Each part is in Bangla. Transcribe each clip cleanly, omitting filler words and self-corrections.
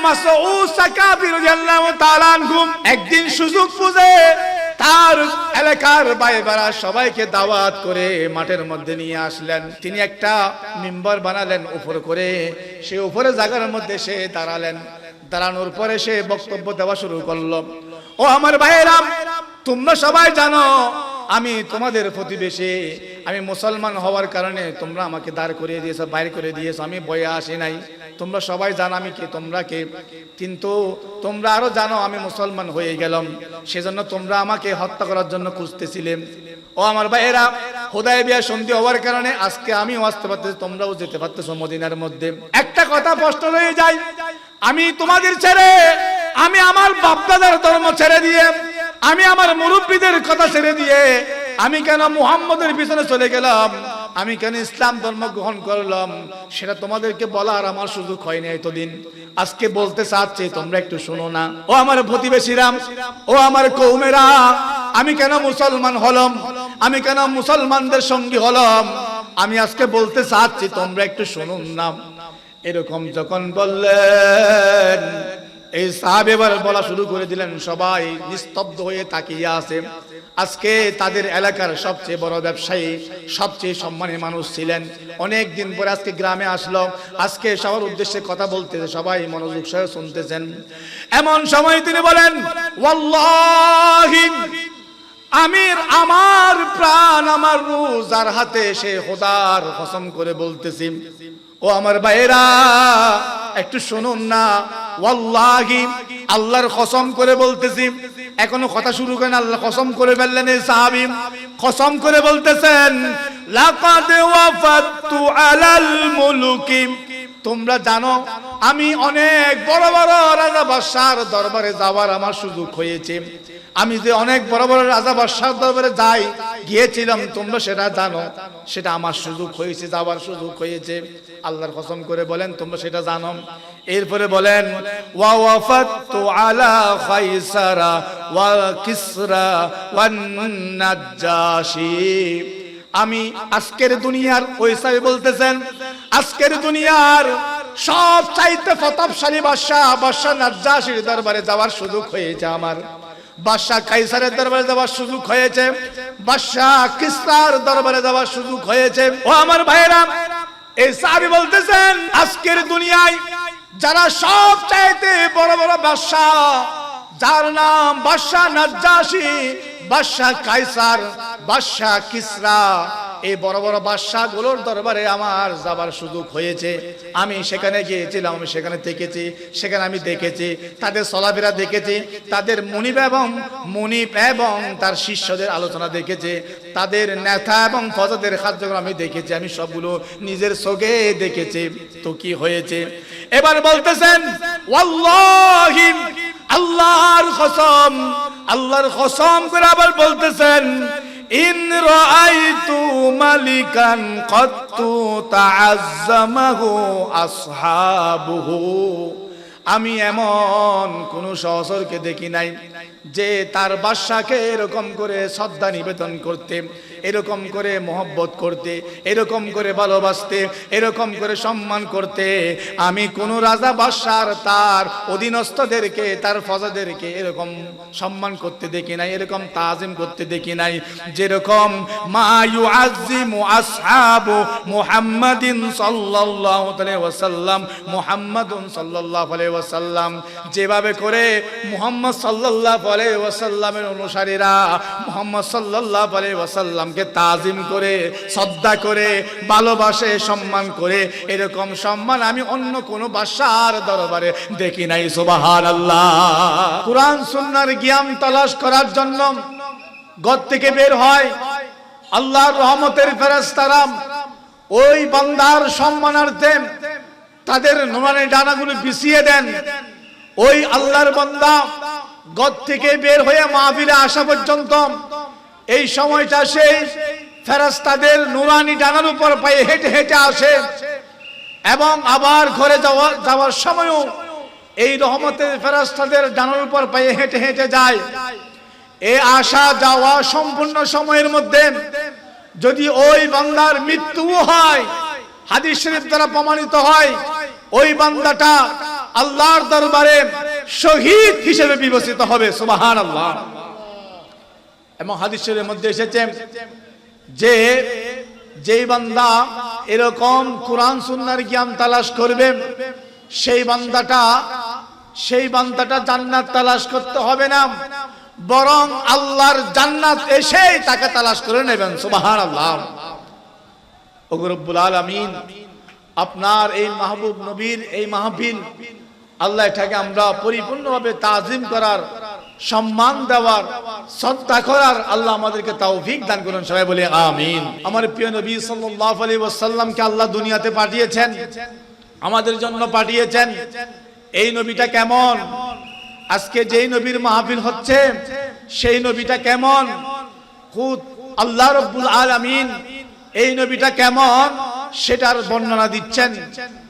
মাসউদ সাকাফি রাদিয়াল্লাহু তাআলা আনহু একদিন সুযোগ বুঝে তার এলাকার ভাইয়েরা সবাইকে দাওয়াত করে মাঠের মধ্যে নিয়ে আসলেন। তিনি একটা মিম্বার বানালেন উপর করে, সে উপরে জায়গার মধ্যে সে দাঁড়ালেন। দাঁড়ানোর পরে সে বক্তব্য দেওয়া শুরু করলো। ও আমার ভাইয়েরা, তোমরা সবাই জানো আমি তোমাদের প্রতিবেশী, আমি মুসলমান হওয়ার কারণে তোমরা আমাকে দাঁড় করিয়ে দিয়েছো, বাইরে করে দিয়েছো, আমি বয়ে আসি নাই। তোমরা সবাই জানো আমি কে, তোমরা কে, কিন্তু তোমরা আরো জানো আমি মুসলমান হয়ে গেলাম, সেজন্য তোমরা আমাকে হত্যা করার জন্য খুঁজতেছিলে। ও আমার ভাইয়েরা, হুদায়বিয়া সন্ধি হওয়ার কারণে আজকে আমিও আসতে পারতেছি, তোমরাও যেতে পারতেছো মদিনার মধ্যে। একটা কথা প্রশ্ন রয়ে যায়, আমি তোমাদের ছেড়ে, আমি আমার বাপদাদার ধর্ম ছেড়ে দিয়ে, আমি আমার মুরব্বীদের কথা ছেড়ে দিয়ে আমি কেন মুহাম্মদের পিছনে চলে গেলাম, আমি কেন ইসলাম ধর্ম গ্রহণ করলাম, সেটা তোমাদেরকে বলার আমার সুযোগ হয়নি এতদিন। আজকে বলতে চাচ্ছি, তোমরা একটু শোনো না। ও আমার প্রতিবেশীরা, ও আমার কওমেরা, আমি কেন মুসলমান হলাম, আমি কেন মুসলমানদের সঙ্গী হলাম, আমি আজকে বলতে চাচ্ছি, তোমরা একটু শুনুন না। এরকম যখন বললেন, এই সাহাবে এবার বলা শুরু করে দিলেন, সবাই নিস্তব্ধ হয়ে তাকিয়ে আছে। আজকে তাদের এলাকার সবচেয়ে বড় ব্যবসায়ী, সবচেয়ে সম্মানী মানুষ ছিলেন, অনেক দিন পরে আজকে গ্রামে আসলো, আজকে সবার উদ্দেশ্যে কথা বলতেছে, সবাই মনোযোগ সহ শুনতেছেন। এমন সময় তিনি বলেন, ওয়াল্লাহি, আমার প্রাণ, আমার রূহ যার হাতে, সে খোদার কসম করে বলতেছি। ও আমার ভাইয়েরা, একটু শুনুন না। ওয়াল্লাহি, আল্লাহর কসম করে বলতেছি। এখনো কথা শুরু করেন, আল্লাহ কসম করে বললেন। এই সাহাবী কসম করে বলতেছেন, লাকাদ ওয়াফাতু আলাল মুলুকি, তোমরা জানো আমি অনেক বড় বড় রাজা বাদশার দরবারে যাওয়ার আমার সুযোগ হয়েছে। আমি যে অনেক বড় বড় রাজা বাদশার দরবারে যাই, গিয়েছিলাম, তোমরা সেটা জানো, সেটা আমার সুযোগ হয়েছে, যাওয়ার সুযোগ হয়েছে। আল্লাহর কসম করে বলেন, তোমরা সেটা জানো। এরপরে বলেন, ওয়া ওয়াফাতু আলা কায়সারা ওয়া কিসরা ওয়ান নাজ্জাশি, আমি আজকের দুনিয়ার, ওই সাহেব বলতেছেন, আজকের দুনিয়ার সব চাইতে প্রতাপশালী বাদশা নাজ্জাশির দরবারে যাওয়ার সুযোগ হয়েছে আমার, বাদশা কায়সারের দরবারে যাওয়ার সুযোগ হয়েছে, বাদশা কিসরার দরবারে যাওয়ার সুযোগ হয়েছে। ও আমার ভাইরা, এই সাহাবী বলতেছেন, আজকের দুনিয়ায় যারা সব চাইতে বড় বড় বাদশা, যার নাম বাদশা নাজ্জাশি, বাদশা কায়সার, বাদশা কিসরা, এই বড় বড় বাদশাগুলোর দরবারে আমার যাবার সুযোগ হয়েছে। আমি সেখানে গিয়েছিলাম, আমি সেখানে থেকেছি, সেখানে আমি দেখেছি তাদের চলাফেরা, দেখেছি তাদের মুনিব এবং তার শিষ্যদের আলোচনা দেখেছি, তাদের নেতা এবং ফজদের কার্যক্রম আমি দেখেছি, আমি সবগুলো নিজের চোখে দেখেছি। তো কি হয়েছে? এবার বলতেছেন, ওয়াল্লাহি, আল্লাহর কসম, আল্লাহর কসম করে আবার বলতেছেন, ইন রাআইতু মালিকান কাত্তু তাআজ্জামাহু আসহাবুহু, আমি এমন কোন সহচরকে দেখি নাই যে তার বাদশাকে এরকম করে শ্রদ্ধা নিবেদন করতে, এরকম করে মহব্বত করতে, এরকম করে ভালোবাসতে, এরকম করে সম্মান করতে আমি কোন রাজা বাদশার তার অধীনস্থদেরকে, তার ফজাদেরকে এরকম সম্মান করতে দেখি নাই, এরকম তাজিম করতে দেখি নাই, যেরকম মা ইউআজ্জিমু আসহাবু মুহাম্মাদিন সাল্লাল্লাহু আলাইহি ওয়াসাল্লাম, মুহাম্মাদুন সাল্লাল্লাহু আলাইহি ওয়াসাল্লাম যেভাবে করে মুহাম্মদ সাল্লাল্লাহু আলাইহি ওয়াসাল্লামের অনুসারীরা মুহাম্মদ সাল্লাল্লাহু আলাইহি ওয়াসাল্লামকে তাজিম করে, শ্রদ্ধা করে, ভালোবাসে, সম্মান করে, এরকম সম্মান আমি অন্য কোন বাদশার দরবারে দেখি নাই। সুবহানাল্লাহ। কুরআন সুন্নাহর জ্ঞান তালাশ করার জন্য ঘর থেকে বের হয় আল্লাহর রহমতের ফেরেশতারা, ওই বান্দার সম্মানার্থে তাদের নুরানি ডানাগুলো বিছিয়ে দেন। ওই আল্লাহর বান্দা ঘর থেকে বের হয়ে মাহফিলে আসা পর্যন্ত এই সময়টা সেই ফেরেশতাদের নুরানি ডানার উপর পায়ে হেঁটে হেঁটে আসে, এবং আবার ঘরে যাওয়ার সময়ও এই রহমতের ফেরেশতাদের ডানার উপর পায়ে হেঁটে হেঁটে যায়। এই আসা যাওয়া সম্পূর্ণ সময়ের মধ্যে যদি ওই বান্দার মৃত্যু হয়, হাদিস শরীফ দ্বারা প্রমাণিত হয়, ওই বান্দাটা আল্লাহর দরবারে শহীদ হিসেবে বিবেচিত হবে। সুবহানাল্লাহ। এবং হাদিস শরীফের মধ্যে এসেছে যে যেই বান্দা এরকম কোরআন সুন্নাহর জ্ঞান তালাশ করবে সেই বান্দাটা জান্নাত তালাশ করতে হবে না, বরং আল্লাহর জান্নাত এসেই তাকে তালাশ করে নেবেন। সুবহানাল্লাহ। ওগো রব্বুল আলামিন, আপনার এই মাহবুব নবীর এই মাহফিল, আল্লাহ এটাকে আমরা পরিপূর্ণভাবে তাজিম করার, সম্মান দেওয়ার, শ্রদ্ধা করার আল্লাহ আমাদেরকে তৌফিক দান করুন। সবাই বলি আমিন। আমার প্রিয় নবী সাল্লাল্লাহু আলাইহি ওয়াসাল্লামকে আল্লাহ দুনিয়াতে পাঠিয়েছেন, আমাদের জন্য পাঠিয়েছেন। এই নবীটা কেমন? আজকে যেই নবীর মাহফিল হচ্ছে সেই নবীটা কেমন? খুদ আল্লাহ রাব্বুল আলামিন এই নবীটা কেমন সেটার বর্ণনা দিচ্ছেন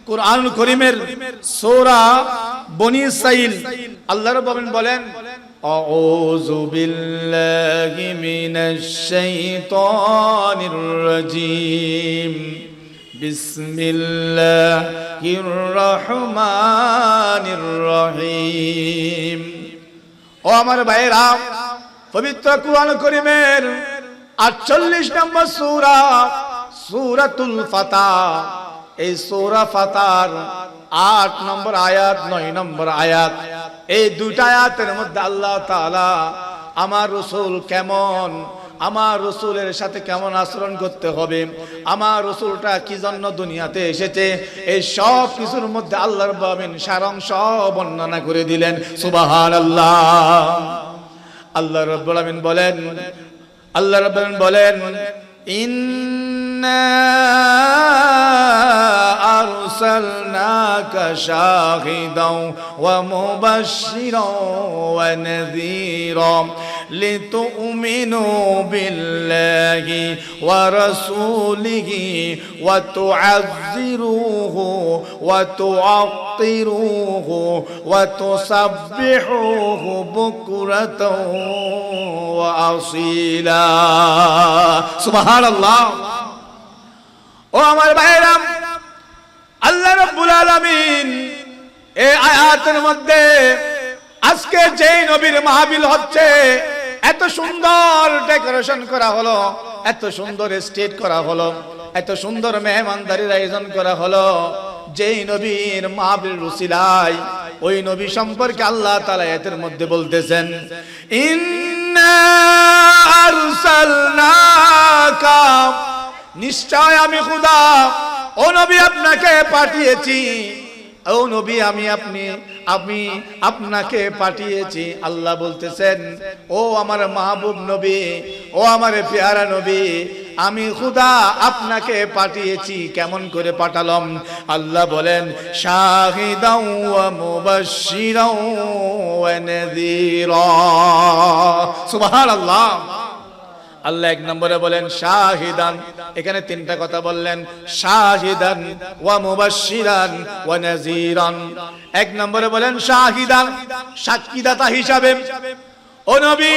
কুরআনুল কারীমের সূরা বনী ইসরাঈল। আল্লাহ রাব্বুল বলেন, আউযু বিল্লাহি মিনাশ শাইতানির রাজীম, বিসমিল্লাহির রহমানির রহিম। ও আমার ভাইরা, পবিত্র কুরআন কারীমের 48 নম্বর সূরা, সূরাতুল ফাতহ, এই সূরা ফাতহার 8 নম্বর আয়াত, 9 নম্বর আয়াত, এই দুটো আয়াতের মধ্যে আল্লাহ তাআলা আমার রাসূল কেমন, আমার রাসূলের সাথে কেমন আচরণ করতে হবে, আমার রাসূলটা কি জন্য দুনিয়াতে এসেছে, এই সব কিছুর মধ্যে আল্লাহ রাব্বুল আলামিন সারাংশ বর্ণনা করে দিলেন। সুবহানাল্লাহ। আল্লাহ রাব্বুল আলামিন বলেন, ইন্না আরসালনাকা শাহিদাও ওয়া মুবাশশিরাও ওয়া নাযীরা লিতুমিনু বিল্লাহি ওয়া রাসূলিহি ওয়া তুআযযিরুহু ওয়া তুআত্তিরুহু ওয়া তুসাব্বিহুহু বুকরাতাও ওয়া আসীলা। সুবহানাল্লাহ। ও আমার ভাইরা, আল্লাহ রাব্বুল আলামিন এই আয়াতের মধ্যে আজকে যেই নবীর মাহফিল হচ্ছে, এত সুন্দর ডেকোরেশন করা হলো, এত সুন্দর স্টেজ করা হলো, এত সুন্দর মেহমানদারির আয়োজন করা হলো, যেই নবীর মাহফিল রুসিলায় ওই নবী সম্পর্কে আল্লাহ তাআলা এর মধ্যে বলতেছেন, ইন্না আরসালনাকা, নিশ্চয় আমি খোদা ও নবী আপনাকে পাঠিয়েছি, ও নবী আমি আপনাকে পাঠিয়েছি। আল্লাহ বলতেছেন, ও আমার মাহবুব নবী, ও আমার পেয়ারা নবী, আমি খোদা আপনাকে পাঠিয়েছি। কেমন করে পাঠালাম? আল্লাহ বলেন, শাহিদাও ওয়া মুবাশশিরাও ওয়া নাযীরা। সুবহানাল্লাহ। আল্লাহ এক নম্বরে বলেন শাহিদান, এখানে তিনটা কথা বললেন, শাহিদান ওয়া মুবাশশিরান ওয়া নাযীরান। এক নম্বরে বলেন শাহিদান, সাক্ষীদাতা হিসাবে। ও নবী,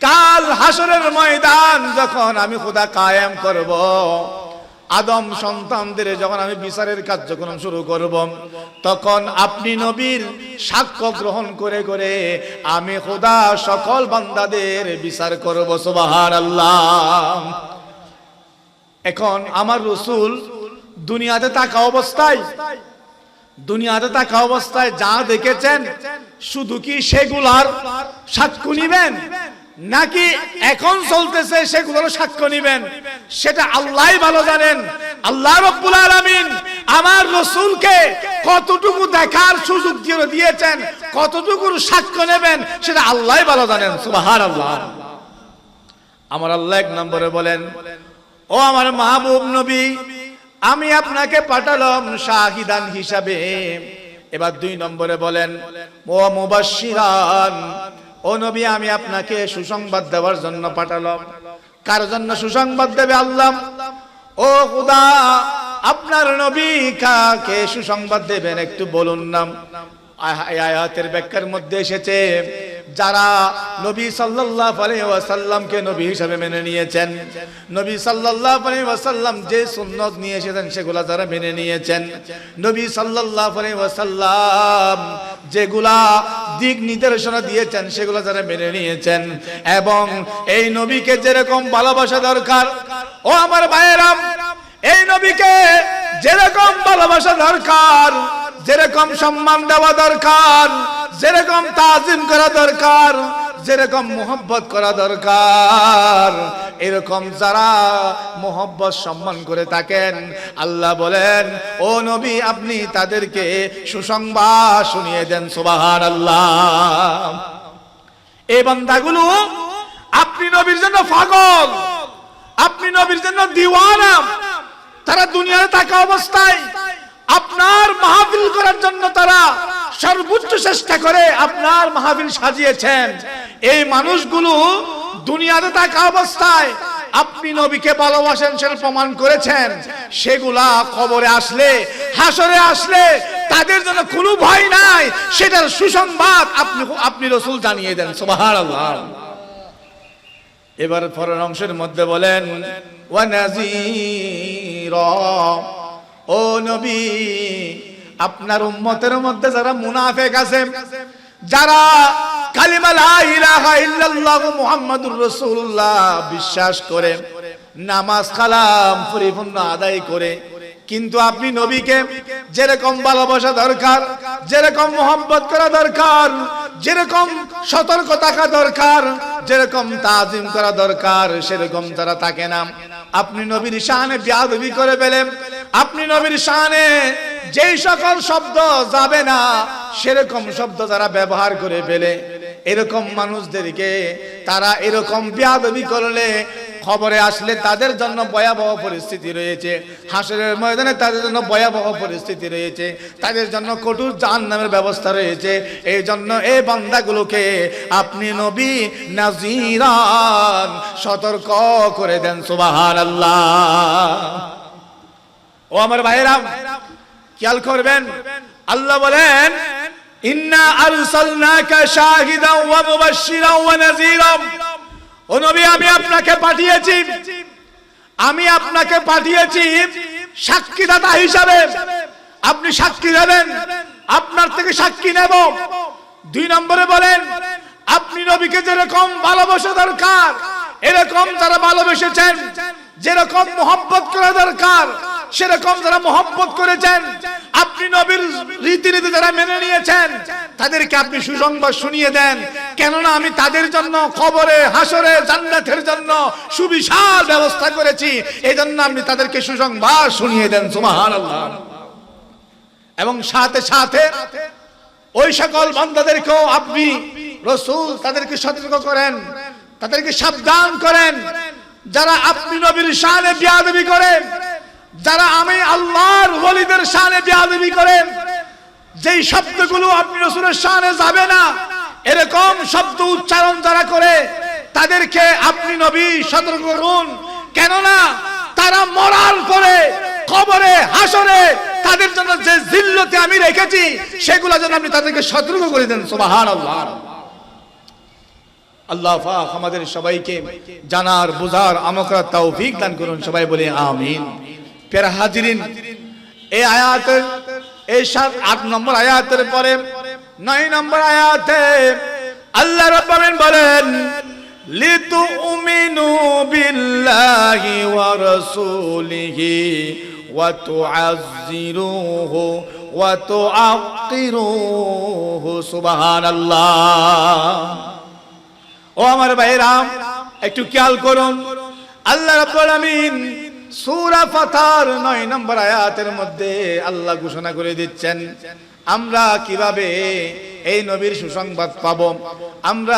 কাল হাসরের ময়দান যখন আমি খোদা কায়েম করব, আদম সন্তানদের যখন আমি বিচারের কার্যক্রম শুরু করব, তখন আপনি নবীর সাক্ষ্য গ্রহণ করে করে আমি খোদা সকল বান্দাদের বিচার করব। সুবহানাল্লাহ। এখন আমার রাসূল দুনিয়াতে থাকা অবস্থায় যা দেখেছেন, শুধু কি সেগুলার সাক্ষ্য নিবেন, নাকি এখন চলতেছে সেগুলোর সাক্ষ্য নিবেন? সেটা আল্লাহই ভালো জানেন। আল্লাহ রাব্বুল আলামিন আমার রাসূলকে কতটুকু দেখার সুযোগ দিয়েছেন, কতটুকুর সাক্ষ্য নেবেন, সেটা আল্লাহই ভালো জানেন। সুবহানাল্লাহ। আমার আল্লাহ এক নম্বরে বলেন, ও আমার মাহবুব নবী, আমি আপনাকে পাঠালাম শাহিদান হিসাবে। এবার দুই নম্বরে বলেন, ও মুবাশশিরান, ও নবী আমি আপনাকে সুসংবাদ দেওয়ার জন্য পাঠালাম। কার জন্য সুসংবাদ দেবে আল্লাহ? ও খোদা, আপনার নবী কাকে সুসংবাদ দেবেন একটু বলুন না। আয়াতের ব্যাখ্যার মধ্যে এসেছে, যারা নবী সাল্লাল্লাহু আলাইহি ওয়াসাল্লামকে নবী হিসেবে মেনে নিয়েছেন, নবী সাল্লাল্লাহু আলাইহি ওয়াসাল্লাম যে সুন্নাত নিয়ে এসেছেন সেগুলা যারা মেনে নিয়েছেন, নবী সাল্লাল্লাহু আলাইহি ওয়াসাল্লাম যেগুলা দিক নির্দেশনা দিয়েছেন সেগুলা যারা মেনে নিয়েছেন, এবং এই নবীকে যেরকম ভালোবাসা দরকার, ও আমার ভাইয়েরা, এই নবীকে যেরকম ভালোবাসা দরকার, যেরকম সম্মান দেওয়া দরকার, যেরকম তাজিম করা দরকার, যেরকম মোহব্বত করা দরকার, এরকম যারা মোহব্বত সম্মান করে থাকেন, আল্লাহ বলেন ও নবী আপনি তাদেরকে সুসংবাদ শুনিয়ে দেন। সুবহানাল্লাহ। এই বান্দাগুলো আপনি নবীর জন্য পাগল, আপনি নবীর জন্য দিওয়ানা। তারা দুনিয়াতে থাকা অবস্থায় আপনার মাহফিল করার জন্য তারা সর্বোচ্চ চেষ্টা করে আপনার মাহফিল সাজিয়েছেন। এই মানুষগুলো দুনিয়াতে থাকা অবস্থায় আপনি নবীকে ভালোবাসেন সেটা প্রমাণ করেছেন। সেগুলা কবরে আসলে, হাসরে আসলে তাদের জন্য কোনো ভয় নাই, সেটার সুসংবাদ আপনি রাসূল জানিয়ে দেন। সুবহানাল্লাহ। এবার পরের অংশের মধ্যে বলেন ওয়া নাযীরা, ও নবী আপনার উম্মতের মধ্যে যারা মুনাফিক আছে, যারা কালিমা লা ইলাহা ইল্লাল্লাহ মুহাম্মাদুর রাসূলুল্লাহ বিশ্বাস করে, নামাজ কালাম পরিপূর্ণ আদায় করে, কিন্তু আপনি নবীকে যেরকম ভালোবাসা দরকার, যেরকম মোহাম্মত করা দরকার, যেরকম সতর্ক থাকা দরকার, যেরকম তাজিম করা দরকার, সেরকম তারা থাকে না। আপনি নবীর শানে বেয়াদবি করে ফেলেন, আপনি নবীর শানে যেই সকল শব্দ যাবে না সেরকম শব্দ যারা ব্যবহার করে ফেলে, এরকম মানুষদেরকে তারা এরকম বেয়াদবি করলে খবরে আসলে তাদের জন্য ভয়াবহ পরিস্থিতি রয়েছে, হাসরের ময়দানে তাদের জন্য ভয়াবহ পরিস্থিতি রয়েছে, তাদের জন্য কঠোর জাহান্নামের ব্যবস্থা রয়েছে। এই জন্য এই বান্দাগুলোকে আপনি নবী নাযীরান সতর্ক করে দেন। সুবহানাল্লাহ। ও আমার ভাইরা খেয়াল করবেন, আল্লাহ বলেন ইন্না আরসালনাকা শাহিদান ওয়া মুবাশশিরান ওয়া নাযীরা, ও নবী আমি আপনাকে পাঠিয়েছি সাক্ষীদাতা হিসাবে। আপনি সাক্ষী দেবেন, আপনার থেকে সাক্ষী নেব। 2 নম্বরে বলেন আপনি নবীকে যেরকম ভালোবাসা দরকার, এরকম যারা ভালোবেসেছেন, যেরকম মোহব্বত করা দরকার সেরকম যারা মোহব্বত করেছেন, আপনি নবীর রীতিনীতি যারা মেনে নিয়েছেন, তাদেরকে আপনি সুসংবাদ শুনিয়ে দেন। কেননা আমি তাদের জন্য কবরে, হাসরে, জান্নাতের জন্য সুবিশাল ব্যবস্থা করেছি, এই জন্য আপনি তাদেরকে সুসংবাদ শুনিয়ে দেন। সুবহানাল্লাহ। এবং সাথে সাথে ওই সকল বান্দাদেরকেও আপনি রাসূল তাদেরকে সতর্ক করেন, তাদেরকে সাবধান করেন, যারা আপনি নবীর শানে বেয়াদবি করেন, যারা আমি আল্লাহর ওলিদের শানে বেয়াদবি করেন, যেই শব্দগুলো আপনি রাসূলের শানে যাবে না এরকম শব্দ উচ্চারণ যারা করে, তাদেরকে আপনি নবী সতর্ক করুন। কেননা তারা মরার পরে কবরে, হাসরে তাদের জন্য যে জিল্লতে আমি রেখেছি সেগুলো যেন আপনি তাদেরকে সতর্ক করে দেন। সুবহানাল্লাহ। আল্লাহ পাক আমাদের সবাইকে জানার, বুঝার, আমল করার তৌফিক দান করুন। সবাই বলি আমিন। প্যারা হাজিরিন, এই আয়াতের এই 8 নম্বর আয়াতের পরে 9 নম্বর আয়াতে আল্লাহ রাব্বুল আলামিন বলেন লিতুমিনু বিল্লাহি ওয়া রাসূলিহি ওয়া তুআযজিরুহু ওয়া তুআক্কিরুহু। সুবহানাল্লাহ। ও আমার ভাইরা একটু খেয়াল করুন, আল্লাহ রাব্বুল আলামিন সূরা ফাতর 9 নম্বর আয়াতের মধ্যে আল্লাহ ঘোষণা করে দিচ্ছেন আমরা কিভাবে এই নবীর সুসংবাদ পাবো, আমরা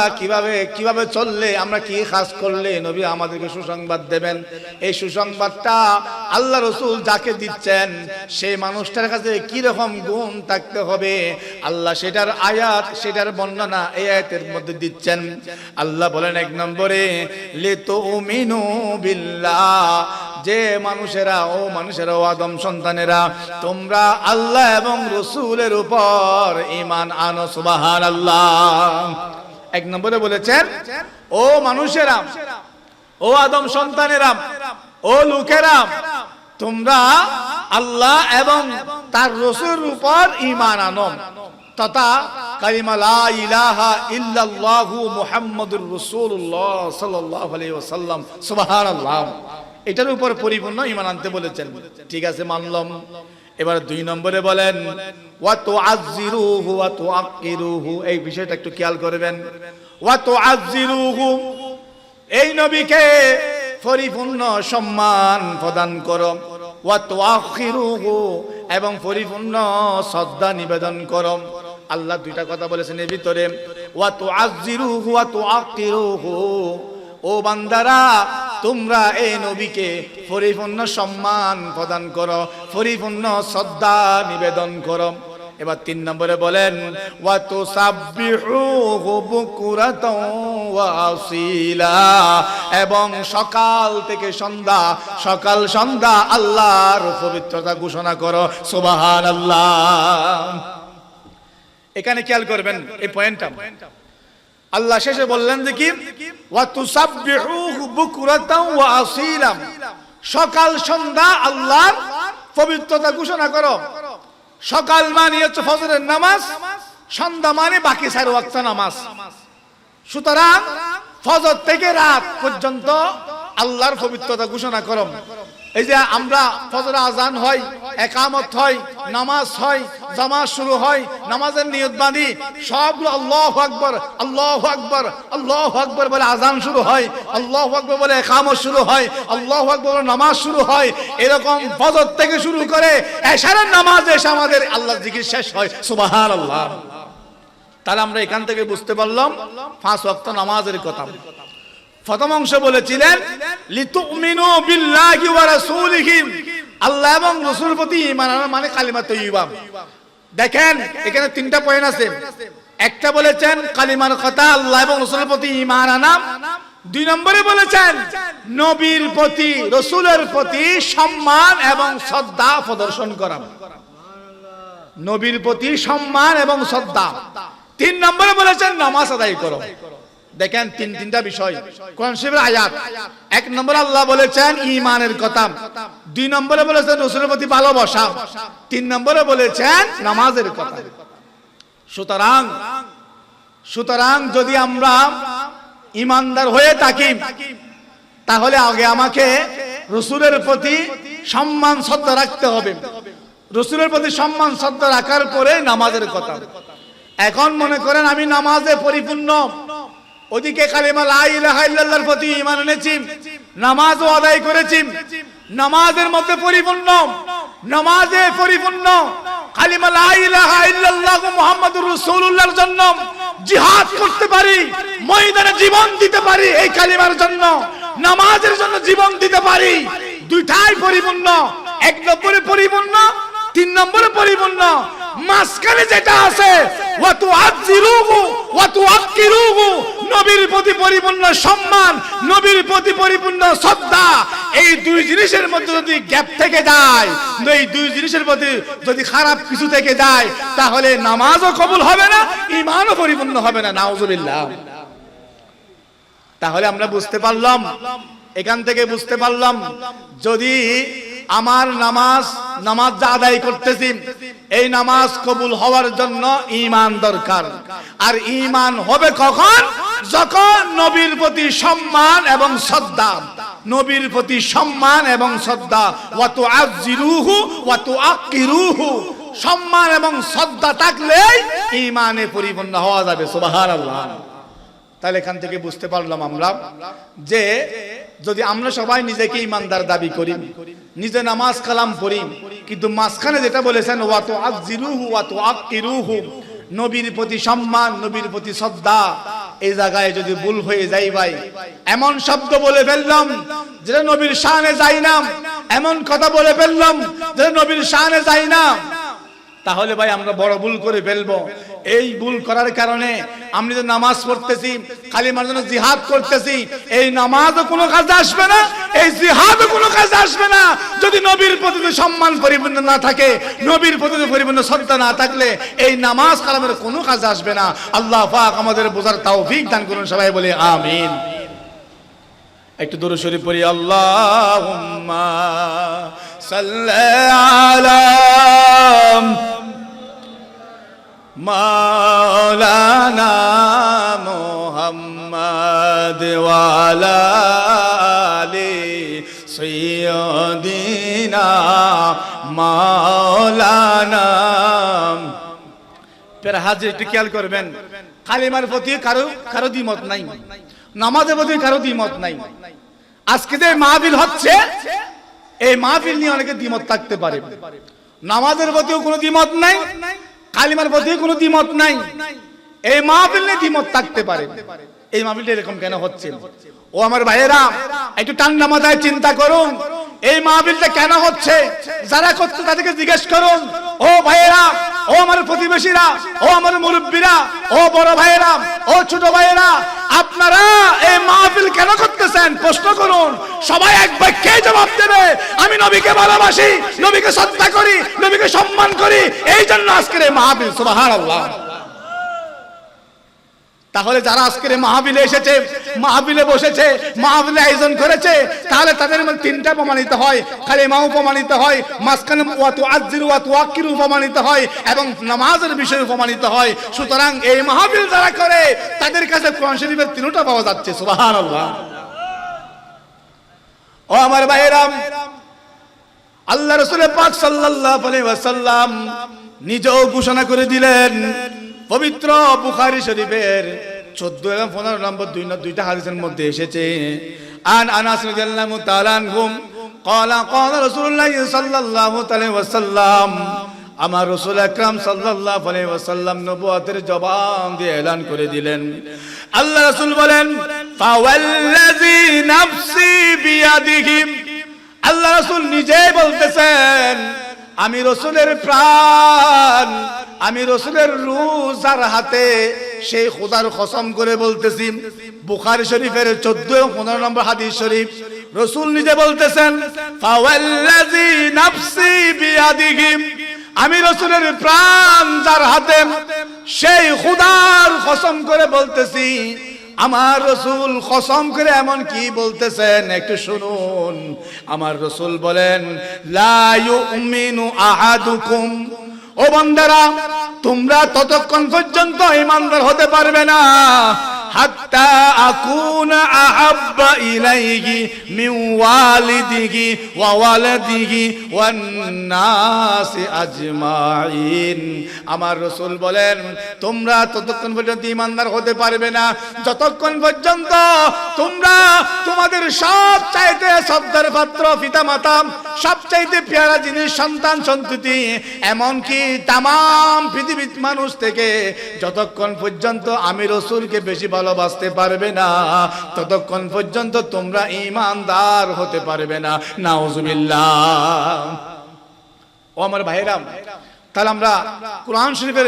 কিভাবে চললে, আমরা কি কাজ করলে নবী আমাদেরকে সুসংবাদ দেবেন। এই সুসংবাদটা আল্লাহ রাসূল যাকে দিচ্ছেন সেই মানুষটার কাছে কি রকম গুণ থাকতে হবে, আল্লাহ সেটার আয়াত, সেটার বর্ণনা এই আয়াতের মধ্যে দিচ্ছেন। আল্লাহ বলেন 1 নম্বরে লিতুমিনু বিল্লাহ, যে মানুষেরা, ও মানুষেরা, ও আদম সন্তানেরা, তোমরা আল্লাহ এবং রাসূলের উপর ঈমান আনো। সুবহানাল্লাহ। এক নম্বরে বলেছেন, ও মানুষেরা, ও আদম সন্তানেরা, ও লোকেরা, তোমরা আল্লাহ এবং তার রাসূলের উপর ঈমান আনো তথা কালিমা লা ইলাহা ইল্লাল্লাহু মুহাম্মাদুর রাসূলুল্লাহ সাল্লাল্লাহু আলাইহি ওয়াসাল্লাম, সুবহানাল্লাহ, এটার উপর পরিপূর্ণ ঈমান আনতে বলেছেন। ঠিক আছে, মানলাম। এবার 2 নম্বরে বলেন ওয়া তুআজ্জিরুহু ওয়া তুআক্কিরুহু, এই বিষয়টা একটু খেয়াল করবেন। ওয়া তুআজ্জিরুহু, এই নবীকে পরিপূর্ণ সম্মান প্রদান করো। ওয়া তুআক্কিরুহু, এবং পরিপূর্ণ শ্রদ্ধা নিবেদন করো। আল্লাহ 2টা কথা বলেছেন এর ভিতরে, ওয়া তুআজ্জিরুহু ওয়া তুআক্কিরুহু, ও বান্দারা তোমরা এই নবীকে পরিপূর্ণ সম্মান প্রদান করো, পরিপূর্ণ শ্রদ্ধা নিবেদন করো। এবার 3 নম্বরে বলেন ওয়া তুসাব্বিহুহু বুকুরাতাও ওয়া আসীলা, এবং সকাল থেকে সন্ধ্যা, সকাল সন্ধ্যা আল্লাহর পবিত্রতা ঘোষণা করো, সুবহানাল্লাহ। এখানে খেয়াল করবেন এই পয়েন্টটা। আল্লাহ শেষে বললেন যে কি, ওয়া তুসাব্বিহুহু বুকুরাতাও ওয়া আসীলা, সকাল সন্ধ্যা আল্লাহর পবিত্রতা ঘোষণা করো। সকাল মানে হচ্ছে ফজরের নামাজ, সন্ধ্যা মানে বাকি 4 ওয়াক্ত নামাজ। সুতরাং ফজর থেকে রাত পর্যন্ত আল্লাহর পবিত্রতা ঘোষণা করো। এই যে আমরা ফজর আজান হয়, একামত হয়, নামাজ হয়, জামাত শুরু হয়, নামাজের নিয়ত বাঁধি, সবগুলো আল্লাহু আকবার, আল্লাহু আকবার, আল্লাহু আকবার বলে আজান শুরু হয়, আল্লাহু আকবার বলে একামত শুরু হয়, আল্লাহু আকবার বলে নামাজ শুরু হয়। এরকম ফজর থেকে শুরু করে এশারের নামাজ এসে আমাদের আল্লাহর জিকির শেষ হয়, সুবহানাল্লাহ। তাহলে আমরা এখান থেকে বুঝতে পারলাম 5 ওয়াক্ত নামাজের কথা। প্রথম অংশ বলেছিলেন লিতুমিনু বিল্লাহি ওয়া রাসূলিহি, আল্লাহ এবং রাসূলের প্রতি ঈমান আনা মানে কালিমা তাইয়্যিবা। দেখেন এখানে 3টা পয়েন্ট আছে। একটা বলেছেন কালিমার কথা, আল্লাহ এবং রাসূলের প্রতি ঈমান আনা। 2 নম্বরে বলেছেন নবীর প্রতি, রাসূলের প্রতি সম্মান এবং শ্রদ্ধা প্রদর্শন করা, নবীর প্রতি সম্মান এবং শ্রদ্ধা। 3 নম্বরে বলেছেন নামাজ আদায় করো। দেখেন 3টা বিষয় কোরআন শরীফের আয়াত। 1 নম্বরে আল্লাহ বলেছেন ঈমানের কথা, 2 নম্বরে বলেছেন রাসূলের প্রতি ভালোবাসা, 3 নম্বরে বলেছেন নামাজের কথা। সুতরাং যদি আমরা ঈমানদার হয়ে থাকি তাহলে আগে আমাকে রাসূলের প্রতি সম্মান শ্রদ্ধা রাখতে হবে। রাসূলের প্রতি সম্মান শ্রদ্ধা রাখার পরে নামাজের কথা। এখন মনে করেন আমি নামাজে পরিপূর্ণ, ওদিকে কালিমা লা ইলাহা ইল্লাল্লাহর প্রতি ঈমান এনেছি, নামাজও আদায় করেছি, নামাজের মধ্যে পরিপূর্ণ, নামাজে পরিপূর্ণ কালিমা লা ইলাহা ইল্লাল্লাহু মুহাম্মাদুর রাসূলুল্লাহর জন্য জিহাদ করতে পারি, ময়দানে জীবন দিতে পারি, এই কালিমার জন্য, নামাজের জন্য জীবন দিতে পারি। 2টাই পরিপূর্ণ। 1 নম্বরে পরিপূর্ণ, 3 নম্বরে পরিপূর্ণ। মাঝখানে যেটা আছে ওয়া তুআজ্জিরুহু ওয়া তুআক্কিরুহু, নবীর প্রতি পরিপূর্ণ সম্মান, নবীর প্রতি পরিপূর্ণ শ্রদ্ধা। এই 2 জিনিসের মধ্যে যদি গ্যাপ থেকে যায়, এই 2 জিনিসের মধ্যে যদি খারাপ কিছু থেকে যায়, তাহলে নামাজও কবুল হবে না, ঈমানও পরিপূর্ণ হবে না, নাউজুবিল্লাহ। তাহলে আমরা বুঝতে পারলাম, এখান থেকে বুঝতে পারলাম যদি আমার নামাজ যা আদায় করতেছি, এই নামাজ কবুল হওয়ার জন্য ঈমান দরকার। আর ঈমান হবে কখন? যখন নবীর প্রতি সম্মান এবং শ্রদ্ধা, নবীর প্রতি সম্মান এবং শ্রদ্ধা, ওয়া তুআজ্জিরুহু ওয়া তুআক্কিরুহু, সম্মান এবং শ্রদ্ধা থাকলেই ঈমানে পরিপূর্ণ হওয়া যাবে, সুবহানাল্লাহ। তাহলে এখান থেকে বুঝতে পারলাম আমরা যে যদি আমরা সবাই নিজেকে ঈমানদার দাবি করি, নিজে নামাজ কালাম পড়ি, কিন্তু মাঝখানে যেটা বলেছেন ওয়া তুআজ্জিরুহু ওয়া তুআক্কিরুহু, নবীর প্রতি সম্মান, নবীর প্রতি শ্রদ্ধা, এই জায়গায় যদি ভুল হয়ে যায় ভাই, এমন শব্দ বলে ফেললাম যেটা নবীর শানে যায় না, এমন কথা বলে ফেললাম যেটা নবীর শানে যায় না, তাহলে ভাই আমরা বড় ভুল করে ফেলবো। এই ভুল করার কারণে আমরা যে নামাজ পড়তেছি, কালিমার জন্য জিহাদ করতেছি, এই নামাজও কোনো কাজে আসবে না, এই জিহাদও কোনো কাজে আসবে না যদি নবীর প্রতি সম্মান পরিপূর্ণ না থাকে, নবীর প্রতি পরিপূর্ণ শ্রদ্ধা না থাকলে এই নামাজ কালামের কোনো কাজে আসবে না। আল্লাহ পাক আমাদের বোঝার তৌফিক দান করুন, সবাই বলে আমিন। একটু দরুদ শরীফ পড়ি। আল্লাহুম্মা সাল্লি আলা মাওলানা মুহাম্মদ ওয়া আলা আলি সাইয়্যিদিনা মাওলানা। প্যারা হাজির একটু খেয়াল করবেন, কালিমার প্রতি কারো দ্বিমত নাই, নামাজের প্রতি কারো দ্বিমত নাই। আজকে যে মাহফিল হচ্ছে, এই মাহফিল নিয়ে অনেকে দ্বিমত থাকতে পারে। নামাজের প্রতিও কোনো দ্বিমত নাই, কালিমার প্রতিও কোনো দ্বিমত নাই, এই মাহফিল নিয়ে দ্বিমত থাকতে পারে। এই মাহফিলটা এরকম কেন হচ্ছে? ও আমার ভাইয়েরা, একটু ঠান্ডা মাথায় চিন্তা করুন, এই মাহফিলটা কেন হচ্ছে? যারা করছে তাদেরকে জিজ্ঞেস করুন। ও ভাইয়েরা, ও আমার প্রতিবেশীরা, ও আমার মুরব্বীরা, ও বড় ভাইয়েরা, ও ছোট ভাইয়েরা, আপনারা এই মাহফিল কেন করতেছেন? প্রশ্ন করুন। সবাই এক বাক্যে জবাব দেবে, আমি নবীকে ভালোবাসি, নবীকে শ্রদ্ধা করি, নবীকে সম্মান করি, এই জন্য আজকের এই মাহফিল। সুবহানাল্লাহ। তাহলে যারা আজকের মাহফিলে এসেছে, মাহফিলে বসেছে, মাহফিলে আয়োজন করেছে, তাহলে তাদের মধ্যে তিনটা প্রমাণিত হয়, কালিমাও প্রমাণিত হয়, মাসকান ওয়া তুআজ্জিরু ওয়া তুওয়াক্কিরু প্রমাণিত হয়, এবং নামাজের বিষয় প্রমাণিত হয়। সুতরাং এই মাহফিল যারা করে তাদের কাছে কোরআন শরীফের তিনটা পাওয়া যাচ্ছে। সুবহানাল্লাহ। ও আমার ভাইয়েরা, আল্লাহ রাসূল পাক সাল্লাল্লাহু আলাইহি ওয়াসাল্লাম নিজেও ঘোষণা করে দিলেন, পবিত্র বুখারী শরীফের 14 এবং 15 নম্বর দুইটা হাদিসের মধ্যে এসেছে, আন আনাস রাদিয়াল্লাহু তাআলা আনহু قال قال رسول الله صلى الله عليه وسلم, আমার রাসূল আকরাম সাল্লাল্লাহু আলাইহি ওয়াসাল্লাম নবুয়তের জবান দিয়ে এলান করে দিলেন। আল্লাহ রাসূল বলেন, ফাওয়াল্লাযী নাফসি বিয়াদিহি, আল্লাহ রাসূল নিজেই বলতেছেন, আমি রাসূলের প্রাণ, আমি রাসূলের রূহ যার হাতে, সেই খোদার কসম করে বলতেছি। বুখারী শরীফের 14 ও 15 নম্বর হাদিস শরীফ, রাসূল নিজে বলতেছেন, ফাওয়াল্লাযী নাফসি বিয়াদিহি, আমি রাসূলের প্রাণ যার হাতে, সেই খোদার কসম করে বলতেছি। আমার রাসূল কসম করে এমন কি বলতেছেন একটু শুনুন। আমার রাসূল বলেন, লা ইউমিনু আহাদুকুম, ও বান্দারা, তোমরা ততক্ষণ পর্যন্ত ঈমানদার হতে পারবে না, হাত্তা আকুনা আহাব্বা ইলাইহি মিন ওয়ালিদিহি ওয়া ওয়ালাদিহি ওয়ান নাসি আজমাইন। আমার রাসূল বলেন, তোমরা ততক্ষণ পর্যন্ত ঈমানদার হতে পারবে না যতক্ষণ পর্যন্ত তোমরা তোমাদের সবচাইতে শ্রদ্ধার পাত্র পিতামাতা, সবচাইতে পেয়ারা জিনিস সন্তান সন্ততি, এমনকি তামাম পৃথিবীর মানুষ থেকে যতক্ষণ পর্যন্ত আমি রাসূলকে বেশি ভালোবাসতে পারবে না, ততক্ষণ পর্যন্ত তোমরা ঈমানদার হতে পারবে না। নাউজুবিল্লাহ। ও আমার ভাইরা, তাহলে আমরা কোরআন শরীফের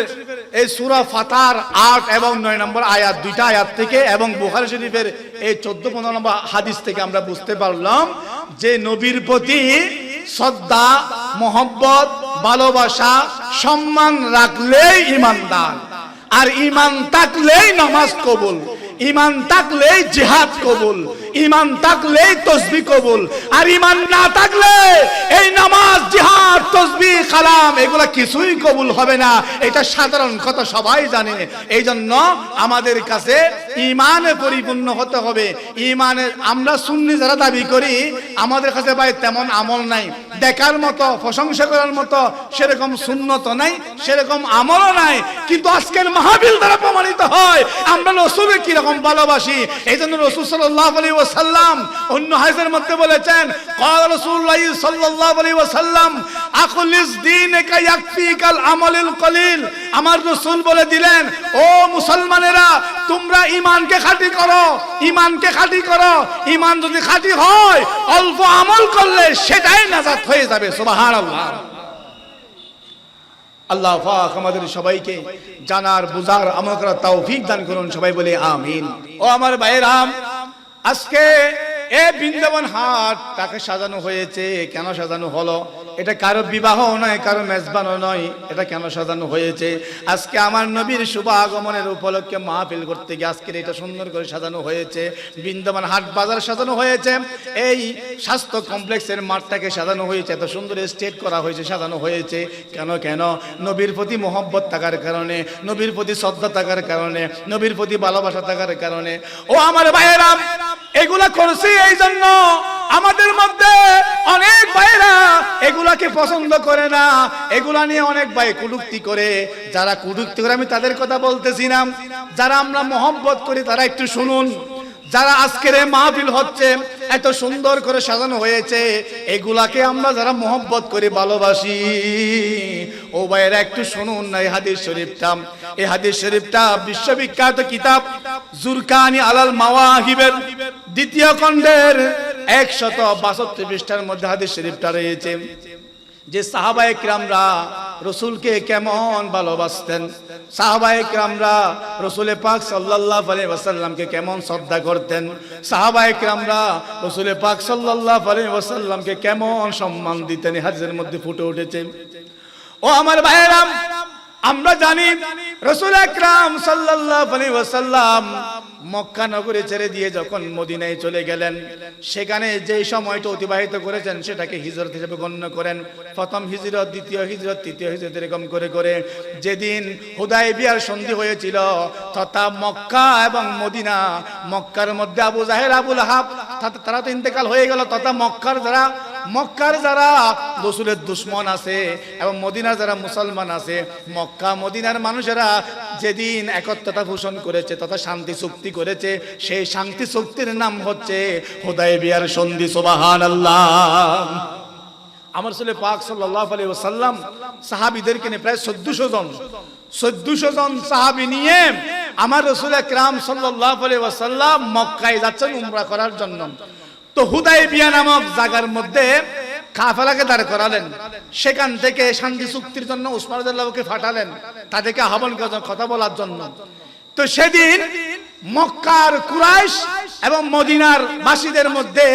এই সূরা ফাতার 8 এবং 9 নম্বর আয়াত, দুইটা আয়াত থেকে, এবং বুখারী শরীফের এই 14-15 নম্বর হাদিস থেকে আমরা বুঝতে পারলাম যে নবীর প্রতি শ্রদ্ধা, মহব্বত, ভালোবাসা, সম্মান রাখলেই ঈমানদার, আর ঈমান থাকলেই নামাজ কবুল, ঈমান থাকলেই জিহাদ কবুল, ঈমান থাকলেই তাসবিহ কবুল, আর ঈমান না থাকলে এই নামাজ, জিহাদ, তাসবিহ, কালাম এগুলা কিছুই কবুল হবে না। এটা সাধারণ কথা, সবাই জানে। এই জন্য আমাদের কাছে ঈমানে পরিপূর্ণ হতে হবে। ঈমানে আমরা সুন্নি যারা দাবি করি, আমাদের কাছে ভাই তেমন আমল নাই, দেখার মতো, প্রশংসা করার মতো সেরকম সুন্নত নাই, সেরকম আমলও নাই। কিন্তু আজকের মাহফিল দ্বারা প্রমাণিত হয় আমরা রাসূলকে কি রকম ভালোবাসি। এইজন্য রাসূল সাল্লাল্লাহু আলাইহি ওয়াসাল্লাম অন্য হাদিসের মধ্যে বলেছেন, ক্বালা রাসূলুল্লাহ সাল্লাল্লাহু আলাইহি ওয়াসাল্লাম, আখলিস দীনকা ইয়াকফিকাল আমালুল কলিল। আমার রাসূল বলে দিলেন, ও মুসলমানেরা, তোমরা ঈমানকে খাঁটি করো, ঈমানকে খাঁটি করো। ঈমান যদি খাঁটি হয়, অল্প আমল করলে সেটাই নাজাত হয়ে যাবে। সুবহানাল্লাহ। আল্লাহ পাক আমাদের সবাইকে জানার বুঝার আমল করার তৌফিক দান করুন, সবাই বলে আমিন। ও আমার ভাইরা, আজকে এই বৃন্দাবন হাট তাকে সাজানো হয়েছে। কেন সাজানো হলো? এটা কারো বিবাহ নয়, কারো মেজবানও নয়। এটা কেন সাজানো হয়েছে? আজকে আমার নবীর শুভ আগমনের উপলক্ষে মাহফিল করতে গিয়ে আজকে এটা সুন্দর করে সাজানো হয়েছে। বৃন্দাবন হাট বাজার সাজানো হয়েছে, এই স্বাস্থ্য কমপ্লেক্সের মাঠটাকে সাজানো হয়েছে, এত সুন্দর স্টেজ করা হয়েছে, সাজানো হয়েছে। কেন? কেন? নবীর প্রতি মোহব্বত থাকার কারণে, নবীর প্রতি শ্রদ্ধা থাকার কারণে, নবীর প্রতি ভালোবাসা থাকার কারণে। ও আমার ভাইয়েরা, এগুলা করছি এই জন্য আমাদের মধ্যে অনেক ভাইরা এগুলাকে পছন্দ করে না, এগুলা নিয়ে অনেক ভাই কটূক্তি করে। যারা কটূক্তি করে আমি তাদের কথা বলতেছি না, যারা আমরা মহব্বত করি তারা একটু শুনুন। যারা আজকের মাহফিল হচ্ছে এত সুন্দর করে সাজানো হয়েছে, এগুলাকে আমরা যারা মহব্বত করি, ভালোবাসি, ও ভাইরা একটু শুনুন না এই হাদিস শরীফটা। এই হাদিস শরীফটা বিশ্ববিখ্যাত কিতাব জুরকানি আলাল মাওয়াহিবের দ্বিতীয় খণ্ডের 162 পৃষ্ঠার মধ্যে হাদিস শরীফটা রয়েছে যে সাহাবায়ে কিরামরা রাসূলকে কেমন ভালোবাসতেন, সাহাবায়ে কিরামরা রাসূল পাক সাল্লাল্লাহু আলাইহি ওয়াসাল্লামকে কেমন শ্রদ্ধা করতেন, সাহাবায়ে কিরামরা রাসূল পাক সাল্লাল্লাহু আলাইহি ওয়াসাল্লামকে কেমন সম্মান দিতেন, হাদিসের মধ্যে ফুটে উঠেছে। ও আমার ভাইরা, আমরা জানি রাসূল আকরাম সাল্লাল্লাহু আলাইহি ওয়াসাল্লাম মক্কা নগরী ছেড়ে দিয়ে যখন মদিনায় চলে গেলেন, সেখানে যে সময়টা অতিবাহিত করেছেন সেটাকে হিজরত হিসেবে গণ্য করেন। প্রথম হিজরত, দ্বিতীয় হিজরত, তৃতীয় হিজরত, এরকম করে করে যেদিন হুদায়বিয়ার সন্ধি হয়েছিল তথা মক্কা এবং মদিনা, মক্কার মধ্যে আবু জাহেল, আবু লাহাব তারা তো ইন্তেকাল হয়ে গেল, তথা মক্কার যারা রাসূলের দুশমন আছে এবং মদিনার যারা মুসলমান আছে, মক্কা মদিনার মানুষেরা যেদিন একত্রতা পোষণ করেছে তথা শান্তি চুক্তি করেছে, সেই শান্তি চুক্তির নাম হচ্ছে হুদায়বিয়ার সন্ধি। সুবহানাল্লাহ। আমার রাসূল পাক সাল্লাল্লাহু আলাইহি ওয়াসাল্লাম সাহাবীদেরকে নিয়ে প্রায় 1400 জন সাহাবী নিয়ে আমার রাসূল আকরাম সাল্লাল্লাহু আলাইহি ওয়াসাল্লাম মক্কায় যাচ্ছেন উমরা করার জন্য। তো হুদায়বিয়া নামক জায়গার মধ্যে কাফেলাকে দাঁড় করালেন, সেখান থেকে শান্তি চুক্তির জন্য উসমান রাদিয়াল্লাহুকে পাঠালেন, তাদেরকে আহ্বান করার কথা বলার জন্য। তো সেদিন মক্কার কুরাইশ এবং মদিনার বাসীদের মধ্যে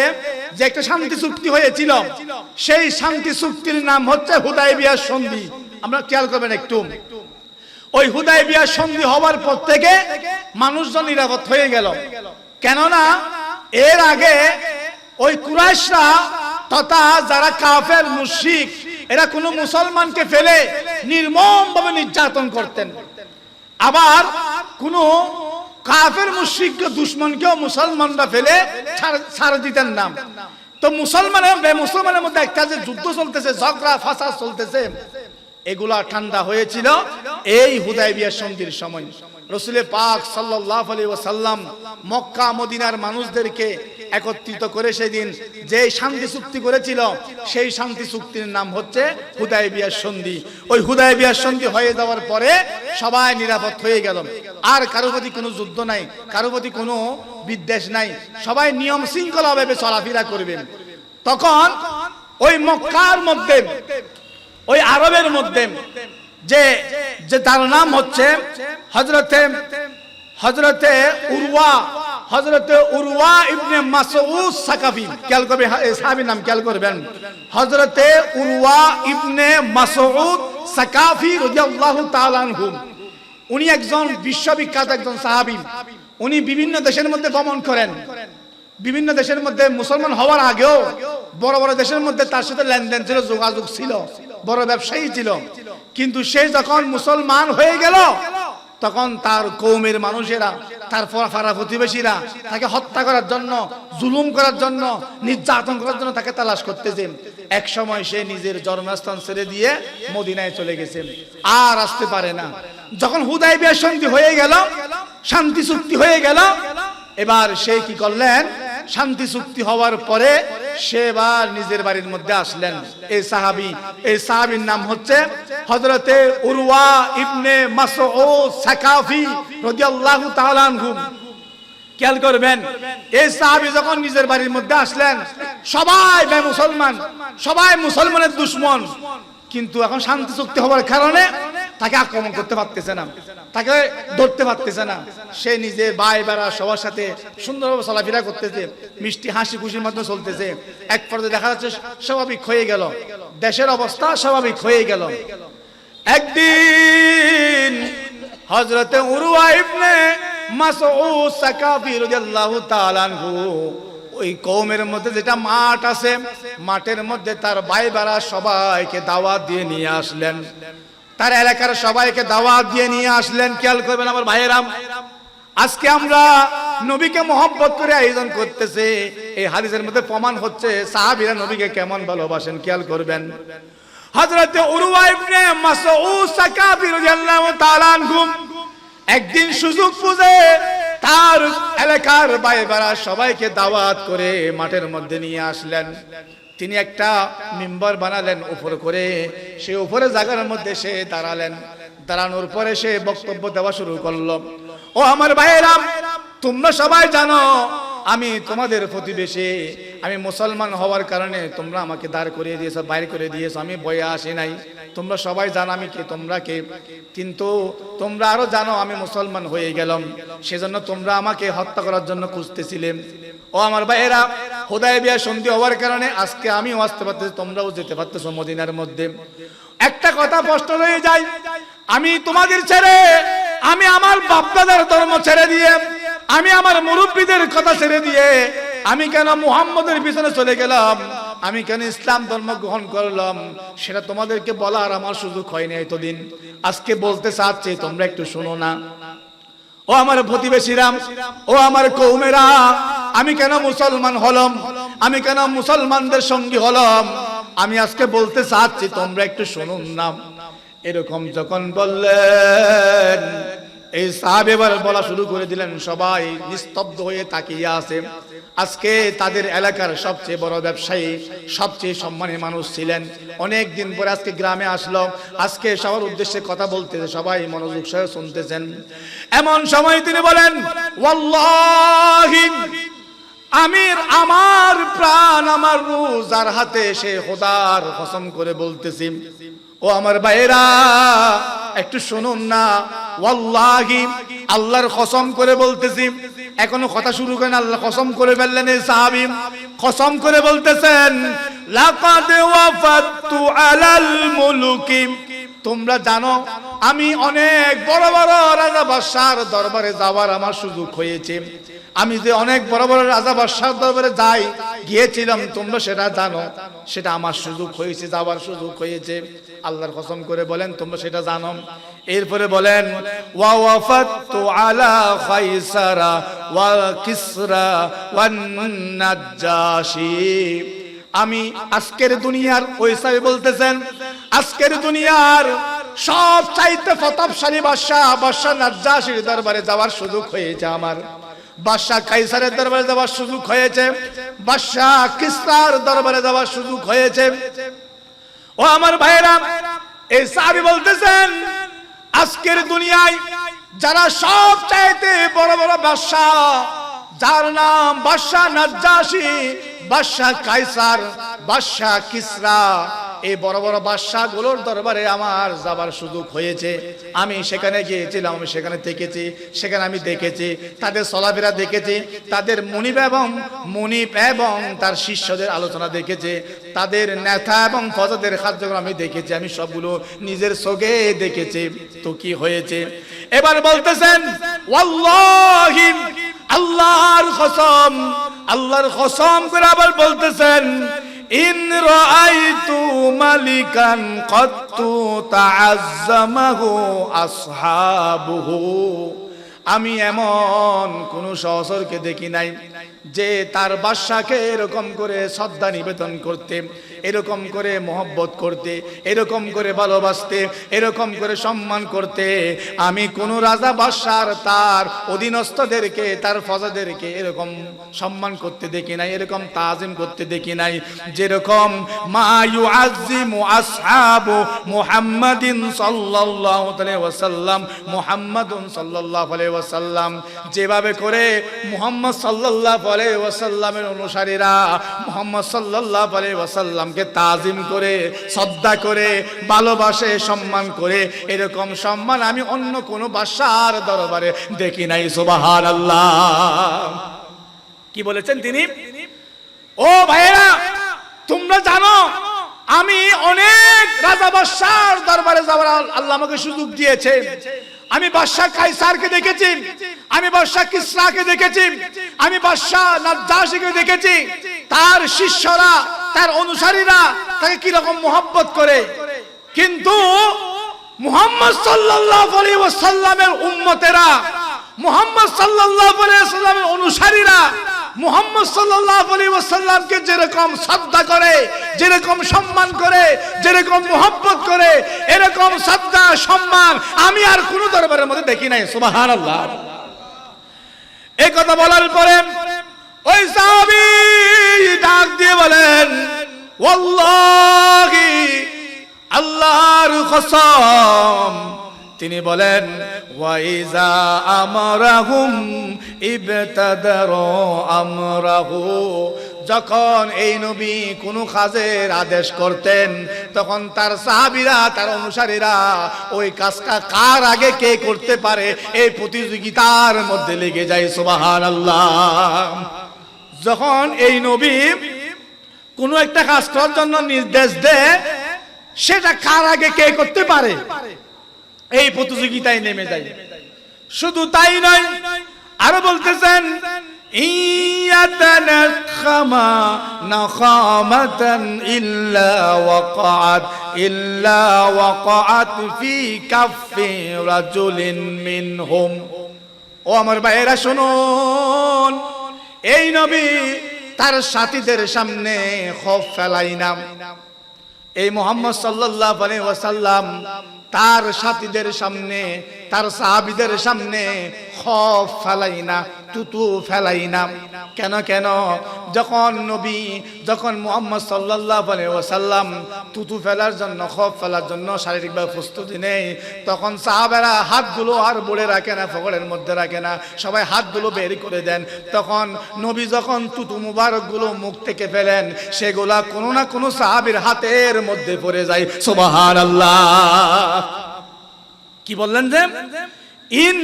যে একটা শান্তি চুক্তি হয়েছিল, সেই শান্তি চুক্তির নাম হচ্ছে হুদায়বিয়ার সন্ধি। আমরা খেয়াল করবেন একটু, ওই হুদায়বিয়ার সন্ধি হওয়ার পর থেকে মানুষজন নিরাপদ হয়ে গেল। কেননা এর আগে ওই কুরাইশরা তথা যারা কাফের মুশরিক, এরা কোনো মুসলমানকে ফেলে নির্মমভাবে নির্যাতন করতেন, আবার কোনো কাফের মুশরিক দুশমনকেও মুসলমানরা ফেলে ছাড় দিতেন না। তো মুসলমানের মধ্যে একটা যে যুদ্ধ চলতেছে, ঝগড়া ফাসাদ চলতেছে, এগুলা ঠান্ডা হয়েছিল এই হুদায়বিয়ার সন্ধির সময়। রাসূল পাক সাল্লাল্লাহু আলাইহি ওয়াসাল্লাম মক্কা মদিনার মানুষদেরকে একত্রিত করে সেদিন যে শান্তি চুক্তি করেছিল, সেই শান্তি চুক্তির নাম হচ্ছে হুদায়বিয়ার সন্ধি। ওই হুদায়বিয়ার সন্ধি হয়ে যাওয়ার পরে সবাই নিরাপদ হয়ে গেল, আর কারো প্রতি কোনো যুদ্ধ নাই, কারো প্রতি কোনো বিদ্বেষ নাই, সবাই নিয়ম শৃঙ্খলাভাবে চলাফেরা করবেন। তখন ওই মক্কার মধ্যে, ওই আরবের মধ্যে যে তার নাম হচ্ছে হযরতে উরওয়া ইবনে মাসউদ সাকাফি। খেয়াল করবেন সাহাবীর নাম, খেয়াল করবেন, হযরতে উরওয়া ইবনে মাসউদ সাকাফি রাদিয়াল্লাহু তাআলা আনহু। উনি একজন বিশ্ববিখ্যাত একজন সাহাবী। উনি বিভিন্ন দেশের মধ্যে ভ্রমণ করেন, বিভিন্ন দেশের মধ্যে মুসলমান হওয়ার আগেও বড় বড় দেশের মধ্যে তার সাথে লেনদেন ছিল, যোগাযোগ ছিল, বড় ব্যবসায়ী ছিল। কিন্তু সে যখন মুসলমান হয়ে গেল, তখন তার কওমের মানুষেরা, তার পাড়া প্রতিবেশীরা তাকে হত্যা করার জন্য, জুলুম করার জন্য, নির্যাতন করার জন্য তাকে তালাশ করতেছে। এক সময় সে নিজের জন্মস্থান ছেড়ে দিয়ে মদিনায় চলে গেছে, আর আসতে পারে না। যখন হুদায়বিয়ার সন্ধি হয়ে গেল, শান্তি চুক্তি হয়ে গেল, এবার সে কি করলেন, শান্তি চুক্তি হওয়ার পরে সে এবার নিজের বাড়ির মধ্যে আসলেন। এই সাহাবীর নাম হচ্ছে হযরতে উরওয়া ইবনে মাসউদ সাকাফি রাদিয়াল্লাহু তাআলা আনহু। খেয়াল করবেন, এই সাহাবী যখন নিজের বাড়ির মধ্যে আসলেন, সবাই মুসলমান, সবাই মুসলমানের দুশমন, কিন্তু এখন শান্তি চুক্তি হওয়ার কারণে তাকে আক্রমণ করতে পারতেছে না, তাকে ধরতে পারতেছে না। সে নিজে ভাই বেড়া সবার সাথে সুন্দরভাবে চলাফেরা করতেছে, মিষ্টি হাসি খুশির মাধ্যমে চলতেছে। এক পর্যায়ে দেখা যাচ্ছে স্বাভাবিক হয়ে গেল, দেশের অবস্থা স্বাভাবিক হয়ে গেল। একদিন হযরতে উরওয়া ইবনে মাসউদ সাকাফি রাদিয়াল্লাহু তাআলা আনহু ওই কওমের মধ্যে যেটা মাঠ আছে, মাঠের মধ্যে তার ভাই বেড়া সবাইকে দাওয়াত দিয়ে নিয়ে আসলেন, তার এলাকার সবাইকে দাওয়াত দিয়ে নিয়ে আসলেন। খেয়াল করবেন আমার ভাইয়েরা, আজকে আমরা নবীকে মহব্বত করে আয়োজন করতেছে, এই হাদিসের মধ্যে প্রমাণ হচ্ছে সাহাবীরা নবীকে কেমন ভালোবাসেন। খেয়াল করবেন, হযরতে উরওয়া ইবনে মাসউদ সাকাফি রাদিয়াল্লাহু তাআলা আনহু একদিন সুযোগ বুঝে তার এলাকার ভাই বেড়া সবাইকে দাওয়াত করে মাঠের মধ্যে নিয়ে আসলেন। তিনি একটা মিম্বার বানালেন উপর করে, সে উপরে জায়গার মধ্যে সে দাঁড়ালেন। দাঁড়ানোর পরে সে বক্তব্য দেওয়া শুরু করলো। ও আমার ভাইয়েরা, তোমরা সবাই জানো আমি তোমাদের প্রতিবেশী, আমি মুসলমান হওয়ার কারণে তোমরা আমাকে দাঁড় করিয়ে দিয়েছো, বাইর করে দিয়েছো, আমি বয়ে আসি নাই। তোমরা সবাই জানো আমি কে, তোমরা কে, কিন্তু তোমরা আরো জানো আমি মুসলমান হয়ে গেলাম, সেজন্য তোমরা আমাকে হত্যা করার জন্য খুঁজতেছিলে। ও আমার ভাইয়েরা, হুদায়বিয়া সন্ধি হওয়ার কারণে আজকে আমিও আসতে পারতেছি, তোমরাও যেতে পারতেছো মদিনার মধ্যে। একটা কথা স্পষ্ট হয়ে যায়, আমি তোমাদের ছেড়ে, আমি আমার বাপদাদার ধর্ম ছেড়ে দিয়ে, আমি আমার মুরব্বীদের কথা ছেড়ে দিয়ে আমি কেন মুহাম্মদের পিছনে চলে গেলাম, আমি কেন ইসলাম ধর্ম গ্রহণ করলাম, সেটা তোমাদেরকে বলার আমার সুযোগ হয়নি এতদিন। আজকে বলতে চাচ্ছি, তোমরা একটু শোনো না। ও আমার প্রতিবেশীরা, ও আমার কওমেরা, আমি কেন মুসলমান হলাম, আমি কেন মুসলমানদের সঙ্গী হলাম, আমি আজকে বলতে চাচ্ছি, তোমরা একটু শুনুন না। এরকম যখন বললেন, এই সাহাবী এবার বলা শুরু করে দিলেন, সবাই নিস্তব্ধ হয়ে তাকিয়ে আছে। আজকে তাদের এলাকার সবচেয়ে বড় ব্যবসায়ী, সবচেয়ে সম্মানী মানুষ ছিলেন, অনেক দিন পরে আজকে গ্রামে আসলো, আজকে সবার উদ্দেশ্যে কথা বলতেছে, সবাই মনোযোগ সহ শুনতেছেন। এমন সময় তিনি বলেন, ওয়াল্লাহি, আমার প্রাণ, আমার রূহ যার হাতে, সে খোদার কসম করে বলতেছি। ও আমার ভাইয়েরা, একটু শুনুন না। ওয়াল্লাহি, আল্লাহর কসম করে বলতেছি। এখনো কথা শুরু করেন, আল্লাহ কসম করে ফেললেন। এই সাহাবী কসম করে বলতেছেন, লাকাদ ওয়াফাতু আলাল মুলুকি, তোমরা জানো আমি অনেক বড় বড় রাজা বাদশার দরবারে যাওয়ার আমার সুযোগ হয়েছে। আমি যে অনেক বড় বড় রাজা বাদশার দরবারে যাই, গিয়েছিলাম, তোমরা সেটা জানো, সেটা আমার সুযোগ হয়েছে, যাওয়ার সুযোগ হয়েছে। আল্লাহর কসম করে বলেন, তোমরা সেটা জানো। এরপরে বলেন, ওয়া ওয়াফাতু আলা কাইসারা ওয়া কিসরা ওয়ান নাজ্জাশি, আমি আজকের দুনিয়ার, ওই সাহেব বলতেছেন, আজকের দুনিয়ার সব চাইতে প্রতাপশালী বাদশা নাজ্জাশির দরবারে যাওয়ার সুযোগ হয়েছে আমার, বাদশা কাইসারের দরবারে যাওয়ার সুযোগ হয়েছে, বাদশা কিসরার দরবারে যাওয়ার সুযোগ হয়েছে। ও আমার ভাইরা, এই সাহাবী বলতেছেন, আজকের দুনিয়ায় যারা সব চাইতে বড় বড় বাদশা, যার নাম বাদশা নাজ্জাশি, বাদশা কাইসার, বাদশা কিসরা, এই বড় বড় বাদশাগুলোর দরবারে আমার যাবার সুযোগ হয়েছে। আমি সেখানে গিয়েছিলাম, আমি সেখানে থেকেছি, সেখানে আমি দেখেছি তাদের চলাফেরা, দেখেছি তাদের মুনিব এবং তার শিষ্যদের আলোচনা দেখেছি, তাদের নেতা এবং ফজদের খাদ্যগুলো আমি দেখেছি, আমি সবগুলো নিজের চোখে দেখেছি। তো কি হয়েছে? এবার বলতেছেন, ওয়াল্লাহি, আল্লাহর কসম, আল্লাহর কসম করে আবার বলতেছেন, ইন রাআইতু মালিকান কত্তু তাআজ্জামাহু আসহাবুহু, আমি এমন কোন সহচরকে দেখি নাই যে তার বাদশাকে এরকম করে শ্রদ্ধা নিবেদন করতে, এরকম করে মহব্বত করতে, এরকম করে ভালোবাসতে, এরকম করে সম্মান করতে আমি কোন রাজা বাদশার তার অধীনস্থদেরকে, তার ফজাদেরকে এরকম সম্মান করতে দেখি নাই, এরকম তাজিম করতে দেখি নাই, যেরকম মা ইউআজ্জিমু আসহাবু মুহাম্মাদিন সাল্লাল্লাহু আলাইহি ওয়াসাল্লাম, মুহাম্মাদুন সাল্লাল্লাহু আলাইহি ওয়াসাল্লাম যেভাবে করে মুহাম্মদ সাল্লাল্লাহু আলাইহি ওয়াসাল্লামের অনুসারীরা মুহাম্মদ সাল্লাল্লাহু আলাইহি ওয়াসাল্লামকে তাজিম করে, শ্রদ্ধা করে, ভালোবাসে, সম্মান করে। এরকম সম্মান আমি অন্য কোন বাদশার দরবারে দেখি নাই। সুবহানাল্লাহ। কি বলেছেন তিনি? ও ভাইয়েরা, তোমরা জানো আমি অনেক রাজা বাদশার দরবারে যাওয়ার আল্লাহ আমাকে সুযোগ দিয়েছে। আমি বাদশাহ কায়সারকে দেখেছি, আমি বাদশাহ কিসরাকে দেখেছি, আমি বাদশাহ নাজ্জাশীকে দেখেছি। তার শিষ্যরা, তার অনুসারীরা তাকে কি রকম মোহাব্বত করে। কিন্তু মুহাম্মদ সাল্লাল্লাহু আলাইহি ওয়াসাল্লামের উম্মতেরা, মুহাম্মদ সাল্লাল্লাহু আলাইহি ওয়াসাল্লামের অনুসারীরা মুহাম্মদ সাল্লাল্লাহু আলাইহি ওয়াসাল্লামকে যেরকম শ্রদ্ধা করে, যেরকম সম্মান করে, যেরকম মুহাব্বত করে, এরকম শ্রদ্ধা সম্মান আমি আর কোন দরবারের মধ্যে দেখি নাই। সুবহানাল্লাহ। এই কথা বলার পরে ওই সাহাবী ডাক দিয়ে বলেন, ওয়াল্লাহি, আল্লাহর কসম, তিনি বলেন, ওয়াইজা আমরাহুম ইবতাদারু আমরাহু, যখন এই নবী কোনো কাজের আদেশ করতেন তখন তার সাহাবীরা, তার অনুসারীরা ওই কাজটা কার আগে কে করতে পারে এই প্রতিযোগিতার মধ্যে লেগে যায়। সুবহানাল্লাহ। যখন এই নবী কোনো একটা কাজ করার জন্য নির্দেশ দেয়, সেটা কার আগে কে করতে পারে এই প্রতিযোগিতায় নেমে যায়। শুধু তাই নয়, আরো বলতেছেন, ইয়াতানাখামা নাখামাতান ইল্লা ওয়াকাআত ফি কাফি রাজুলিন মিনহুম। ও আমার ভাইয়েরা শুনুন, এই নবী তার সাথীদের সামনে খৌফ ফেলাই না। এই মুহাম্মদ সাল্লাল্লাহু আলাইহি ওয়াসাল্লাম তার সাথীদের সামনে, তার সাহাবীদের সামনে খৌফ ফেলাই না, তুতু ফেলাই না। কেন কেন? যখন নবী, যখন মুহাম্মদ সাল্লাল্লাহু আলাইহি ওয়াসাল্লাম তুতু ফেলার জন্য, খৌফ ফেলার জন্য শারীরিকভাবে প্রস্তুতি নেই, তখন সাহাবারা হাতগুলো আর বলে রাখে না, পকেটের মধ্যে রাখে না, সবাই হাতগুলো বের করে দেন। তখন নবী যখন তুতু মুবারকগুলো মুখ থেকে ফেলেন, সেগুলা কোনো না কোনো সাহাবীর হাতের মধ্যে পড়ে যায়। সুবহানাল্লাহ। কি বললেন যে ইন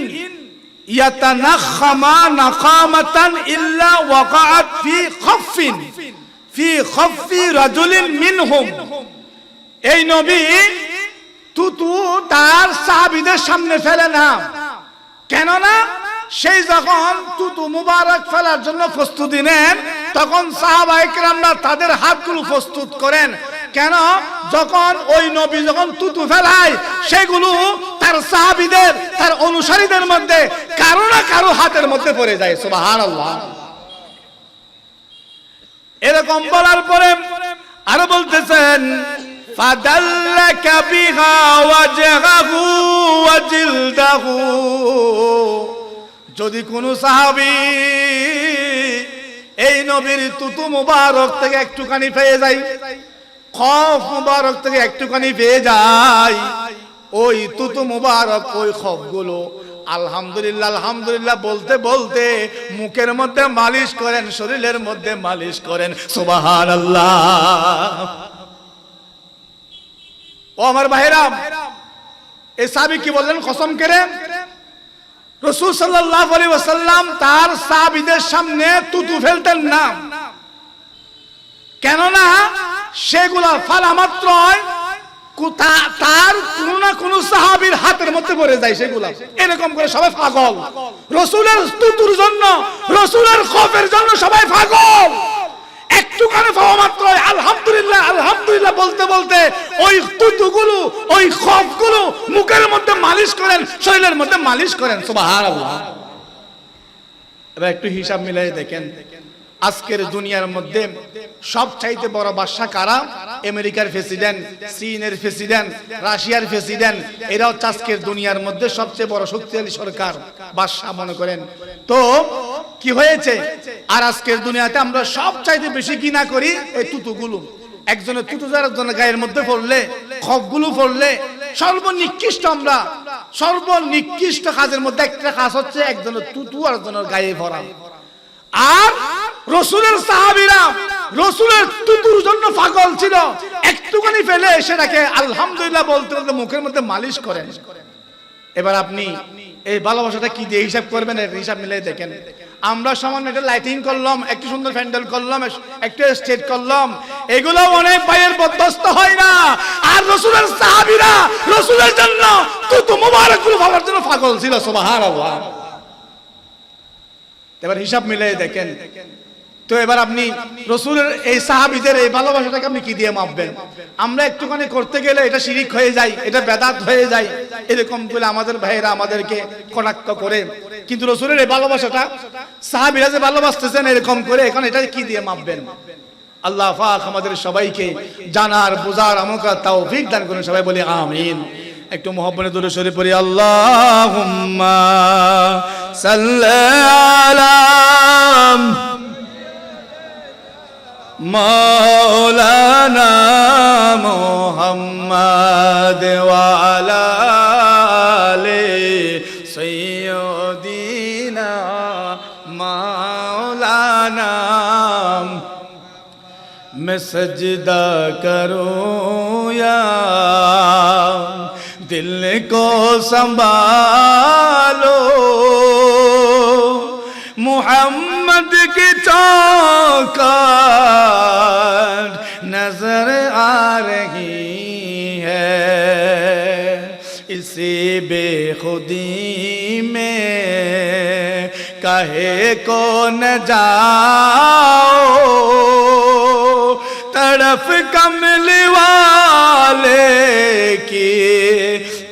ইয়াতানাখামা নাখামাতান ইল্লা ওয়াকাআত ফি খাফি রাজুলিন মিনহুম। এই নবী তুতু তার সাহাবীদের সামনে ফেলে না। কেন না? সেই যখন তুতু মুবারক ফেলার জন্য প্রস্তুতি নেন, তখন সাহাবায়ে কেরামরা তাদের হাতগুলো প্রস্তুত করেন। কেন? যখন ওই নবী যখন তুতু ফেলায়, সেগুলো তার সাহাবীদের, তার অনুসারীদের মধ্যে কারো না কারো হাতের মধ্যে পড়ে যায়। সুবহানাল্লাহ। এরকম বলার পরে আরো বলতেছেন, ফাদাল্লাকা বিহা ওয়াজহাহু ওয়া জিলদাহু। যদি কোন সাহাবী এই নবীর তুতু মুবারক থেকে একটুখানি পেয়ে যায়, খৌফ মুবারক থেকে একটুখানি পেয়ে যায়, ওই তুতু মুবারক, ওই খৌফগুলো আলহামদুলিল্লাহ আলহামদুলিল্লাহ বলতে বলতে মুখের মধ্যে মালিশ করেন, শরীরের মধ্যে মালিশ করেন। সুবহানাল্লাহ। ও আমার ভাইরা, এই সাহাবী কি বললেন? কসম করে রাসূল সাল্লাল্লাহু আলাইহি ওয়াসাল্লাম তার সাহাবীদের সামনে তুতু ফেলতেন না। কেননা সেগুলা ফালা মাত্রই তার কোন না কোন সাহাবীর হাতের মধ্যে পড়ে যায়। সেগুলা এরকম করে সবাই পাগল, রাসূলের তুতুর জন্য, রাসূলের খৌফের জন্য সবাই পাগল। একটুখানি পাওয়া মাত্রই আলহামদুলিল্লাহ আলহামদুলিল্লাহ বলতে বলতে ওই তুতুগুলো, ওই খৌফগুলো মুখের মধ্যে মালিশ করেন, শরীরের মধ্যে মালিশ করেন। সুবহানাল্লাহ। এবার একটু হিসাব মিলাই দেখেন, আজকের দুনিয়ার মধ্যে সবচাইতে বড় বাদশা কারা? আমেরিকার প্রেসিডেন্ট, চীনের প্রেসিডেন্ট, রাশিয়ার প্রেসিডেন্ট। এরা হচ্ছে আজকের দুনিয়ার মধ্যে সবচেয়ে বড় শক্তিশালী সরকার, বাদশা মনে করেন। তো কি হয়েছে? আর আজকের দুনিয়াতে আমরা সবচাইতে বেশি ঘৃণা করি এই তুতুগুলো। একজনের তুতু একজনের গায়ের মধ্যে পড়লে, খবগুলো পড়লে সর্বনিকৃষ্ট, আমরা সর্বনিকৃষ্ট কাজের মধ্যে একটা কাজ হচ্ছে একজনের তুতু আর একজনের গায়ে ভরা। আর রাসূলের সাহাবীরা রাসূলের তুতুর জন্য পাগল ছিল, একটুখানি ফেলে সেটাকে আলহামদুলিল্লাহ বলতে বলতে মুখের মধ্যে মালিশ করেন। এবার আপনি এই ভালোবাসাটা কি দিয়ে হিসাব করবেন, এর হিসাব মিলিয়ে দেখেন। আমরা সামান্য একটা লাইটিং করলাম, একটু সুন্দর প্যান্ডেল করলাম, একটু স্টেজ করলাম, এগুলো অনেক ভাইয়ের বরদাস্ত হয় না। আর রাসূলের সাহাবীরা রাসূলের জন্য তুতু মুবারকগুলো পাওয়ার জন্য পাগল ছিল। সুবহানাল্লাহ। এবার হিসাব মিলিয়ে দেখেন। তো এবার আপনি রাসূলের এই সাহাবীদের এই ভালোবাসাটাকে আপনি কি দিয়ে মাপবেন? আমরা একটুখানি করতে গেলে এটা শিরিক হয়ে যায়, এটা বেদাত হয়ে যায়, এরকম করে আমাদের ভাইয়েরা আমাদেরকে কটাক্ষ করে। কিন্তু রাসূলের এই ভালোবাসাটা সাহাবীরা যে ভালোবাসতেছেন এরকম করে, এখন এটা কি দিয়ে মাপবেন? আল্লাহ পাক আমাদের সবাইকে জানার বুঝার আমল করার তৌফিক দান করুন। সবাই বলি আমিন। একটু মুহাব্বতে দরুদ শরীফ পড়ি। আল্লাহুম্মা সাল্লি আলা মাওলানা মুহাম্মাদ ওয়া আলা আলি সাইয়্যিদিনা মাওলানা। मैं सजदा करूं या दिल को संभालो, मोहम्मद की चौखट नजर आ रही है, इसी बेखुदी में कहे को न जाओ, तरफ कमली वाले की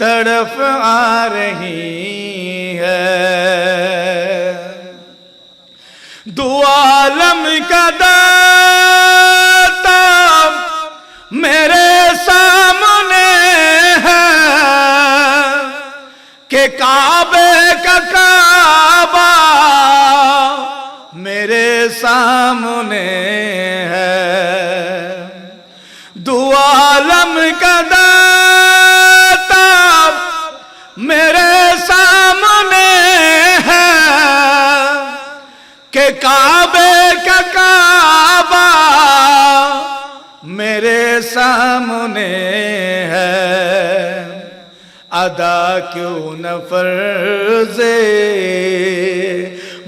तरफ आ रही है। दो आलम का दाता मेरे सामने है, के काबे का काबा मेरे सामने है। दो आलम का दाता मेरे सामने है, के काबे का काबा मेरे सामने है। अदा क्यों न फर्ज़े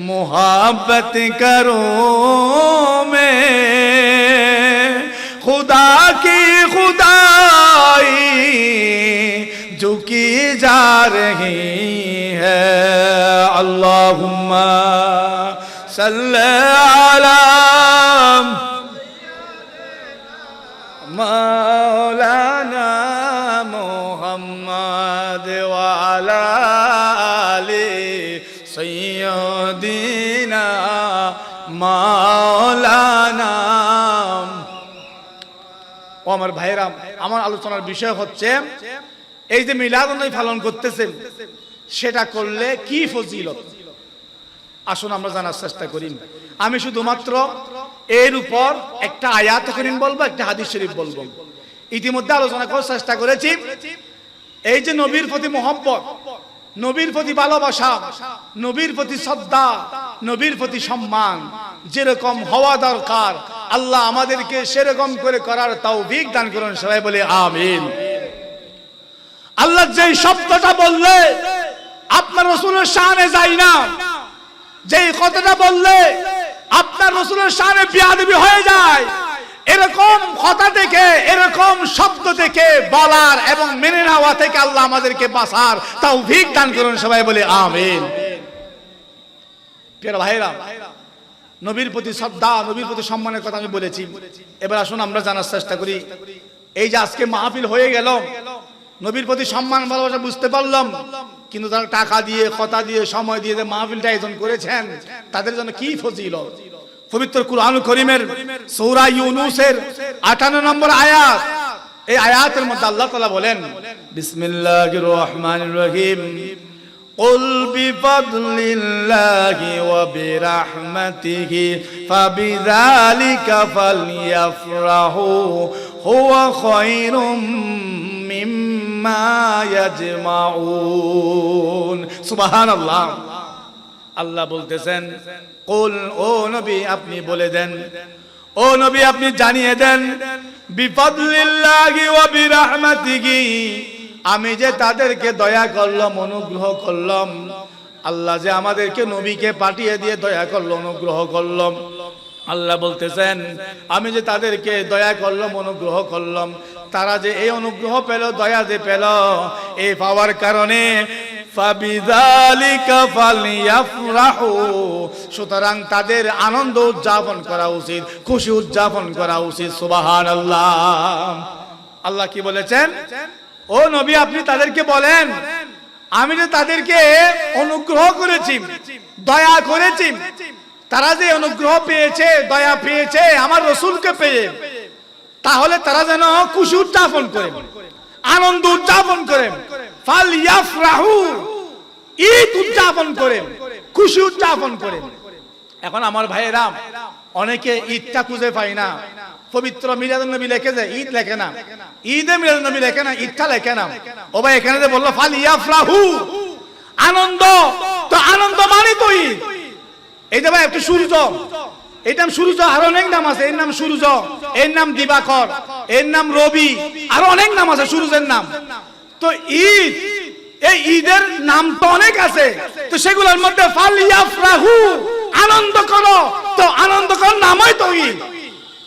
मोहब्बत करूं मैं, खुदा की खुदाई झुकी जा रही है। अल्लाहुम्मा सल्ली अला मौलाना मुहम्मद व अला आलि सय्यिदिना मौलाना। ও আমার ভাইরা, আমার আলোচনার বিষয় হচ্ছে এই যে মিলাদুন্নবী পালন করতেছেন সেটা করলে কি ফজিলত। আসুন আমরা জানার চেষ্টা করি। আমি শুধুমাত্র এর উপর একটা আয়াত করিম বলবো, একটা হাদিস শরীফ বলবো। ইতিমধ্যে আলোচনা করার চেষ্টা করেছি এই যে নবীর প্রতি মহব্বত, নবীর প্রতি ভালোবাসা, নবীর প্রতি শ্রদ্ধা, নবীর প্রতি সম্মান যেরকম হওয়া দরকার আল্লাহ আমাদেরকে সেরকম করে করার তৌফিক দান করুন। সবাই বলে আমিন। আল্লাহ যে শব্দটা বললে আপনার রাসূলের শানে যায় না, যেই কথাটা বললে আপনার রাসূলের শানে বেয়াদবি হয়ে যায়, এরকম কথা থেকে, এরকম শব্দ থেকে বলার এবং মেনে নেওয়া থেকে আল্লাহ আমাদেরকে বাঁচার তৌফিক দান করুন। সবাই বলে আমিন। প্রিয় ভাইরা, নবীর প্রতি শ্রদ্ধা, নবীর প্রতি সম্মানের কথা আমি বলেছি। এবার আসুন আমরা জানার চেষ্টা করি। এই যে আজকে মাহফিল হয়ে গেল, নবীর প্রতি সম্মান ভালোবাসা বুঝতে পারলাম, কিন্তু তারা টাকা দিয়ে, কথা দিয়ে, সময় দিয়ে যে মাহফিলটা আয়োজন করেছেন তাদের জন্য কি ফজিলত। পবিত্র কুরআন কারীমের সূরা ইউনূসের 58 নম্বর আয়াত, এই আয়াতের মধ্যে আল্লাহ তাআলা বলেন, বিসমিল্লাহির রহমানির রহিম, কুল বিফাদলিল্লাহি ওয়া বিরাহমাতিহি ফাবিযালিকা ফালইফরাহু হুয়া খায়রুম মিম্মা ইয়াজমাউন। সুবহানাল্লাহ। আল্লাহ বলতেছেন কুল, ও নবী আপনি বলে দেন, ও নবী আপনি জানিয়ে দেন, বিফাদলিল্লাহি ওয়া বিরহমাতিহি, আমি যে তাদেরকে দয়া করলাম, অনুগ্রহ করলাম, আল্লাহ যে আমাদেরকে নবীকে পাঠিয়ে দিয়ে দয়া করলো, অনুগ্রহ করলাম। আল্লাহ বলতেছেন আমি যে তাদেরকে দয়া করলাম, অনুগ্রহ করলাম, তারা যে এই অনুগ্রহ পেল, দয়া যে পেল, এই পাওয়ার কারণে ফাবিযালিকা ফালইয়াফরাহু, সুতরাং তাদের আনন্দ উদযাপন করা উচিত, খুশি উদযাপন করা উচিত। সুবহানাল্লাহ। আল্লাহ কি বলেছেন? ও নবী আপনি তাদেরকে বলেন আমি যে তাদেরকে অনুগ্রহ করেছি, দয়া করেছি, তারা যে অনুগ্রহ পেয়েছে, দয়া পেয়েছে আমার রাসূলকে পেয়ে, তাহলে তারা যেন খুশি উদযাপন করে, আনন্দ উদযাপন করে, ফালইয়াফরাহু, ঈদ উদযাপন করে, খুশি উদযাপন করে। এখন আমার ভাইয়েরা অনেকে ঈদটা খুঁজে পায় না, পবিত্র মিলাদুন নবী লেখে যায়, ঈদ লেখে না, ঈদে মিলাদুন নবী লেখে না, ঈদটা লেখে না। ও ভাই এখানে যে বললো ফালইয়াফরাহু, আনন্দ, তো আনন্দ মানে তো ঈদ। এই যে ভাই একটা সূর্য, এর নাম সূর্য, আরো অনেক নাম আছে, এর নাম সূর্য, এর নাম দিবাকর, এর নাম রবি, আরো অনেক নাম আছে সূর্যের নাম। তো ঈদ, এই ঈদের নাম তো অনেক আছে, তো সেগুলোর মধ্যে ফালইয়াফরাহু, আনন্দ করো, তো আনন্দ করার নামই তো ঈদ।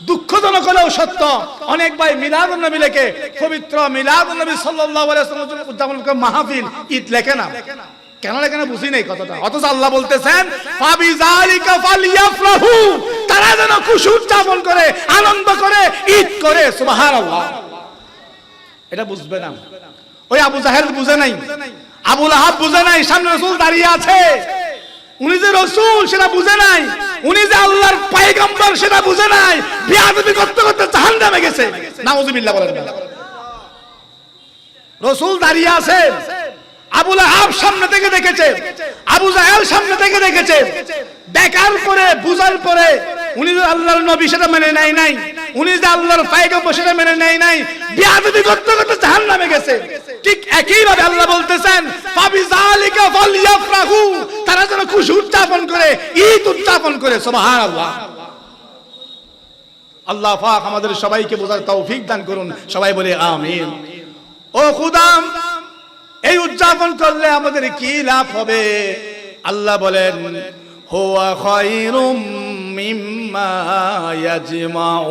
দুঃখজনক হলেও সত্য, অনেক ভাই মিলাদুন নবী লেখে, পবিত্র মিলাদুন নবী সাল্লাল্লাহু আলাইহি ওয়াসাল্লাম উদযাপন করে মাহফিল, ঈদ লেখে না। কেন লেখে না বুঝি নাই কথাটা। অথচ আল্লাহ বলতেছেন ফাবিযালিকা ফালইয়াফরাহু, তারা যেন খুশি উদযাপন করে, আনন্দ করে, ঈদ করে। সুবহানাল্লাহ। এটা বুঝবে না। ওই আবু জাহেল বুঝে নাই, আবু লাহাব বুঝে নাই, সামনে রাসূল দাঁড়িয়ে আছে, উনি যে রাসূল সেটা বুঝে নাই, উনি যে আল্লাহর পয়গম্বর সেটা বুঝে নাই, বিয়াদবি করতে করতে জাহান্নামে গেছে। নাউযুবিল্লাহ বলেন। রাসূল দাঁড়িয়ে আছে, আবু লাহাব সামনে থেকে দেখেছে, আবু জাহেল সামনে থেকে দেখেছে, দেখার পরে বুঝার পরে উনি যে আল্লাহর নবী সেটা মেনে নেয় নাই, উনি যে আল্লাহর পয়গম্বর সেটা মেনে নেয় নাই, বিয়াদবি করতে করতে জাহান্নামে গেছে। ঠিক একই ভাবে আল্লাহ বলতেছেন ফাবিযালিকা ফালইয়াফরাহু, তারা যেন খুশি উদযাপন করে, ঈদ উদযাপন করে। সুবহানাল্লাহ। আল্লাহ পাক আমাদের সবাইকে বোঝার তৌফিক দান করুন, সবাই বলে আমিন। ও খোদা, এই উদযাপন করলে আমাদের কি লাভ হবে? আল্লাহ বলেন হুয়া খায়রুম মিম্মা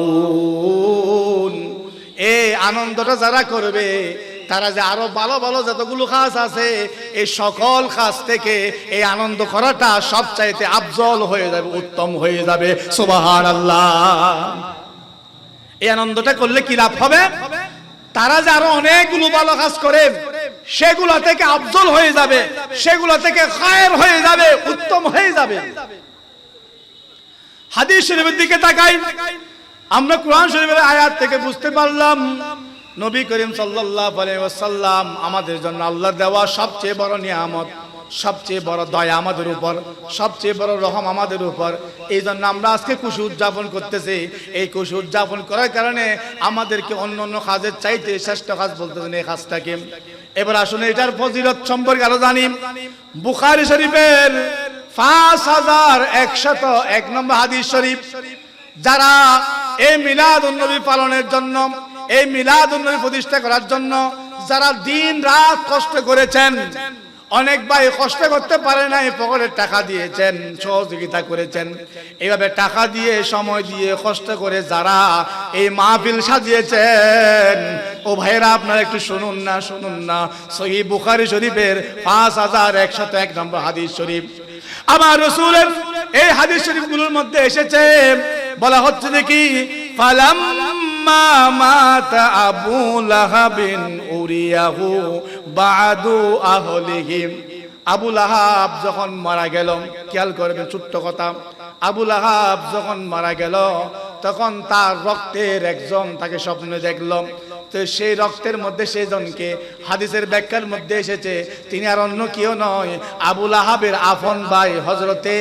ইয়াজমাউন, এই আনন্দটা যারা করবে তারা যে আরো ভালো ভালো যতগুলো কাজ আছে, এই সকল কাজ থেকে এই আনন্দ করাটা সবচাইতে আফজল হয়ে যাবে, উত্তম হয়ে যাবে। সুবহানাল্লাহ। এই আনন্দটা করলে কি লাভ হবে? তারা যে আরো অনেকগুলো ভালো কাজ করে সেগুলো থেকে আফজল হয়ে যাবে, সেগুলো থেকে খায়ের হয়ে যাবে, উত্তম হয়ে যাবে। হাদিস শরীফের দিকে তাকাই, আমরা কোরআন শরীফের আয়াত থেকে বুঝতে পারলাম নবী করিম সাল্লাল্লাহু আলাইহি ওয়াসাল্লাম আমাদের জন্য আল্লাহর দেওয়া সবচেয়ে বড় নিয়ামত, সবচেয়ে বড় দয়া আমাদের উপর, সবচেয়ে বড় রহম আমাদের উপর। এই জন্য আমরা আজকে খুশি উদযাপন করতেছি। এই খুশি উদযাপন করার কারণে আমাদেরকে অন্য অন্য কাজের চাইতে শ্রেষ্ঠ কাজ বলতেছেন এই কাজটাকে। এবার আসুন এটার ফজিলত সম্পর্কে আরো জানি। বুখারী শরীফের 5101 নম্বর হাদিস শরীফ, যারা এই মিলাদুন নবী পালনের জন্য, এই মিলাদুন নবী প্রতিষ্ঠা করার জন্য যারা দিন রাত কষ্ট করেছেন, অনেক ভাই কষ্ট করতে পারে নাই, পকেটে টাকা দিয়েছেন, সহযোগিতা করেছেন, এইভাবে টাকা দিয়ে, সময় দিয়ে, কষ্ট করে যারা এই মাহফিল সাজিয়েছেন, ও ভাইরা আপনারা একটু শুনুন না, শুনুন না। সহিহ বুখারী শরীফের 5101 নম্বর হাদিস শরীফ, আমার রাসূলের এই হাদিস শরীফগুলোর মধ্যে এসেছে, বলা হচ্ছে দেখি ফালাম্মা মাতা আবু লাহাবিন উরিয়াহু বাদু আহলিহিম, আবু লাহাব যখন মারা গেল, খেয়াল করবেন ছোট্ট কথা, আবু লাহাব যখন মারা গেল তখন তার রক্তের একজন তাকে স্বপ্নে দেখল। তো সেই রক্তের মধ্যে সেজনকে হাদিসের ব্যাখ্যার মধ্যে এসেছে তিনি আর অন্য কেউ নয়, আবু লাহাবের আপন ভাই হযরতে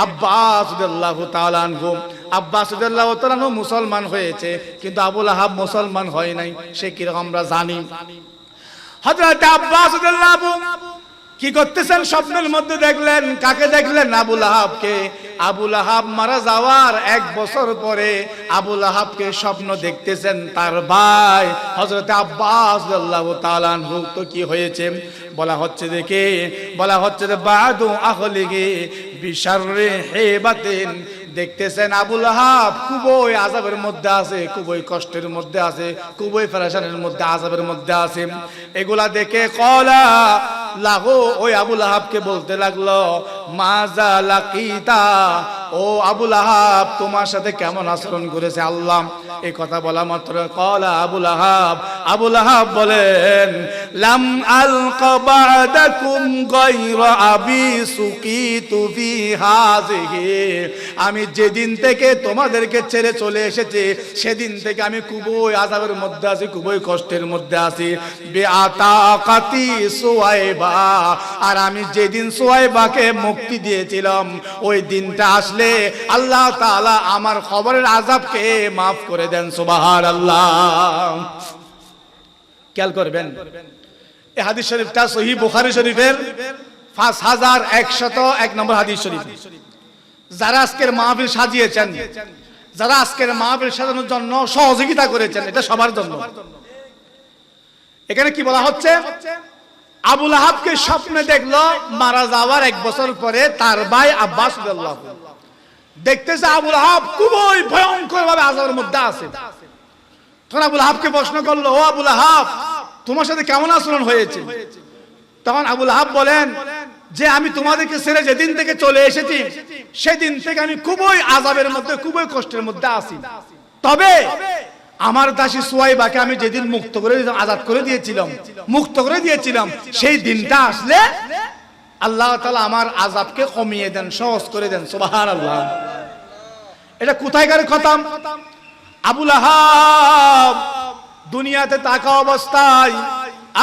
আব্বাস রাদিয়াল্লাহু তাআলা আনহু। আব্বাস রাদিয়াল্লাহু তাআলা আনহু মুসলমান হয়েছে, কিন্তু আবু লাহাব মুসলমান হয় নাই। সে কিরকম আমরা জানি। হযরতে আব্বাস রাদিয়াল্লাহু কি করতেছেন? স্বপ্নের মধ্যে দেখলেন। কাকে দেখলেন? আবু লাহাবকে। আবু লাহাব মারা যাওয়ার 1 বছর পরে আবু লাহাবকে স্বপ্ন দেখতেছেন তার ভাই হযরত আব্বাস রাদিয়াল্লাহু তাআলা আনহু। তো কি হয়েছে বলা হচ্ছে, দেখে বলা হচ্ছে যে বাদু আহলিহি বিশাররি হেবাতিন। দেখতেছেন আবু লাহাব খুবই আযাবের মধ্যে আছে, খুবই কষ্টের মধ্যে আছে, খুবই পেরেশানির মধ্যে, আযাবের মধ্যে আছে। এগুলা দেখে কলা লাগো, ওই আবু লাহাবকে বলতে লাগলো, মাজা লাকিতা, ও আবু লাহাব তোমার সাথে কেমন আচরণ করেছে আল্লাহ। এই কথা বলা মাত্র কলা আবু লাহাব বলেন, লাম আলকা বাদাকুম গায়রা আবি সুকিতু ফি হাযিহি। আমি যেদিন থেকে তোমাদেরকে ছেড়ে চলে এসেছি সেদিন থেকে আমি খুবই আযাবের মধ্যে আছি, খুবই কষ্টের মধ্যে আছি। বিআতাকাতি সুয়াইবা, আর আমি যেদিন সুয়াইবাকে মুক্তি দিয়েছিলাম ওই দিনটা আসলে আল্লাহ তাআলা আমার খবরের আযাবকে maaf করে দেন। সুবহানাল্লাহ। খেয়াল করবেন এই হাদিস শরীফটা সহিহ বুখারী শরীফের 5101 নম্বর হাদিস শরীফ। যারা আজকের মাহফিল সাজিয়েছেন, যারা আজকের মাহফিল সাজানোর জন্য সহযোগিতা করেছেন, এটা সবার জন্য। এখানে কি বলা হচ্ছে? আবু লাহাবকে স্বপ্নে দেখলো মারা যাওয়ার 1 বছর পরে তার ভাই আব্বাস রাদিয়াল্লাহু আনহু। দেখতেছে আবু লাহাব খুবই ভয়ঙ্কর ভাবে আযাবের মধ্যে আছে। তখন আবু লাহাবকে প্রশ্ন করলো, ও আবু লাহাব তোমার সাথে কেমন আচরণ হয়েছে? তখন আবু লাহাব বলেন যে আমি তোমাদেরকে ছেড়ে যেদিন থেকে চলে এসেছি সেদিন থেকে আমি খুবই আযাবের মধ্যে, খুবই কষ্টের মধ্যে আছি। তবে আমার দাসী সুয়াইবাকে আমি যেদিন মুক্ত করে আজাদ করে দিয়েছিলাম, মুক্ত করে দিয়েছিলাম, সেই দিনটা আসলে আল্লাহ তাআলা আমার আযাবকে কমিয়ে দেন, সহজ করে দেন। সুবহানাল্লাহ। এটা কোথায়কার কথা? আবু লাহাব দুনিয়াতে থাকা অবস্থায়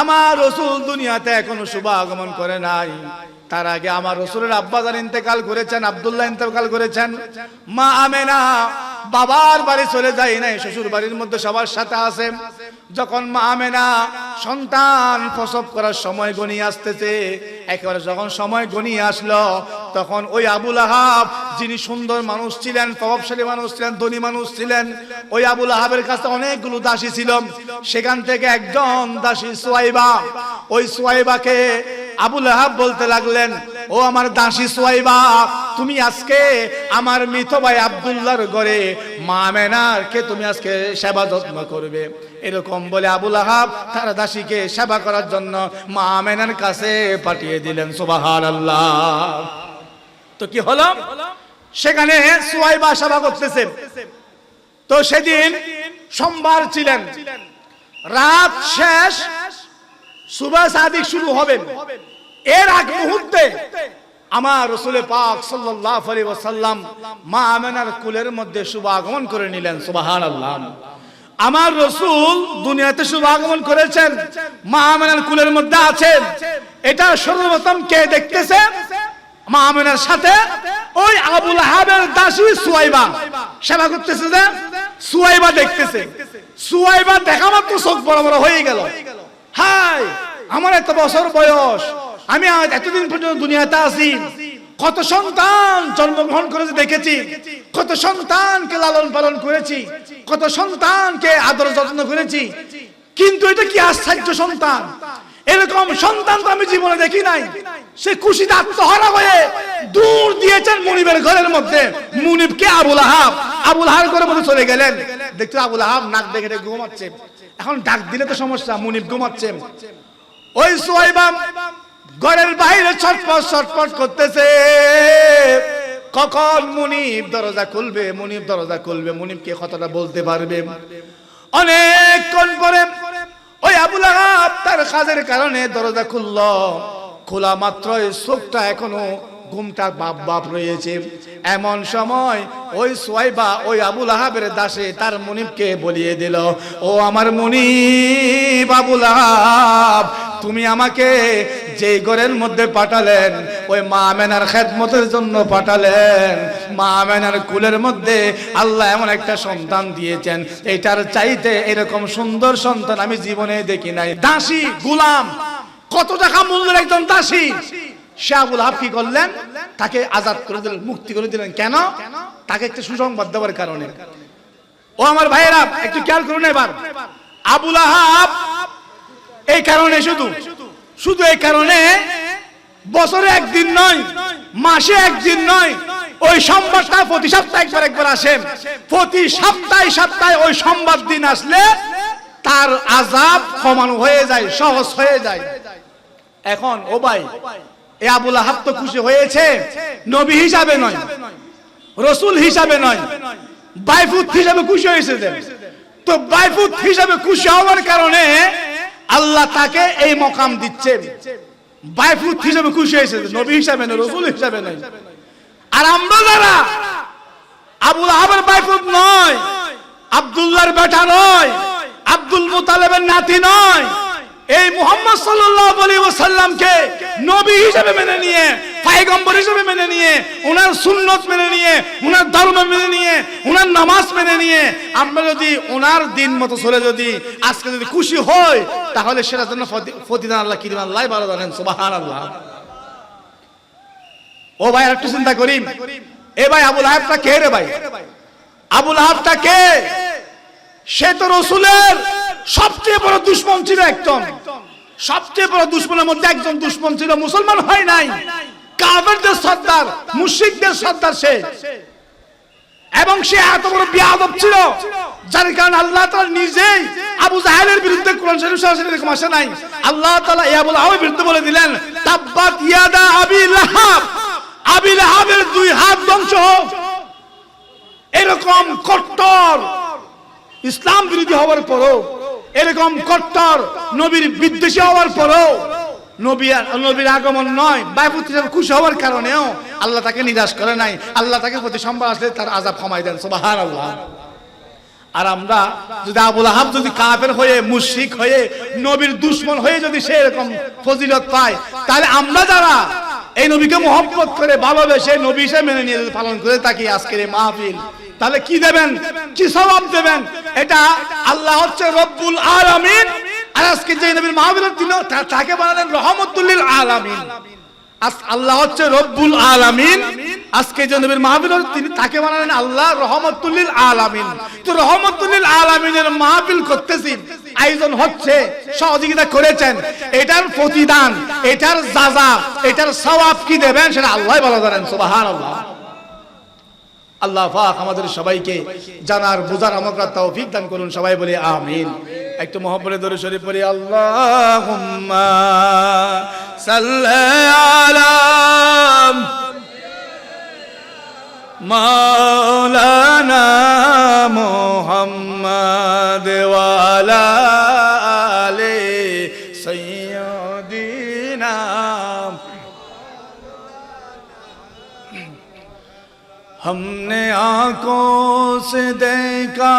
আমার রাসূল দুনিয়াতে এখনো শুভ আগমন করে নাই। তার আগে আমার রাসূলের আব্বা জান ইন্তেকাল করেছেন, আব্দুল্লাহ ইন্তেকাল করেছেন। মা আমেনা বাবার বাড়ি চলে যায় নাই, শ্বশুর বাড়ির মধ্যে সবার সাথে আছে। যখন মা আমেনা সন্তান প্রসব করার সময় গনিয়ে আসতেছে, একেবারে যখন সময় গনিয়ে আসলো তখন ওই আবু লাহাব, যিনি সুন্দর মানুষ ছিলেন, প্রভাবশালী মানুষ ছিলেন, ধনী মানুষ ছিলেন, ওই আবু লাহাবের কাছে অনেকগুলো দাসী ছিল। সেখান থেকে একজন দাসী সুয়াইবা, ওই সুয়াইবাকে আবু লাহাব বলতে লাগলেন, ও আমার দাসী সুয়াইবা, তুমি আজকে আমার মৃত ভাই আব্দুল্লাহর ঘরে মা আমেনাকে তুমি আজকে সেবা যত্ন করবে। এরকম বলে আবু লাহাব তার দাসীকে সেবা করার জন্য মা আমেনার কাছে পাঠিয়ে দিলেন। সুবহানাল্লাহ। তো কি হলো? সেখানে সুয়াইবা সেবা করতেছে। তো সেদিন সোমবার ছিলেন, রাত শেষ, সুবহ সাদিক শুরু হবে। এর আগ মুহূর্তে আমার রাসূল পাক সাল্লাল্লাহু আলাইহি ওয়াসাল্লাম মা আমেনার কুলের মধ্যে শুভ আগমন করে নিলেন। সুবহানাল্লাহ। আমার রাসূল দুনিয়াতে শুভ আগমন করেছেন, মা আমেনার কুলের মধ্যে আছেন। এটা সর্বপ্রথম কে দেখতেছে? মা আমেনার সাথে ওই আবু লাহাবের দাসী সুয়াইবা সেবা করতেছে। যে সুয়াইবা দেখতেছে, সুয়াইবা দেখা মাত্র চোখ বড় বড় হয়ে গেল। হায়, আমার এত বছর বয়স, আমি আজ এতদিন পর্যন্ত দুনিয়াতে আছি, কত সন্তান জন্মগ্রহণ করেছে দেখেছি, কত সন্তানকে লালন পালন করেছি, কত সন্তানকে আদর যত্ন করেছি, কিন্তু এটা কি আশ্চর্য সন্তান! এরকম সন্তান তো আমি জীবনে দেখি নাই। সে খুশিতে আত্মহারা হয়ে দৌড় দিয়েছেন মুনিবের ঘরের মধ্যে। মুনিবকে আবু লাহাব ঘরের মধ্যে চলে গেলেন। দেখতে আবু লাহাব নাক দেখে ঘুমাচ্ছে। এখন ডাক দিলে তো সমস্যা, মুনিব ঘুমাচ্ছে। ওই সুয়াইবা ঘরের বাইরে ছটফট করতেছে। কখন মুনিব দরজা খুলবে, মুনিব দরজা খুলবে, মুনিবকে কথাটা বলতে পারবে। অনেকক্ষণ পরে ওই আবু লাহাব তার কাজের কারণে দরজা খুললো। খোলা মাত্রই চোখটা এখনো ঘুমটা বাপ রয়েছে। এমন সময় ওই সুয়াইবা ওই আবু লাহাবের দাসে তার মুনিবকে বলিয়ে দিল, ও আমার মুনিব আবু লাহাব, তুমি আমাকে যে ঘরের মধ্যে পাঠালেন ওই মা আমেনার খেদমতের জন্য পাঠালেন। মা আমেনার কুলের মধ্যে আল্লাহ এমন একটা সন্তান দিয়েছেন, এটার চাইতে এরকম সুন্দর সন্তান আমি জীবনে দেখি নাই। দাসী গুলাম কত টাকা মূল্যের একজন দাসী। সে আবু লাহাব কি করলেন? তাকে আজাদ করে দিলেন, মুক্তি করে দিলেন। কেন? তাকে একটা সুসংবাদ দেওয়ার কারণে। ও আমার ভাইয়েরা, একটু খেয়াল করুন এবার। আবু লাহাব এই কারণে, শুধু এই কারণে বছরে একদিন নয়, মাসে একদিন নয়, ওই সোমবারটা প্রতি সপ্তাহে একবার আসে। প্রতি সপ্তাহে ওই সোমবার দিন আসলে তার আযাব কমানো হয়ে যায়, সহজ হয়ে যায়। এখন ও ভাই, এ আবু লাহাব তো খুশি হয়েছে নবী হিসাবে নয়, রাসূল হিসাবে নয়, বাইফুত হিসাবে খুশি হয়েছে। তো বাইফুত হিসাবে খুশি হওয়ার কারণে আল্লাহ তাকে এই মকাম দিচ্ছে। বাইফুত হিসাবে খুশি হয়েছে, নবী হিসাবে নয়, রাসূল হিসাবে নয়। আর আমরা যারা আবু লাহাবের বাইফুত নয়, আব্দুল্লাহর বেটা নয়, আব্দুল মুতালিবের নাতি নয়, এই মুহাম্মদ সাল্লাল্লাহু আলাইহি ওয়াসাল্লামকে নবী হিসেবে মেনে নিয়ে, পয়গম্বর হিসেবে মেনে নিয়ে, ওনার সুন্নত মেনে নিয়ে, ওনার ধর্ম মেনে নিয়ে, ওনার নামাজ মেনে নিয়ে আমরা যদি ওনার দিন মতো চলে যদি আজকে যদি খুশি হই, তাহলে সেটার জন্য প্রতিদান আল্লাহ কি দিবেন আল্লাহই ভালো জানেন। সুবহানাল্লাহ। ও ভাই, একটু চিন্তা করি, এ ভাই আবু লাহাবটা কে রে ভাই? আবু লাহাবটা কে? সে তো রাসূলের সবচেয়ে বড় দুশমন ছিল। একজন সবচেয়ে বড় দুশমনের মধ্যে একজন দুশমন ছিল। মুসলমান হয় নাই, কাফেরদের সর্দার, মুশরিকদের সর্দার সে। এবং সে এত বড় বেয়াদব ছিল, যার কারণে আল্লাহ তাআলা নিজেই আবু জাহেলের বিরুদ্ধে কোরআন শরীফ সরাসরি এরকম আসে নাই। আল্লাহ তাআলা আবু লাহাবের বিরুদ্ধে বলে দিলেন, তাব্বাত ইয়াদা আবি লাহাব, আবি লাহাবের দুই হাত ধ্বংস হোক। এরকম কট্টর ইসলাম বিরোধী হওয়ার পরও, এরকম কট্টর নবীর বিদ্বেষী হওয়ার পরও, নবীর আগমন নয়, বাইফুত হিসেবে খুশি হওয়ার কারণেও আল্লাহ তাকে নিরাশ করে নাই। আল্লাহ তাকে প্রতি সম্মান আসলে তার আযাব কমাই দেন। সুবহানাল্লাহ। আর আমরা যদি আবু লাহাব যদি কাফের হয়ে, মুশরিক হয়ে, নবীর দুশমন হয়ে যদি সে এরকম ফজিলত পায়, তাহলে আমরা যারা এই নবীকে মহব্বত করে ভালোবেসে নবী হিসেবে মেনে নিয়ে পালন করে থাকি আজকের এই মাহফিল, তাহলে কি দেবেন, কি সওয়াব দেবেন? এটা আল্লাহ হচ্ছে রব্বুল আলামিন। আর আজকে যে নবীর মাহফিলের দিন তাকে বানালেন রহমতুল লিল আলামিন। আল্লাহ হচ্ছে রব্বুল আলামিন। আজকে যে নবীর মাহফিলের তিনি তাকে বানালেন আল্লাহ রহমতুল লিল আলামিন। তো রহমতুল লিল আলামিনের মাহফিল করতেছি, আয়োজন হচ্ছে, সহযোগিতা করেছেন, এটার প্রতিদান, এটার যাজা, এটার সওয়াব কি দেবেন সেটা আল্লাহই ভালো জানেন। সুবহানাল্লাহ। আল্লাহ পাক আমাদের সবাইকে জানার বুঝার আমলকরার তৌফিক দান করুন। সবাই বলি আমিন। একটু মহব্বতে দরুদ শরীফ পড়ি। আল্লাহুম্মা সাল্লি আলা মাওলানা মুহাম্মাদ ওয়া আলা আলি সাইয়্যিদিনা। हमने आंखों से देखा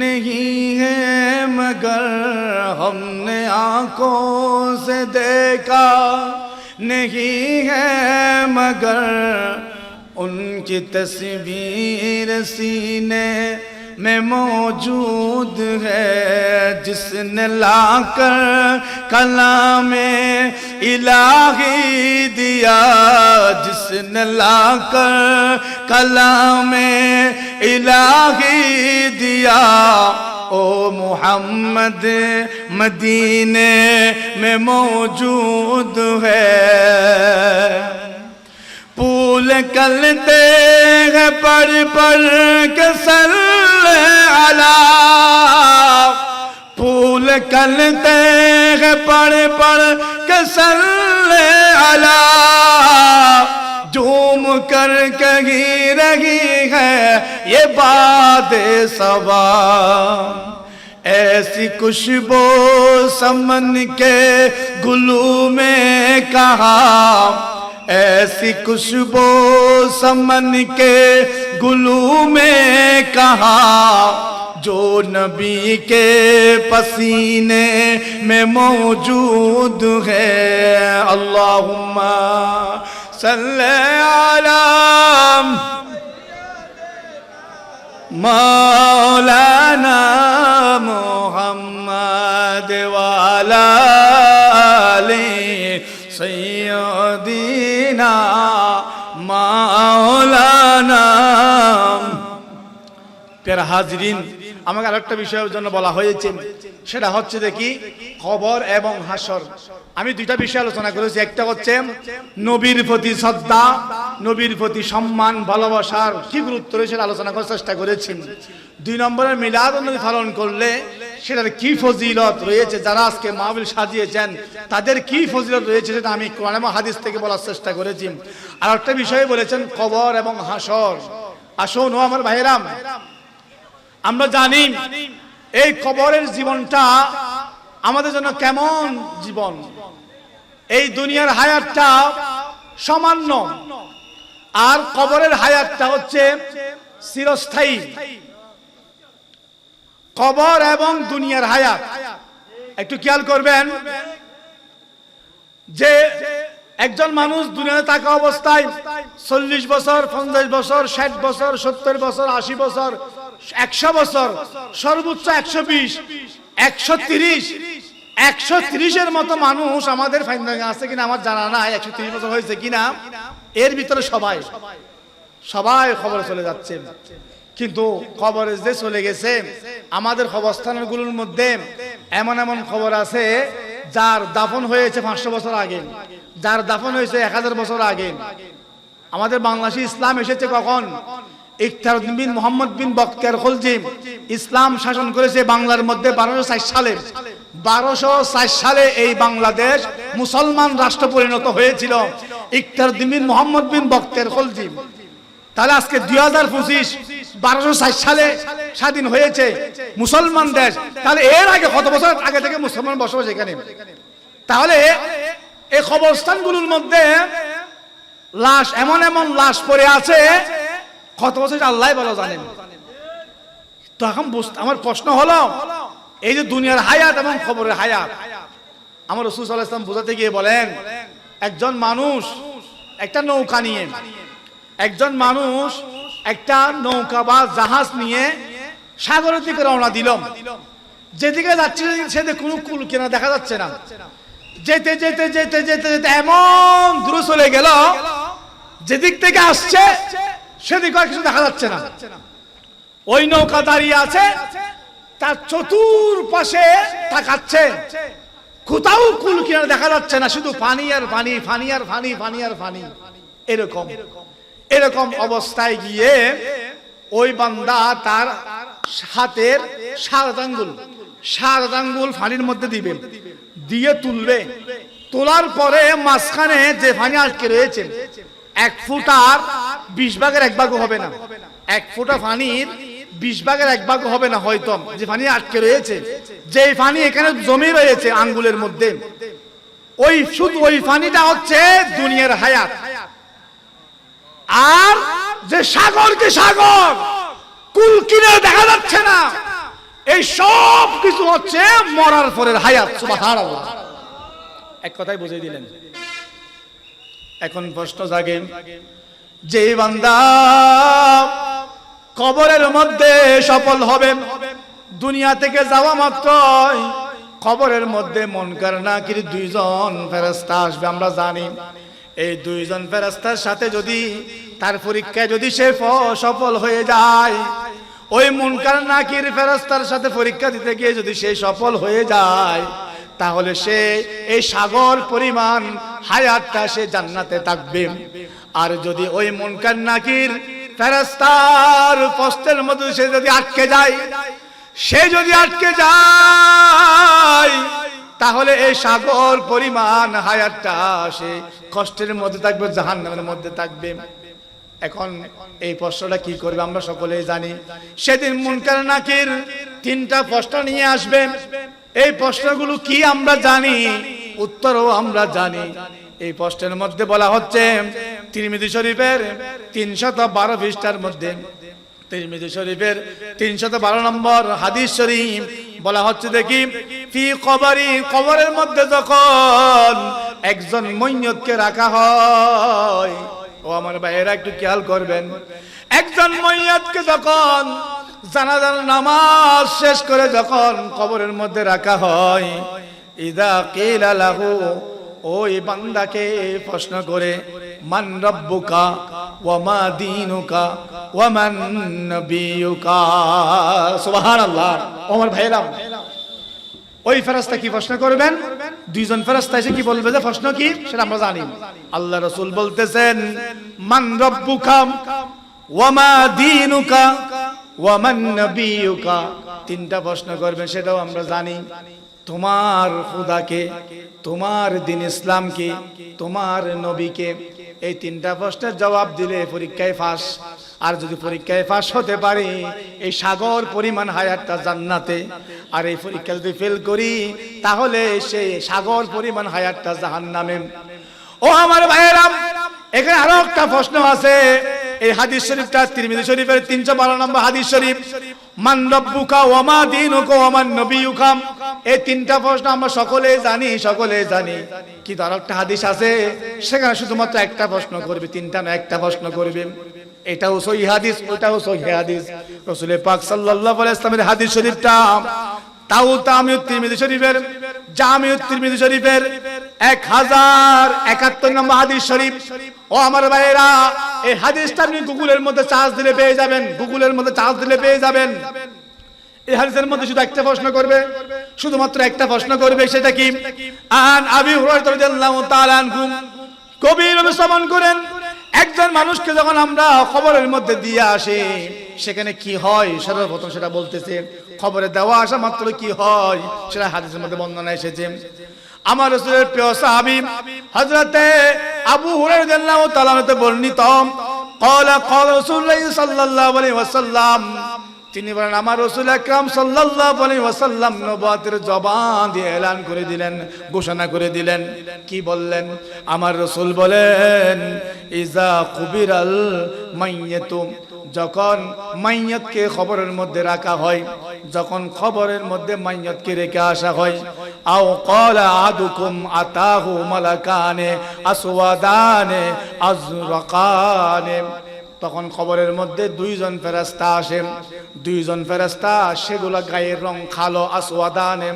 नहीं है मगर, हमने आंखों से देखा नहीं है मगर, उनकी तस्वीर सीने में मौजूद है, जिसने लाकर कलामे इलाही दिया, जिसने लाकर कलामे इलाही दिया, ओ मुहम्मद मदीने में मौजूद है। फूल कलते हैं पर के सल्ले अला, फूल कलते हैं पर के सल्ले अला, झूम कर कही रही है ये बात सबा, ऐसी खुशबू समन के गुलू में कहा, ऐसी खुशबू समन के गुलू में कहा, जो नबी के पसीने में मौजूद है। अल्लाहुम्मा सल्ले अला मौलाना मुहम्मद व अला সাইয়্যিদিনা মাওলানা। প্রিয় হাজরিন, আমাকে আরেকটা বিষয়ের জন্য বলা হয়েছে, সেটা হচ্ছে দেখি কবর এবং হাসর। আমি দুইটা বিষয় আলোচনা করেছি। একটা হচ্ছে নবীর প্রতি শ্রদ্ধা, নবীর প্রতি সম্মান, ভালোবাসার কি গুরুত্ব রয়েছে আলোচনা করার চেষ্টা করেছি। 2 নম্বরে মিলাদুন্নবী পালন করলে সেটার কি ফজিলত রয়েছে, যারা আজকে মাহফিল সাজিয়েছেন তাদের কি ফজিলত রয়েছে সেটা আমি কোরআন এবং হাদিস থেকে বলার চেষ্টা করেছি। আর একটা বিষয় বলেছেন কবর এবং হাসর। আসুন ও আমার ভাইরাম, আমরা জানি এই কবরের জীবনটা আমাদের জন্য কেমন জীবন। এই দুনিয়ার হায়াতটা সামান্য, আর কবরের হায়াতটা হচ্ছে চিরস্থায়ী। কবর এবং দুনিয়ার হায়াত একটু খেয়াল করবেন যে একজন মানুষ দুনিয়াতে থাকা অবস্থায় 40 বছর, 50 বছর, 60 বছর, 70 বছর, 80 বছর, 100 বছর, সর্বোচ্চ 120, 130, 130 মতো মানুষ আমাদের ফাইন্দাঙ্গে আছে কিনা আমার জানা নাই। 130 বছর হয়েছে কিনা, এর ভিতরে সবাই খবরে চলে যাচ্ছে। কিন্তু খবরে যে চলে গেছে, আমাদের কবরস্থানগুলোর মধ্যে এমন এমন খবর আছে যার দাফন হয়েছে 500 বছর আগে, যার দাফন হয়েছে 1000 বছর আগে। আমাদের বাংলাদেশে ইসলাম এসেছে কখন? ইখতিয়ারউদ্দিন বিন মুহাম্মদ বিন বখতিয়ার খলজি ইসলাম শাসন করেছে বাংলার মধ্যে 1204 সালে। 1204 সালে এই বাংলাদেশ মুসলমান রাষ্ট্র পরিণত হয়েছিল ইখতিয়ারউদ্দিন বিন মুহাম্মদ বিন বখতিয়ার খলজি। তাহলে আজকে 2025, 1204 সালে স্বাধীন হয়েছে মুসলমান দেশ। তাহলে এর আগে কত বছর আগে থেকে মুসলমান বসবাস এখানে? তাহলে এই কবরস্থানগুলোর মধ্যে লাশ, এমন এমন লাশ পড়ে আছে কত বছর আল্লাহ ভালো জানেন। তো এখন আমার প্রশ্ন হলো, এই যে দুনিয়ার হায়াত এবং কবরের হায়াত, আমার রাসূল সাল্লাল্লাহু আলাইহি ওয়াসাল্লাম বোঝাতে গিয়ে বলেন, একজন মানুষ একটা নৌকা নিয়ে, একজন মানুষ একটা নৌকা বা জাহাজ নিয়ে সাগরের দিকে রওনা দিল। যেদিকে যাচ্ছে সেদিকে কোনো কুল কিনা দেখা যাচ্ছে না। যেতে যেতে যেতে যেতে যেতে এমন দূরে চলে গেল, যেদিক থেকে আসছে সেদিকে আর কিছু দেখা যাচ্ছে না। ওই নৌকা দাঁড়িয়ে আছে, তার চতুর্পাশে তাকাচ্ছে, কোথাও কুল কিনারা দেখা যাচ্ছে না, শুধু পানি আর পানি, পানি আর পানি, পানি আর পানি। এরকম অবস্থায় গিয়ে ওই বান্দা তার হাতের 7 আঙ্গুল পানির মধ্যে দিবে, দিয়ে তুলবে। তোলার পরে মাঝখানে যে পানি আটকে রয়েছে 1 ফুটার 20 ভাগের 1 ভাগও হবে না। 1 ফুটা পানির 20 ভাগের 1 ভাগও হবে না হয়তো, যে পানি আটকে রয়েছে, যে পানি এখানে জমে রয়েছে আঙ্গুলের মধ্যে, শুধু ওই পানিটা হচ্ছে দুনিয়ার হায়াত। আর যে সাগরকে সাগর, কুল কিনারে দেখা যাচ্ছে না, এই সব কিছু হচ্ছে মরার পরের হায়াত। সুবহানাল্লাহ। এক কথাই বুঝিয়ে দিলেন। এখন প্রশ্ন জাগে, যে বান্দা কবরের মধ্যে সফল হবে, দুনিয়া থেকে যাওয়া মাত্রই কবরের মধ্যে মুনকার নাকির 2 জন ফেরেশতা আসবে। আমরা জানি এই 2 জন ফেরেশতার সাথে যদি তার পরীক্ষায় যদি সে সফল হয়ে যায়, ওই মুনকার নাকির ফেরেশতার সাথে পরীক্ষা দিতে গিয়ে যদি সে সফল হয়ে যায়, তাহলে সে এই সাগর পরিমাণ হায়াতটা সে জান্নাতে থাকবে। আর যদি ওই মুনকার নাকির ফেরেশতার প্রশ্নের মধ্যে সে যদি আটকে যায়, তাহলে এই সাগর পরিমাণ হায়াতটা সে কষ্টের মধ্যে থাকবে, জাহান্নামের মধ্যে থাকবে। এখন এই প্রশ্নটা কি করবে আমরা সকলেই জানি। সেদিন মুনকার নাকির 3টা প্রশ্ন নিয়ে আসবে। এই প্রশ্নগুলো কি আমরা জানি, উত্তরও আমরা জানি। এই প্রশ্নের মধ্যে বলা হচ্ছে তিরমিজি শরীফের 312 পৃষ্ঠার মধ্যে, তিরমিজি শরীফের 312 নম্বর হাদিস শরীফ বলা হচ্ছে, দেখি ফি কবরি, কবরের মধ্যে যখন একজন মইয়তকে রাখা হয়, ও আমার ভাইয়েরা একটু খেয়াল করবেন, একজন মইয়তকে যখন জানাজার নামাজ শেষ করে যখন কবরের মধ্যে রাখা হয়, ইদা কিলা লাহু ওই বান্দাকে প্রশ্ন করে মান রাব্বুকা ওয়া মা দীনুকা ওয়া মান নবিয়ুকা। সুবহানাল্লাহ। ওমর ভাইরা, ওই ফেরেশতা কি প্রশ্ন করবেন? দুইজন ফেরেশতা এসে কি বলবে যে প্রশ্ন কি সেটা আমরা জানি। আল্লাহ রাসূল বলতেছেন মান রাব্বুকা ওয়া মা দীনুকা ওয়া মান নবিয়ুকা। তিনটা প্রশ্ন করবেন, সেটাও আমরা জানি। তোমার খোদাকে, তোমার দ্বীন ইসলামকে, তোমার নবীকে। এই তিনটা প্রশ্নের জবাব দিলে পরীক্ষায় পাস। আর যদি পরীক্ষায় পাস হতে পারি এই সাগর পরিমাণ হায়াতটা জান্নাতে, আর এই পরীক্ষা যদি ফেল করি তাহলে সেই সাগর পরিমাণ হায়াতটা জাহান্নামে। ও আমার ভাইয়েরা, এখানে আরো একটা প্রশ্ন আছে। এই হাদিস শরীফটা তিরমিজি শরীফের 312 নম্বর হাদিস শরীফ, মান রাব্বুকা ওয়া মা দীনুকা ওয়া মান নবিয়ুকা। এই তিনটা প্রশ্ন আমরা সকলেই জানি। কিন্তু আরেকটা হাদিস আছে, সেখানে শুধুমাত্র একটা প্রশ্ন করবে, তিনটা না, একটা প্রশ্ন করবে। এটাও সহিহ হাদিস, ওটাও সহিহ হাদিস। রাসূল পাক সাল্লাল্লাহু আলাইহি ওয়াসাল্লামের হাদিস শরীফটা তাও জামিউত তিরমিজি শরীফের 1071 নম্বর হাদিস শরীফ। ও আমার ভাইয়েরা, এই হাদিসটা আপনি গুগলের মধ্যে চার্জ দিলে পেয়ে যাবেন। এই হাদিসের মধ্যে শুধু একটা প্রশ্ন করবে, শুধুমাত্র একটা প্রশ্ন করবে, সেটা কি? আন আবি হুরায়রা রাদিয়াল্লাহু তাআলা আনহু, কবির শ্রবণ করেন, একজন মানুষকে যখন আমরা খবরের মধ্যে দিয়ে আসি সেখানে কি হয় সর্বপ্রথম সেটা বলতেছে। খবরে দেওয়া আসা মাত্র কি হয় সেটা হাদিসের মধ্যে বর্ণনা এসেছে। আমার রাসূলের প্রিয় সাহাবী হযরতে আবু হুরায়রা রাদিয়াল্লাহু তাআলা হতে বর্ণিত, ক্বালা রাসূলুল্লাহ সাল্লাল্লাহু আলাইহি ওয়াসাল্লাম, তিনি বলেন আমার রাসূল আকরাম সাল্লাল্লাহু আলাইহি ওয়াসাল্লাম নবুয়তের জবান দিয়ে এলান করে দিলেন, ঘোষণা করে দিলেন। কি বললেন? আমার রাসূল বলেন ইজা কুবিরাল মাইয়াতু, যখন মাইয়াতকে খবরের মধ্যে রাখা হয়, যখন খবরের মধ্যে মাইয়াতকে রেখে আসা হয়, আও ক্বালা আদুকুম আতাহু মালাকানে আসওয়াদানে আজরাকানে, তখন খবরের মধ্যে দুইজন ফেরেশতা আসেন। দুইজন ফেরেশতা, সেগুলা গায়ের রং কালো, আসওয়াদানে,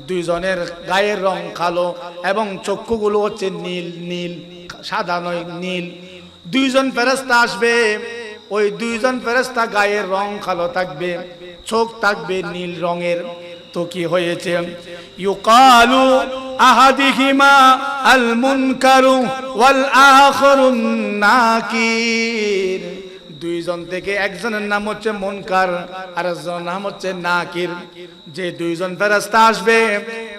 দুইজনের গায়ের রং কালো এবং চক্ষুগুলো হচ্ছে নীল, সাদা নয়, নীল। দুইজন ফেরেশতা আসবে, ওই দুইজন ফেরেশতা গায়ের রং কালো থাকবে, চোখ থাকবে নীল রঙের। তো কি হয়েছে? ইউকালু আহাদিহিমা আল মুনকারু ওয়াল আখরুন নাকির। দুইজন থেকে একজনের নাম হচ্ছে মুনকার, আর একজনের নাম হচ্ছে নাকির। যে দুইজন ফেরেশতা আসবে,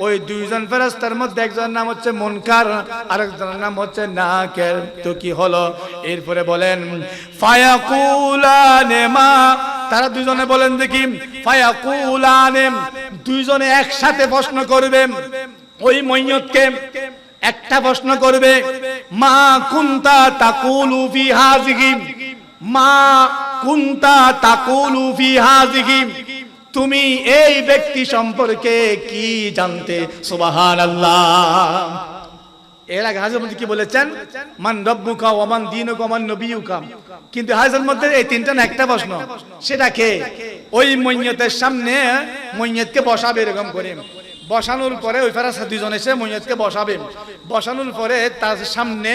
ওই দুইজন ফেরেশতার মধ্যে একজনের নাম হচ্ছে মুনকার, আর একজনের নাম হচ্ছে নাকির। তো কি হলো? এরপরে বলেন ফায়াকুলানে মা, তারা দুইজনে বলেন দেখি, ফায়াকুলানে, দুইজনে একসাথে প্রশ্ন করবে ওই মাইয়াতকে। একটা প্রশ্ন করবে, মা কুনতা তাকুলু ফি হাযিহি, মা কুনতা তাকুলু ফি হাযিহি, তুমি এই ব্যক্তি সম্পর্কে কি জানতে? সুবহানাল্লাহ। এর আগে হাদিসের মধ্যে কি বলেছেন? মান রাব্বুকা ওয়া মান দীনুকা ওয়া মান নবিয়ুকা। কিন্তু হাদিসের মধ্যে এই তিনটা না, একটা প্রশ্ন। সেটা কে? ওই মাইয়াতের সামনে মাইয়াতকে বসাবে, এরকম করে বসানোর পরে ওই ফেরেশতা দুইজন এসে মাইয়াতকে বসাবে। বসানোর পরে তার সামনে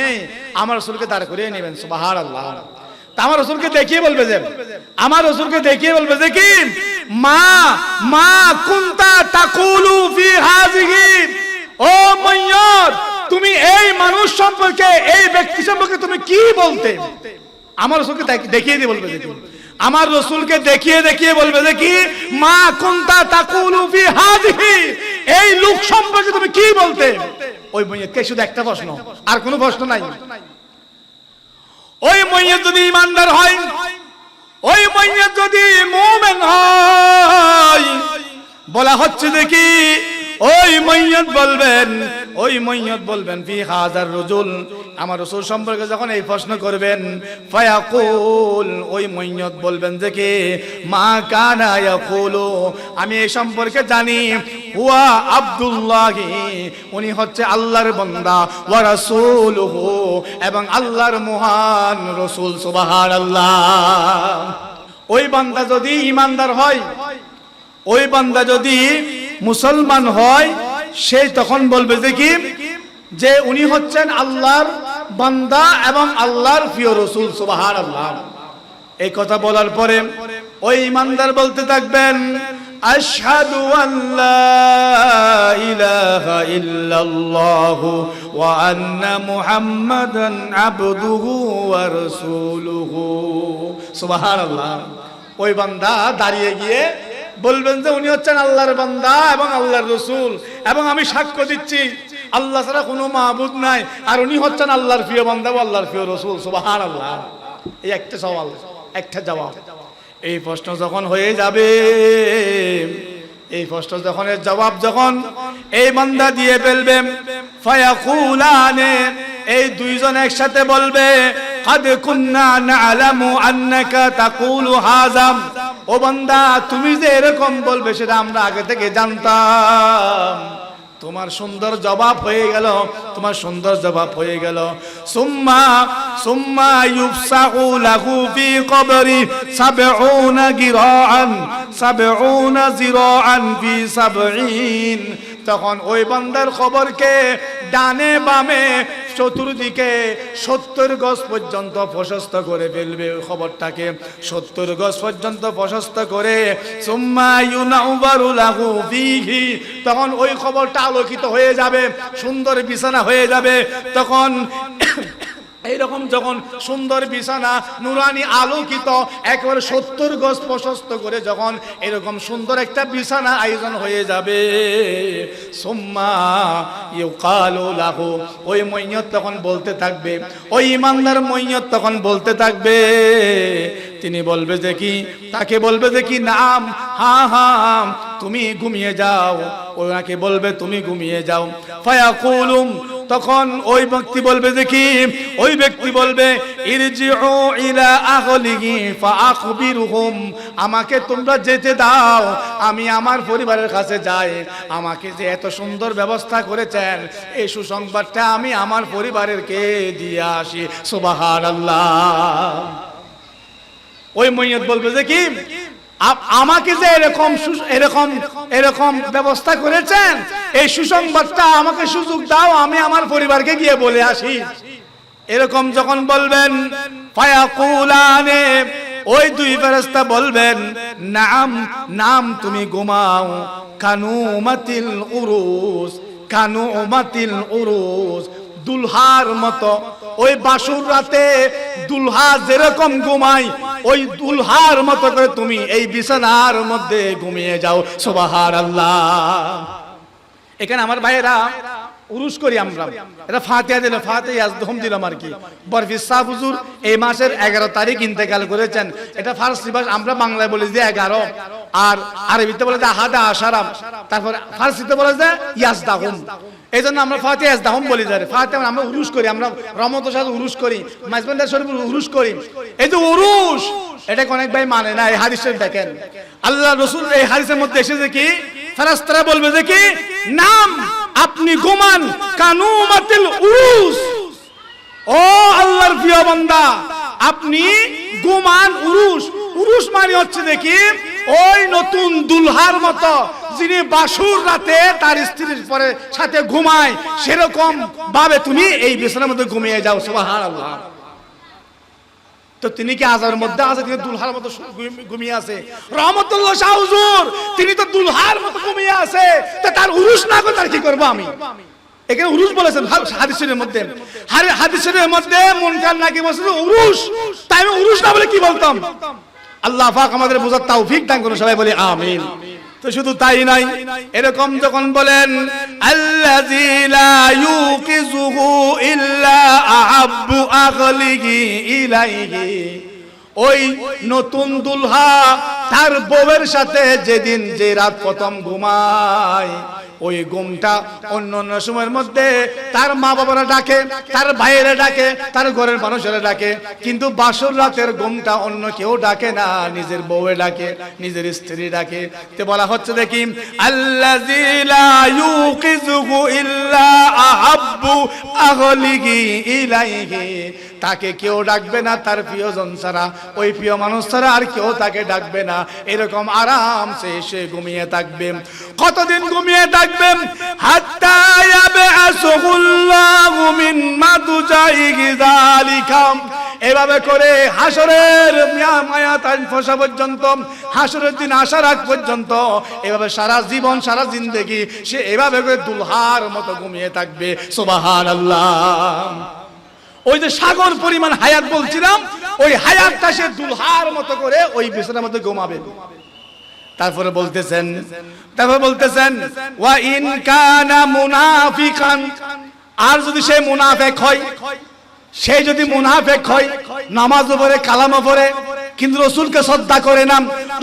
আমার রাসূলকে দাঁড় করিয়ে নেবেন। সুবহানাল্লাহ। আমার রাসূলকে দেখিয়ে বলবে যে কি, মা কুনতা তাকুলু ফি হাযিহি, ও মাইয়াত, তুমি এই মানুষ সম্পর্কে, এই ব্যক্তি সম্পর্কে তুমি কি বলতে? আমার রাসূলকে দেখিয়ে দিয়ে বলবে যে কি, আমার রাসূলকে দেখিয়ে বলবে যে কি, মা কুনতা তাকুলু ফি হাযিহি, এই লোক সম্পর্কে তুমি কি বলতে? ওই মাইয়াতকে শুধু একটা প্রশ্ন, আর কোনো প্রশ্ন নাই। ওই মাইয়াত যদি ঈমানদার হয়, ওই মাইয়াত যদি মুমিন হয়, বলা হচ্ছে দেখি ওই মাইয়াত বলবেন ফি হাযার রাজুল, আমার রাসূল সম্পর্কে যখন এই প্রশ্ন করবেন, ফায়াকুল, ওই মাইয়াত বলবেন যে কি, মা কানা ইয়াকুলু, আমি এই সম্পর্কে জানি, হুয়া আব্দুল্লাহি, উনি হচ্ছে আল্লাহর বান্দা, ওয়া রাসূলুহু, এবং আল্লাহর মহান রাসূল। সুবহানাল্লাহ। ওই বান্দা যদি ঈমানদার হয়, ওই বান্দা যদি মুসলমান হয়, সে তখন বলবে যে কি, যে উনি হচ্ছেন আল্লাহর বান্দা এবং আল্লাহর প্রিয় রাসূল। সুবহানাল্লাহ। এই কথা বলার পরে ওই ইমানদার বলতে থাকবেন, আশহাদু আল্লা ইলাহা ইল্লাল্লাহু ওয়া আন্না মুহাম্মাদান আবদুহু ওয়া রাসূলুহু। সুবহানাল্লাহ। ওই বান্দা দাঁড়িয়ে গিয়ে বলবেন যে উনি হচ্ছেন আল্লাহর বান্দা এবং আল্লাহর রাসূল, এবং আমি সাক্ষ্য দিচ্ছি আল্লাহ ছাড়া কোনো মাবুদ নাই, আর উনি হচ্ছেন আল্লাহর প্রিয় বান্দা ও আল্লাহর প্রিয় রাসূল। সুবহানাল্লাহ। এই একটা সওয়াল, একটা জবাব। এই প্রশ্ন যখন হয়ে যাবে, এই প্রশ্ন যখন এর জবাব যখন এই বান্দা দিয়ে ফেলবে, ফায়াকুলানে, এই দুইজন একসাথে বলবে, قد كنا نعلم انك تقول هذا। ও বান্দা, তুমি যে এরকম বলবে সেটা আমরা আগে থেকে জানতাম। তোমার সুন্দর জবাব হয়ে গেল, তোমার সুন্দর জবাব হয়ে গেল। সুম্মা ইউফসাহু লাহু ফি কবরি 70 গিরাআন 70 জিরাআন ফি 70। তখন ওই বান্দার খবরকে ডানে বামে চতুর্দিকে 70 গজ পর্যন্ত প্রশস্ত করে ফেলবে। ওই খবরটাকে 70 গজ পর্যন্ত প্রশস্ত করে, সুম্মা ইউনাউবারু লাহু ফীহি, তখন ওই খবরটা আলোকিত হয়ে যাবে, সুন্দর বিছানা হয়ে যাবে। তখন এইরকম যখন সুন্দর বিছানা নুরানি আলোকিত একেবারে 70 গজ প্রশস্ত করে যখন এরকম সুন্দর একটা বিছানা আয়োজন হয়ে যাবে, সুম্মা ইউকালু লাহু, ওই মইয়ত তখন বলতে থাকবে, ওই ইমানদার মইয়ত তখন বলতে থাকবে, তিনি বলবে যে কি, তাকে বলবে যে কি, নাম, হ্যাঁ হ্যাঁ তুমি ঘুমিয়ে যাও। ওনাকে বলবে তুমি ঘুমিয়ে যাও। ফায়াকুলুম, তখন ওই ব্যক্তি বলবে যে কি, ওই ব্যক্তি বলবে, ইরজিউ ইলা আহলিহি ফাআখবিরহুম, আমাকে তোমরা যেতে দাও, আমি আমার পরিবারের কাছে যাই, আমাকে যে এত সুন্দর ব্যবস্থা করেছেন এই সুসংবাদটা আমি আমার পরিবারেরকে দিয়ে আসি। সুবহানাল্লাহ। ওই মইয়ত বলবে যে কি, আমাকে যে এরকম ব্যবস্থা করেছেন এই সুসংবাদটা আমাকে সুযোগ দাও, আমি আমার পরিবারকে গিয়ে বলে আসি। এরকম যখন বলবেন, ফায়াকুলানে, ওই দুই ফেরেশতা বলবেন, নাম, নাম তুমি ঘুমাও, কানুমাতিল উরুস, কানুমাতিল উরুস, দুলহার মতো। ওই বাসুর রাতে দুলহা যেরকম ঘুমায় ওই দুলহার মতো করে তুমি এই বিছানার মধ্যে ঘুমিয়ে যাও। সুবহানাল্লাহ। এখানে আমার ভাইয়েরা উরুস করি আমরা, এটা ফাতিহা দিল, ফাতিহা আজদম দিলাম আর কি। বরফি সাহ হুজুর এই মাসের 11 তারিখ ইন্তেকাল করেছেন। এটা ফারসি ভাষা, আমরা বাংলায় বলি যে 11, আর আরবিতে বলে যে আহাদা আশারাম, তারপর ফারসিতে বলে যে ইয়াজদাহুম। এই জন্য আমরা ফাতিহা ইয়াজদাহুম বলি। ফাতিহা আমরা উরুস করি, আমরা রমজানের সাথে উরুস করি, মাসবান্দার শরীফ উরুস করি। এই যে উরুস, এটাকে অনেক ভাই মানে না। এই হাদিসে দেখেন আল্লাহ রাসূল এই হাদিসের মধ্যে এসেছে কি, ফেরেশতারা বলবে যে কি, নাম, আপনি ঘুমান, কানুমাতিল উরুস, ও আল্লাহর প্রিয় বান্দা আপনি ঘুমান। উরুস, উরুস মানে হচ্ছে দেখি ওই নতুন দুলহার মতো যিনি বাসুর রাতে তার স্ত্রীর পরে সাথে ঘুমায়, সেরকম ভাবে তুমি এই বিছানার মধ্যে ঘুমিয়ে যাও। সুবহানাল্লাহ। তো তিনি কি আজার মধ্যে আছে, তিনি দুলহার মতো ঘুমিয়ে আছে? রহমতুল্লাহ শাহ হুজুর তিনি তো দুলহার মতো ঘুমিয়ে আছে, তো তার উরুস না করে তার কি করবো আমি? এখানে উরুস বলেছেন হাদিসের মধ্যে, হাদিসের মধ্যে মুনকার নাকি বলছে উরুস, তাই আমি উরুস না বলে কি বলতাম? আল্লাহ পাক আমাদের বোঝার তৌফিক দান করুন, সবাই বলি আমিন। তো শুধু তাই নাই, এরকম যখন বলেন আল্লাযী লা ইউকিযুহু ইল্লা আহাব্বু আহলিহি ইলাইহি, ওই নতুন দুলহা তার বউয়ের সাথে যেদিন যে রাত প্রথম ঘুমায়, ওই ঘুমটা অন্য অন্য সময়ের মধ্যে তার মা বাবারা ডাকে, তার ভাইয়েরা ডাকে, তার ঘরের মানুষেরা ডাকে, কিন্তু বাসর রাতের ঘুমটা অন্য কেউ ডাকে না, নিজের বউয়ে ডাকে, নিজের স্ত্রী ডাকে। তে বলা হচ্ছে দেখি আল্লাযী লা ইউকিযুহু ইল্লা আহাব্বু আহলিহি ইলাইহি, তাকে কেউ ডাকবে না তার প্রিয়জন ছাড়া, ওই প্রিয় মানুষ ছাড়া আর কেউ তাকে ডাকবে না। এরকম আরামসে সে ঘুমিয়ে থাকবে। কতদিন ঘুমিয়ে থাকবে? হাত্তা ইয়াবআসুহুল্লাহু মিন মাদজাইহি যালিকা, এভাবে করে হাসরের মায়াতান ফসা পর্যন্ত, হাসরের দিন আসার আগ পর্যন্ত এভাবে সারা জীবন সারা জিন্দেগি সে এভাবে করে দুলহার মতো ঘুমিয়ে থাকবে। সুবহানাল্লাহ। ওই যে সাগর পরিমাণ হায়াত বলছিলাম, ওই হায়াতটা সে দুলহার মতো করে ওই বিছানার মধ্যে ঘুমাবে। তারপরে বলতেছেন ওয়া ইন কানা মুনাফিকান, আর যদি সে মুনাফিক হয়, সে যদি মুনাফিক হয়, নামাজও পড়ে কালামও পড়ে কিন্তু রসুলকে শ্রদ্ধা করে না,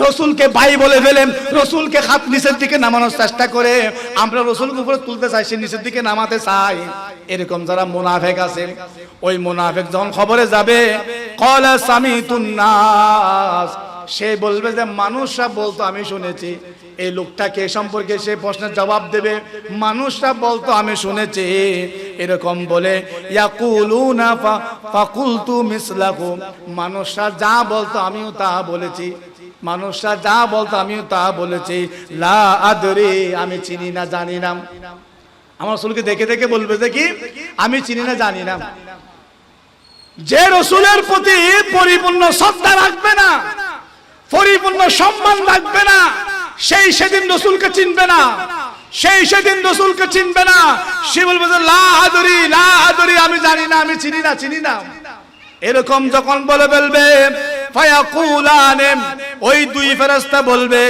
রসুলকে ভাই বলে ফেলে, রসুলকে হাত নিচের দিকে নামানোর চেষ্টা করে, আমরা রসুলকে উপরে তুলতে চাই, সে নিচের দিকে নামাতে চাই, এরকম যারা মুনাফিক আছে, ওই মুনাফিক যখন খবরে যাবে ক্বালা সামিতুন নাস, সে বলবে যে মানুষরা বলতো আমি শুনেছি। এই লোকটাকে সম্পর্কে সে প্রশ্নের জবাব দেবে, মানুষরা বলতো আমি শুনেছি, এরকম বলে ইয়াকুলুনা ফাকুলতু মিসলাহু, মানুষরা যা বলতো আমিও তা বলেছি, মানুষরা যা বলতো আমিও তা বলেছি। লা আদরি, আমি চিনি না জানি না। আমার রাসূলকে দেখে দেখে বলবে যে কি আমি চিনি না জানি না। যে রাসূলের প্রতি পরিপূর্ণ শ্রদ্ধা রাখবে না, পরিপূর্ণ সম্মান রাখবে না, সেই সেদিন রাসূলকে চিনবে না, সেই সেদিন রাসূলকে চিনবে না। সে বলবে যে লা আদরি, আমি জানি না, আমি চিনি না। এরকম যখন বলে ফেলবে ফায়াকুলান, ওই দুই ফেরেশতা বলবে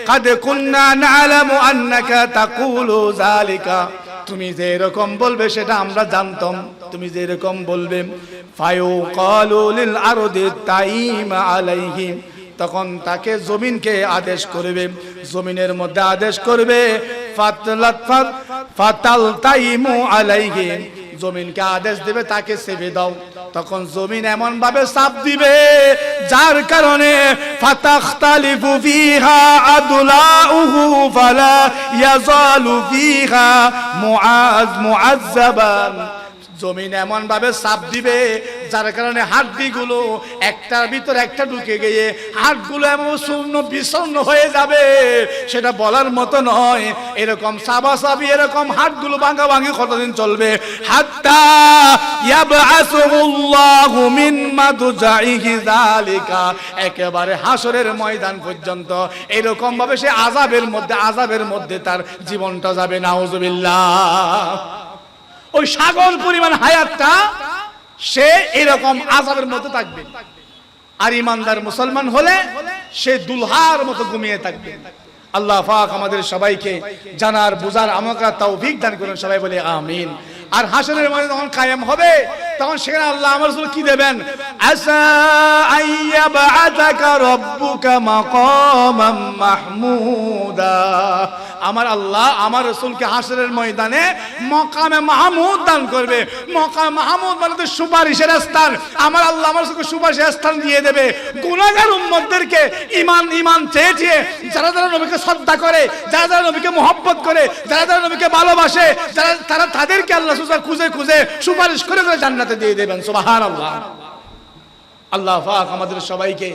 কাদ কুননা না'লামু আন্নাকা তাকুলু যালিকা, তুমি যে এরকম বলবে সেটা আমরা জানতাম, তুমি যে এরকম বলবে। ফায়ুকালু লিল আরদি তাইমা আলাইহি, তখন তাকে জমিনকে আদেশ করবে, জমিনের মধ্যে আদেশ করবে ফাতালতাইমু আলাইহি, জমিনকে আদেশ দিবে তাকে চেপে দাও। তখন জমিন এমন ভাবে চাপ দিবে যার কারণে ফাতাখতালিফু ফিহা আদলাউহু ফালা ইয়াজালু ফিহা মুআযযাবান, জমিন এমন ভাবে চাপ দিবে যার কারণে হাড্ডিগুলো একটার ভিতর একটা ঢুকে গিয়ে হাড়গুলো এমন শূন্য বিচ্ছিন্ন হয়ে যাবে, সেটা বলার মতো নয়। এরকম চাবাচাবি, এরকম হাড়গুলো ভাঙাভাঙি কতদিন চলবে? হাত্তা ইয়াবআসুহুল্লাহু মিন মাদজাইহি যালিকা, একেবারে হাসরের ময়দান পর্যন্ত এরকম ভাবে সে আযাবের মধ্যে তার জীবনটা যাবে। নাউযুবিল্লাহ। ওই সাগর পরিমাণ হায়াতটা সে এরকম আযাবের মধ্যে থাকবে। আর ইমানদার মুসলমান হলে সে দুলহার মতো ঘুমিয়ে থাকবে। আল্লাহ পাক আমাদের সবাইকে জানার বুঝার আমাকে তৌফিক দান করুন, সবাই বলে আমিন। আর হাসরের ময়দান যখন কায়েম হবে তখন সেখানে আল্লাহ আমার রাসূল কি দেবেন? আসা আইয়াবআতাকা রাব্বুকা মাকামান মাহমুদা, আমার আল্লাহ আমার রাসূলকে হাসরের ময়দানে মাকামে মাহমুদ দান করবে। মাকাম মাহমুদ মানে তো সুপারিশের স্থান। আমার আল্লাহ আমার রাসূলকে সুপারিশের স্থান দিয়ে দেবে। গুনাহগার উম্মতদেরকে ঈমান চেয়ে যারা যারা নবীকে শ্রদ্ধা করে, যারা যারা নবীকে মহব্বত করে, যারা যারা নবীকে ভালোবাসে, তারা তাদেরকে আল্লাহ খুঁজে খুঁজে সুপারিশ করে করে জান্নাতে দিয়ে দেবেন। সুবহানাল্লাহ। আল্লাহ পাক আমাদের সবাইকে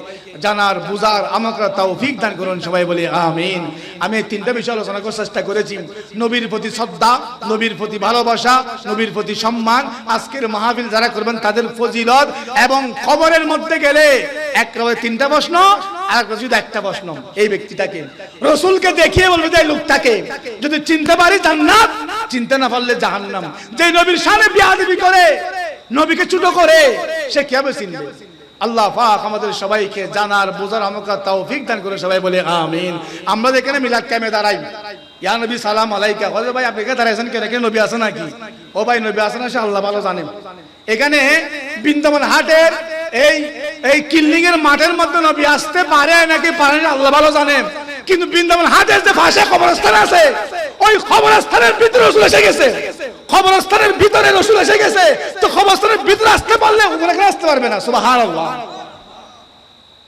জানার বুঝার আমাকে তৌফিক দান করুন, সবাই বলি আমিন। আমি এই তিনটা বিষয় আলোচনা করার চেষ্টা করেছি। নবীর প্রতি শ্রদ্ধা, নবীর প্রতি ভালোবাসা, নবীর প্রতি সম্মান, আজকের মাহফিল যারা করবেন তাদের ফজিলত, এবং কবরের মধ্যে গেলে একবারে তিনটা প্রশ্ন, আর শুধু একটা প্রশ্ন, এই ব্যক্তিটাকে রাসূলকে দেখিয়ে বলবে যে এই লোকটাকে যদি চিনতে পারি জান্নাত, চিনতে না পারলে জাহান্নাম। যে নবীর শানে বেয়াদবি করে, নবীকে ছোট করে, সে কিভাবে চিনবে? আল্লাহ পাক আমাদের সবাইকে জানার বুঝার আমাকে তৌফিক দান করে, সবাই বলে আমিন। আমরা এখানে মিলাদ কায়েমে দাঁড়াই, ইয়া নবী সালাম আলাইকা, বলে ভাই আপনি কে দাঁড়াইছেন কেন? এখানে নবী আছে নাকি? ও ভাই নবী আছে না, সে আল্লাহ ভালো জানেন। এখানে বৃন্দাবন হাটের এই কিল্লিং এর মাঠের মধ্যে নবী আসতে পারে নাকি পারে না আল্লাহ ভালো জানেন। কিন্তু বৃন্দাবন হাটের যে পাশে কবরস্থান আছে, ওই কবরস্থানের ভিতরে রাসূল এসে গেছে। কবরস্থানের ভিতরে রাসূল এসে গেছে, তো কবরস্থানের ভিতরে আসতে পারলে ওখানে আসতে পারবে না। সুবহানাল্লাহ।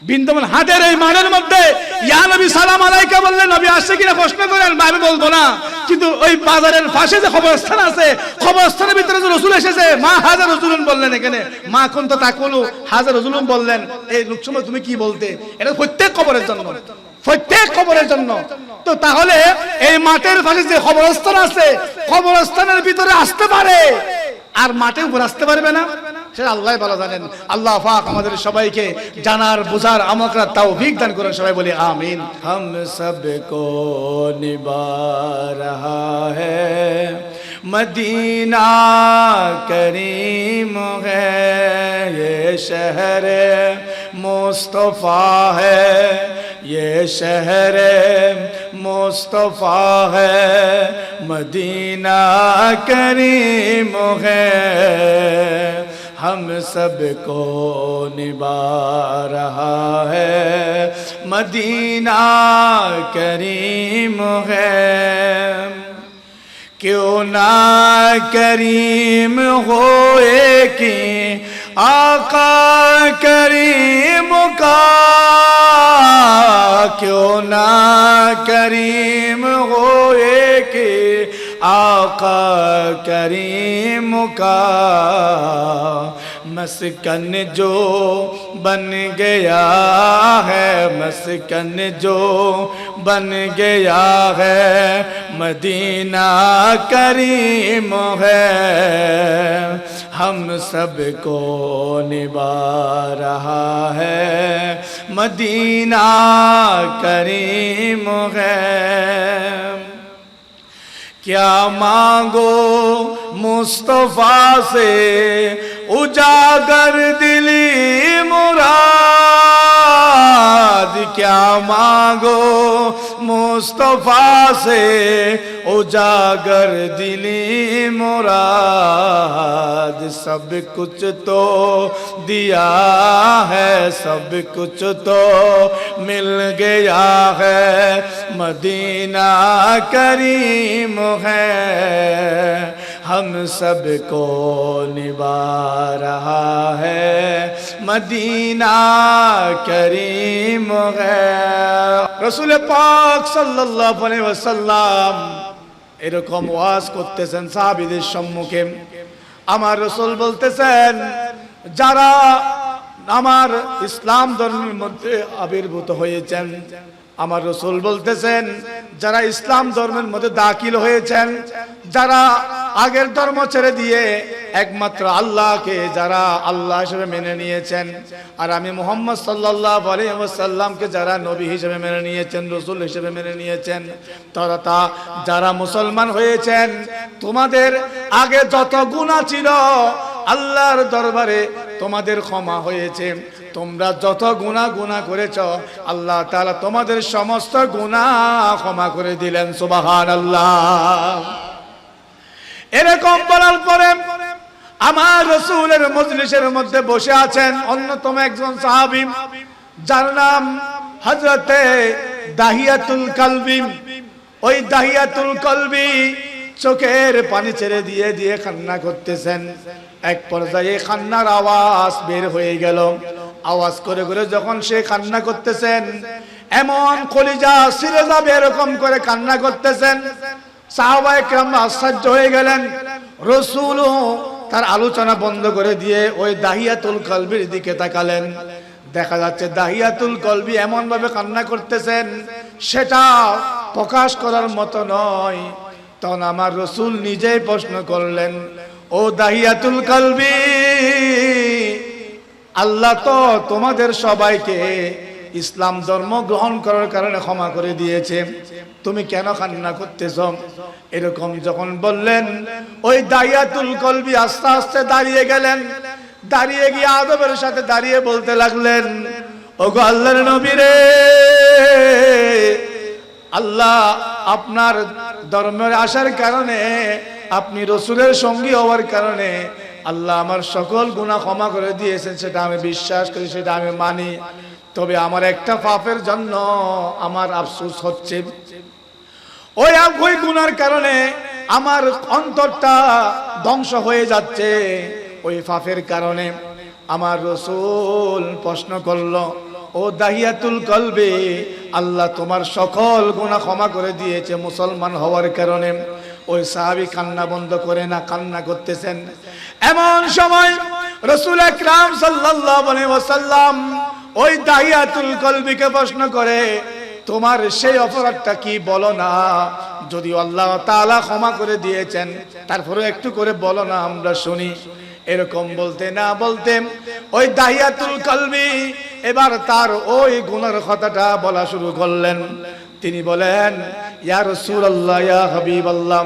বৃন্দাবন হাটের এই মাঠের মধ্যে ইয়া নবী সালাম আলাইকা বললেন, নবী আসছে কিনা প্রশ্ন করেন, আমি বলবো না। কিন্তু ওই বাজারের পাশে যে কবরস্থান আছে, কবরস্থানের ভিতরে যে রাসূল এসেছে, মা হাজার রাসূলুন বললেন, এখানে মা কুন্ত তাকুলু হাজার রাসূলুন বললেন। এই লোকসময় তুমি কি বলতে? এটা প্রত্যেক কবরের জন্য, প্রত্যেক কবরের জন্য। তো তাহলে এই মাঠের পাশে যে কবরস্থান আছে, কবরস্থানের ভিতরে আসতে পারে আর মাঠের উপর আসতে পারবে না, সেটা আল্লাহ ভালো জানেন। আল্লাহ পাক আমাদের সবাইকে জানার বুঝার আমল করার তৌফিক দান করুন। সবাই বলি আমিন। हम सबको निभा रहा है मदीना करीम है, ये शहर मुस्तफा है, ये शहर मुस्तफा है, मदीना करीम है, हम सबको निभा रहा है, मदीना करीम है। क्यों ना करीम होए कि आका करीम का, क्यों ना करीम होए कि आका करीम का, मस्कन जो बन गया है, मस्कन जो बन गया है, मदीना करीम है, हम सबको निभा रहा है, मदीना करीम है। क्या मांगो मुस्तफा से उजागर दिली मुराद, क्या मांगो मुस्तफा से उजागर दिली मुराद, सब कुछ तो दिया है, सब कुछ तो मिल गया है, मदीना करीम है, हम सबको निभा रहा है, मदीना करीम है। रसूल पाक সাল্লাল্লাহু আলাইহি ওয়াসাল্লাম এরকম ওয়াজ করতেছেন সাহাবীদের সম্মুখে। আমার রাসূল বলতেছেন, যারা আমার ইসলাম ধর্মের মধ্যে আবির্ভূত হয়েছেন, আমার রাসূল বলতেছেন, যারা ইসলাম ধর্মের মধ্যে দাখিল হয়েছেন, যারা আগের ধর্ম ছেড়ে দিয়ে একমাত্র আল্লাহকে যারা আল্লাহ হিসেবে মেনে নিয়েছেন, আর আমি মুহাম্মদ সাল্লাল্লাহু আলাইহি ওয়াসাল্লামকে যারা নবী হিসেবে মেনে নিয়েছেন, রাসূল হিসেবে মেনে নিয়েছেন, তারা যারা মুসলমান হয়েছেন, তোমাদের আগে যত গুনাহ ছিল আল্লাহর দরবারে তোমাদের ক্ষমা হয়েছে। তোমরা যত গুনাহ করেছ আল্লাহ তাআলা তোমাদের সমস্ত গুনাহ ক্ষমা করে দিলেন। সুবহানাল্লাহ। এরকম বলার পরে আমার রাসূলের মজলিসের মধ্যে বসে আছেন অন্যতম একজন সাহাবী, যার নাম হযরতে দাহিয়াতুল কলবি। ওই দাহিয়াতুল কলবি চোখের পানি ছেড়ে দিয়ে দিয়ে কান্না করতেছেন। এক পর্যায়ে কান্নার আওয়াজ বের হয়ে গেল। আওয়াজ করে করে যখন সে কান্না করতেছেন, এমন কলিজা ছিঁড়ে যাবে এরকম করে কান্না করতেছেন, সাহাবায়ে কেরাম আশ্চর্য হয়ে গেলেন। রাসূলও তার আলোচনা বন্ধ করে দিয়ে ওই দাহিয়াতুল কলবির দিকে তাকালেন। দেখা যাচ্ছে দাহিয়াতুল কলবি এমন ভাবে কান্না করতেছেন, সেটা প্রকাশ করার মতো নয়। তখন আমার রাসূল নিজেই প্রশ্ন করলেন, ও দাহিয়াতুল কলবি, আল্লাহ তো তোমাদের সবাইকে ইসলাম ধর্ম গ্রহণ করার কারণে ক্ষমা করে দিয়েছে, তুমি কেন কান্না করতেছ? এরকম যখন বললেন, ওই দাহিয়াতুল কলবি আস্তে আস্তে দাঁড়িয়ে গেলেন। দাঁড়িয়ে গিয়ে আদবের সাথে দাঁড়িয়ে বলতে লাগলেন, ওগো আল্লাহর নবী রে, আল্লাহ আপনার ধর্মের আসার কারণে, আপনি রাসূলের সঙ্গী হওয়ার কারণে আল্লাহ আমার সকল গুনাহ ক্ষমা করে দিয়েছেন, সেটা আমি বিশ্বাস করি, সেটা আমি মানি। তবে আমার একটা পাপের জন্য আমার আফসোস হচ্ছে। ওই গুনার কারণে আমার অন্তরটা ধ্বংস হয়ে যাচ্ছে। ওই পাপের কারণে আমার রাসূল প্রশ্ন করলো, ও দাহিয়াতুল কলবে, আল্লাহ তোমার সকল গুনাহ ক্ষমা করে দিয়েছে মুসলমান হওয়ার কারণে। ওই সাহাবী কান্না বন্ধ করে না, কান্না করতেছেন। এমন সময় রাসূল আকরাম সাল্লাল্লাহু আলাইহি ওয়াসাল্লাম ওই দাহিয়াতুল কলবিকে প্রশ্ন করে, তোমার সেই অপরাধটা কি বলো না, যদি আল্লাহ তাআলা ক্ষমা করে দিয়েছেন তারপরে একটু করে বলো না, আমরা শুনি। এরকম বলতে না বলতে ওই দাহিয়াতুল কলবি এবার তার ওই গুনার কথাটা বলা শুরু করলেন। তিনি বলেন, ইয়া রাসূলুল্লাহ, ইয়া হাবিবাল্লাহ,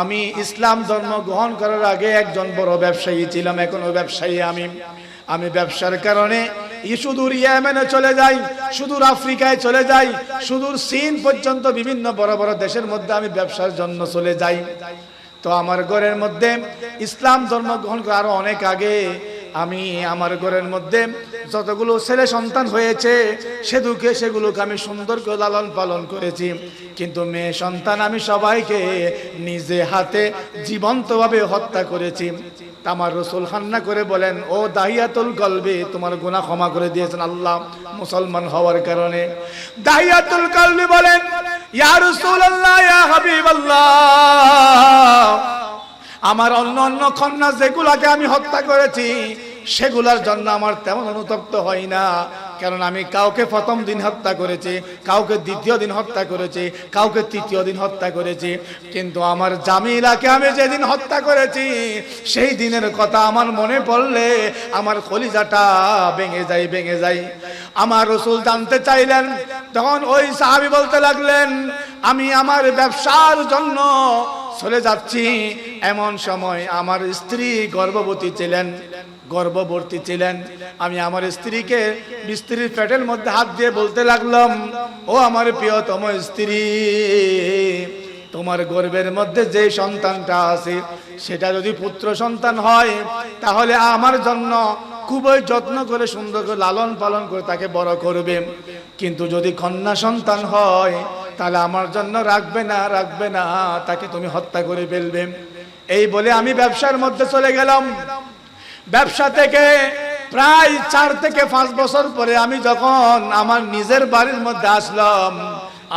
আমি ইসলাম ধর্ম গ্রহণ করার আগে একজন বড় ব্যবসায়ী ছিলাম, এখনো ব্যবসায়ী। আমি ব্যবসার কারণে সুদূর ইয়েমেনে চলে যাই, সুদূর আফ্রিকায় চলে যাই, সুদূর চীন পর্যন্ত বিভিন্ন বড় বড় দেশের মধ্যে আমি ব্যবসার জন্য চলে যাই। তো আমার ঘরের মধ্যে ইসলাম ধর্ম গ্রহণ করার আরো অনেক আগে আমি আমার ঘরের মধ্যে যতগুলো ছেলে সন্তান হয়েছে সেগুলোকে আমি সুন্দর করে লালন পালন করেছি, কিন্তু মেয়ে সন্তান আমি সবাইকে নিজে হাতে জীবন্তভাবে হত্যা করেছি। আমার রাসূল কান্না করে বলেন, ও দাহিয়াতুল কলবি, তোমার গুনাহ ক্ষমা করে দিয়েছেন আল্লাহ মুসলমান হওয়ার কারণে। দাহিয়াতুল কলবি বলেন, ইয়া রাসূলুল্লাহ, ইয়া হাবিবাল্লাহ, আমার অন্য অন্য কন্যা যেগুলাকে আমি হত্যা করেছি সেগুলার জন্য আমার তেমন অনুতপ্ত হয় না, কারণ আমি কাউকে প্রথম দিন হত্যা করেছি, কাউকে দ্বিতীয় দিন হত্যা করেছি, কাউকে তৃতীয় দিন হত্যা করেছি, কিন্তু আমার জামিলাকে আমি যেদিন হত্যা করেছি সেই দিনের কথা আমার মনে পড়লে আমার কলিজাটা ভেঙে যায়। আমার রাসূল জানতে চাইলেন, তখন ওই সাহাবী বলতে লাগলেন, আমি আমার ব্যবসার জন্য চলে যাচ্ছি। এমন সময় আমার স্ত্রী গর্ভবতী ছিলেন। আমি আমার স্ত্রীকে স্ত্রীর পেটের মধ্যে হাত দিয়ে বলতে লাগলাম, ও আমার প্রিয়তম স্ত্রী, তোমার গর্ভের মধ্যে যে সন্তানটা আছে সেটা যদি পুত্র সন্তান হয় তাহলে আমার জন্য খুবই যত্ন করে সুন্দর করে লালন পালন করে তাকে বড় করবে, কিন্তু যদি কন্যা সন্তান হয় তাহলে আমার জন্য রাখবে না, তাকে তুমি হত্যা করে ফেলবে। এই বলে আমি ব্যবসার মধ্যে চলে গেলাম। ব্যবসা থেকে প্রায় 4 থেকে 5 বছর পরে আমি যখন আমার নিজের বাড়ির মধ্যে আসলাম,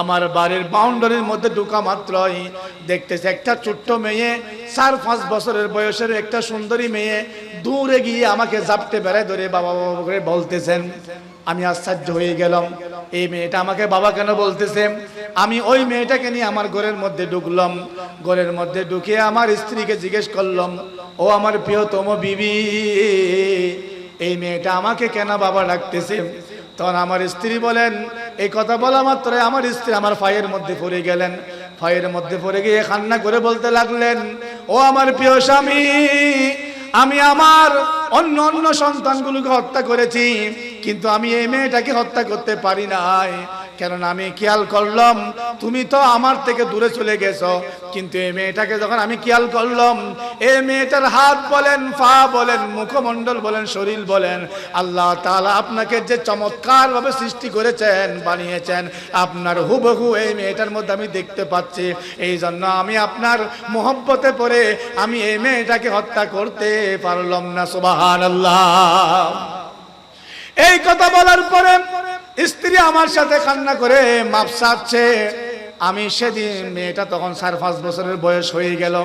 আমার বাড়ির বাউন্ডারির মধ্যে ঢোকা মাত্রই দেখতেছি একটা ছোট্ট মেয়ে, 4-5 বছরের বয়সের একটা সুন্দরী মেয়ে দূরে গিয়ে আমাকে জাপটে বেড়ায় ধরে বাবা বাবা করে বলতেছেন। আমি আশ্চর্য হয়ে গেলাম, এই মেয়েটা আমাকে বাবা কেন বলতেছে। আমি ওই মেয়েটাকে নিয়ে আমার ঘরের মধ্যে ঢুকলাম। ঘরের মধ্যে ঢুকে আমার স্ত্রীকে জিজ্ঞেস করলাম, ও আমার প্রিয়তম বিবি, এই মেয়েটা আমাকে কেন বাবা ডাকতেছে? তখন আমার স্ত্রী বলেন, এই কথা বলা মাত্র আমার স্ত্রী আমার পায়ের মধ্যে পড়ে গেলেন। পায়ের মধ্যে পড়ে গিয়ে কান্না করে বলতে লাগলেন, ও আমার প্রিয় স্বামী, আমি আমার অন্য সন্তানগুলোকে হত্যা করেছি, কিন্তু আমি এই মেয়েটাকে হত্যা করতে পারি নাই, কারণ আমি খেয়াল করলাম তুমি তো আমার থেকে দূরে চলে গেছো, কিন্তু এই মেয়েটাকে যখন আমি খেয়াল করলাম, এই মেয়েটার হাত বলেন, পা বলেন, মুখমণ্ডল বলেন, শরীর বলেন, আল্লাহ তাআলা আপনাকে যে চমৎকার ভাবে সৃষ্টি করেছেন, বানিয়েছেন, আপনার হুবহু এই মেয়েটার মধ্যে আমি দেখতে পাচ্ছি। এই জন্য আমি আপনার মোহব্বতে পড়ে আমি এই মেয়েটাকে হত্যা করতে পারলাম না। সুবহানাল্লাহ। এই কথা বলার পরে স্ত্রী আমার সাথে কান্না করে মাপ চাচ্ছে। আমি সেদিন, মেয়েটা তখন 4-5 বছরের বয়স হয়ে গেল,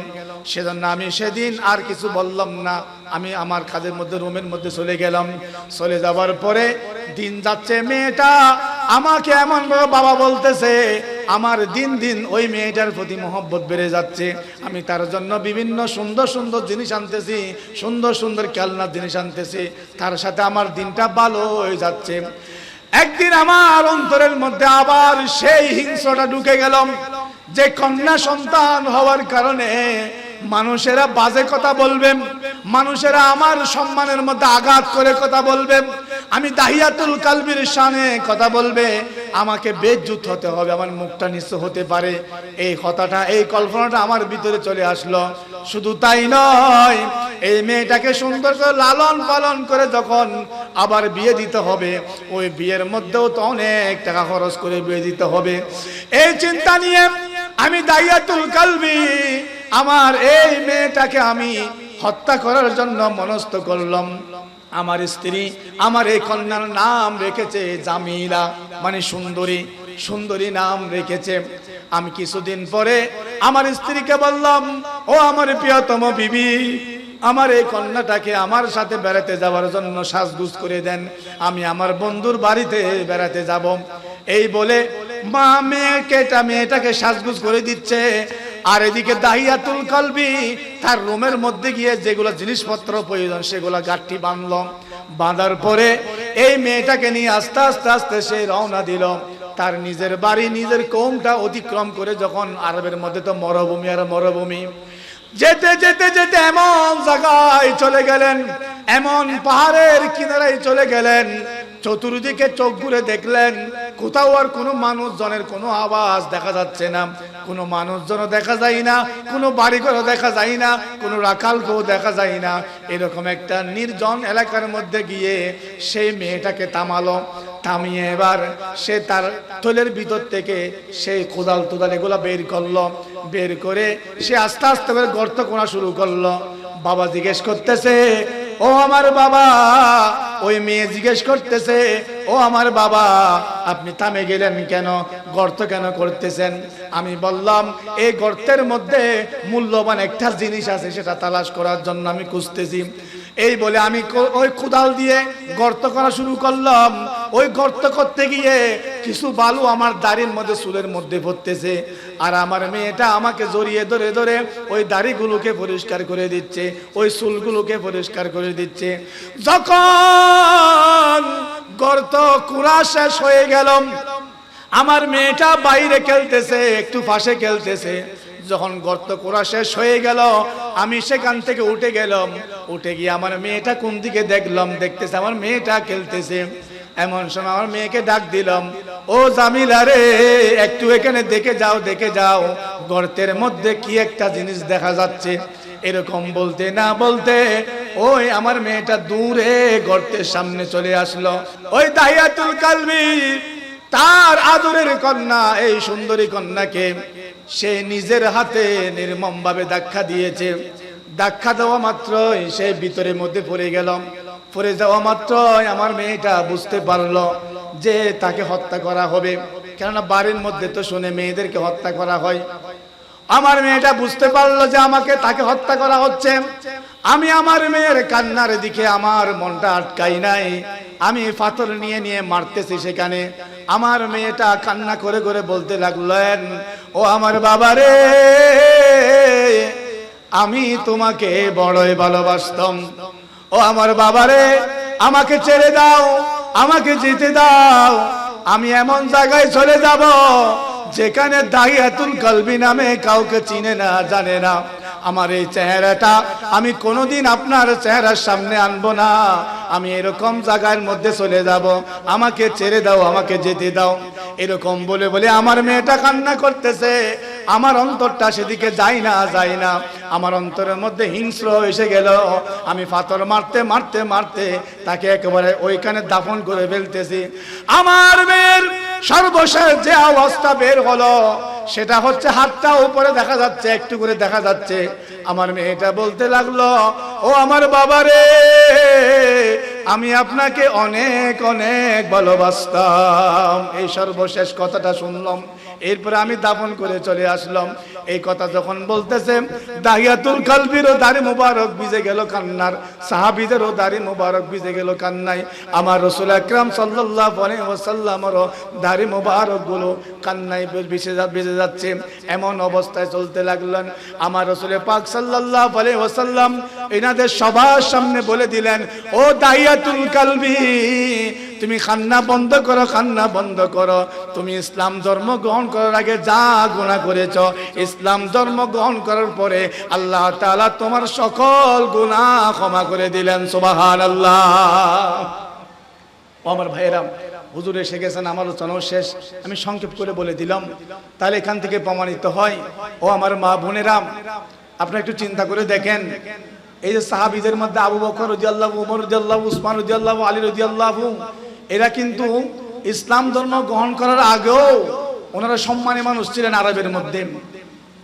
সেজন্য আমি সেদিন আর কিছু বললাম না। আমি আমার কাজের মধ্যে রুমের মধ্যে চলে গেলাম। চলে যাবার পরে দিন যাচ্ছে, মেয়েটা আমাকে এমন ভাবে বাবা বলতেছে, আমার দিন দিন ওই মেয়েটার প্রতি মহব্বত বেড়ে যাচ্ছে। আমি তার জন্য বিভিন্ন সুন্দর সুন্দর জিনিস আনতেছি, সুন্দর সুন্দর খেলনার জিনিস আনতেছি, তার সাথে আমার দিনটা ভালো হয়ে যাচ্ছে। একদিন আমার অন্তরের মধ্যে আবার সেই হিংস্রটা ঢুকে গেল, যে কন্যা সন্তান হওয়ার কারণে মানুষেরা বাজে কথা বলবে, মানুষেরা আমার সম্মানের মধ্যে আঘাত করে কথা বলবে, আমি দাহিয়াতুল কলবির শানে কথা বলবে, আমাকে বেইজ্জত হতে হবে, আমার মুখটা নিচু হতে পারে। এই কথাটা, এই কল্পনাটা আমার ভিতরে চলে আসলো। শুধু তাই নয়, এই মেয়েটাকে সুন্দর করে লালন পালন করে যখন আবার বিয়ে দিতে হবে, ওই বিয়ের মধ্যেও তো অনেক টাকা খরচ করে বিয়ে দিতে হবে। এই চিন্তা নিয়ে আমি দাহিয়াতুল কলবি আমার এই মেয়েটাকে আমি হত্যা করার জন্য মনস্থ করলাম। আমার স্ত্রী আমার এই কন্যার নাম রেখেছে জামিলা, মানে সুন্দরী, সুন্দরী নাম রেখেছে। আমি কিছুদিন পরে আমার স্ত্রীকে বললাম, ও আমার প্রিয়তম বিবি, আমার এই কন্যাটাকে আমার সাথে বেড়াতে যাওয়ার জন্য সাজগুজ করে দেন, আমি আমার বন্ধুর বাড়িতে বেড়াতে যাব। এই বলে মা মেয়েটাকে সাজগুজ করে দিচ্ছে। আর এদিকে দাহিয়াতুল কলবি তার রুমের মধ্যে গিয়ে যেগুলো জিনিসপত্র প্রয়োজন সেগুলো গাঁটটি বাঁধল। বাঁধার পরে এই মেয়েটাকে নিয়ে আস্তে আস্তে আস্তে সে রওনা দিল তার নিজের বাড়ি, নিজের কওমটা অতিক্রম করে। যখন আরবের মধ্যে তো মরুভূমি আর মরুভূমি, যেতে যেতে যেতে এমন জায়গায় চলে গেলেন, এমন পাহাড়ের কিনারায় চলে গেলেন, চতুর্দিকে চোখ ঘুরে দেখলেন কোথাও আর কোনো মানুষজনের কোনো আওয়াজ দেখা যাচ্ছে না, কোনো মানুষজনও দেখা যায় না, কোনো বাড়িঘরও দেখা যায় না, কোনো রাখালকেও দেখা যায় না। এরকম একটা নির্জন এলাকার মধ্যে গিয়ে সেই মেয়েটাকে থামালো। থামিয়ে এবার সে তার থলের ভিতর থেকে সেই কোদাল টোদাল এগুলো বের করলো। বের করে সে আস্তে আস্তে করে গর্ত করা শুরু করলো। বাবা জিজ্ঞেস করতেছে, ও আমার বাবা। ওই মেয়ে জিজ্ঞেস করতেছে, ও আমার বাবা, আপনি থামে গেলেন কেন? গর্ত কেন করতেছেন? আমি বললাম, এই গর্তের মধ্যে মূল্যবান একটা জিনিস আছে, সেটা তালাশ করার জন্য আমি খুঁজতেছি। এই বলে আমি ওই কোদাল দিয়ে গর্ত করা শুরু করলাম। ওই গর্ত করতে গিয়ে কিছু বালু আমার দাড়ির মধ্যে, চুলের মধ্যে পড়তেছে। আর আমার মেয়েটা আমাকে জড়িয়ে ধরে ধরে ওই দাড়িগুলোকে পরিষ্কার করে দিচ্ছে, ওই চুলগুলোকে পরিষ্কার করে দিচ্ছে। যখন গর্ত কুড়া শেষ হয়ে গেল, আমার মেয়েটা বাইরে খেলতেছে, একটু পাশে খেলতেছে। যখন গর্ত করা শেষ হয়ে গেল, আমি সেখান থেকে উঠে গেলাম। উঠে গিয়ে আমার মেয়েটা কোন দিকে দেখলাম, দেখতেছে আমার মেয়েটা খেলতেছে। এমন সময় আমার মেয়েকে ডাক দিলাম, ও জামিলা রে, একটু এখানে দেখে যাও, দেখে যাও গর্তের মধ্যে কি একটা জিনিস দেখা যাচ্ছে। এরকম বলতে না বলতে ওই আমার মেয়েটা দূরে গর্তের সামনে চলে আসলো। ওই দাহিয়াতুল কলবি তার আদরের কন্যা, এই সুন্দরী কন্যাকে সে নিজের হাতে নির্মম ভাবে ধাক্কা দিয়েছে। ধাক্কা দেওয়া মাত্রই সে ভিতরের মধ্যে পড়ে গেল। পড়ে যাওয়া মাত্রই আমার মেয়েটা বুঝতে পারলো যে তাকে হত্যা করা হবে, কেননা বাড়ির মধ্যে তো শুনে মেয়েদেরকে হত্যা করা হয়। আমার মেয়েটা বুঝতে পারলো যে তাকে হত্যা করা হচ্ছে। আমি আমার মেয়ের কান্নার দিকে আমার মনটা আটকাই নাই, আমি পাথর নিয়ে নিয়ে মারতেছি সেখানে। আমার মেয়েটা কান্না করে করে বলতে লাগলেন, ও আমার বাবা রে, আমি তোমাকে বড়ই ভালোবাসতাম। ও আমার বাবা রে, আমাকে ছেড়ে দাও, আমাকে যেতে দাও। আমি এমন জায়গায় চলে যাব যেখানে দাহিয়াতুল কলবি নামে কাউকে চিনে না, জানে না। আমার এই চেহারাটা আমি কোনোদিন আপনার চেহারার সামনে আনবো না। আমি এরকম জায়গার মধ্যে চলে যাব, আমাকে ছেড়ে দাও, আমাকে যেতে দাও। এরকম বলে বলে আমার মেয়েটা কান্না করতেছে। আমার অন্তরটা সেদিকে যায় না, যায় না। আমার অন্তরের মধ্যে হিংস্র এসে গেল। আমি পাথর মারতে মারতে মারতে তাকে একেবারে ওইখানে দাফন করে ফেলতেছি। আমার মেয়ের সর্বশেষ যে অবস্থা বের হলো সেটা হচ্ছে হাতটা উপরে দেখা যাচ্ছে, একটু করে দেখা যাচ্ছে। আমার মেয়েটা বলতে লাগলো, ও আমার বাবা রে, আমি আপনাকে অনেক অনেক ভালোবাসতাম। এই সর্বশেষ কথাটা শুনলাম। এরপরে আমি দাফন করে চলে আসলাম। এই কথা যখন বলতেছে, দাহিয়াতুল কলবিরও দাড়ি মুবারক ভিজে গেল কান্নার, সাহাবীদেরও দাড়ি মুবারক ভিজে গেল কান্নায়। আমার রাসূল আকরাম সাল্লাল্লাহু আলাইহি ওয়াসাল্লামেরও দাড়ি মুবারক গুলো কান্নায় ভিজে যাচ্ছে। এমন অবস্থায় চলতে লাগলেন। আমার রাসূল পাক সাল্লাল্লাহু আলাইহি ওয়াসাল্লাম এনাদের সবার সামনে বলে দিলেন, ও দাহিয়াতুল কলবি, তুমি কান্না বন্ধ করো, কান্না বন্ধ করো। তুমি ইসলাম ধর্ম গ্রহণ করার আগে যা গুনাহ করেছো, ইসলাম ধর্ম গ্রহণ করার পরে আল্লাহ তাআলা তোমার সকল গুনাহ ক্ষমা করে দিলেন। সুবহানাল্লাহ। আমার ভাইয়েরা, হুজুর এসে গেছেন, আমার আলোচনাও শেষ। আমি সংক্ষেপ করে বলে দিলাম। তাহলে এখান থেকে প্রমাণিত হয়, ও আমার মা বোনেরা, আপনারা একটু চিন্তা করে দেখেন, এই যে সাহাবীদের মধ্যে আবু বকর রাদিয়াল্লাহু, ওমর রাদিয়াল্লাহু, উসমান রাদিয়াল্লাহু, আলী রাদিয়াল্লাহু, এরা কিন্তু ইসলাম ধর্ম গ্রহণ করার আগেও ওনারা সম্মানী মানুষ ছিলেন আরবের মধ্যে।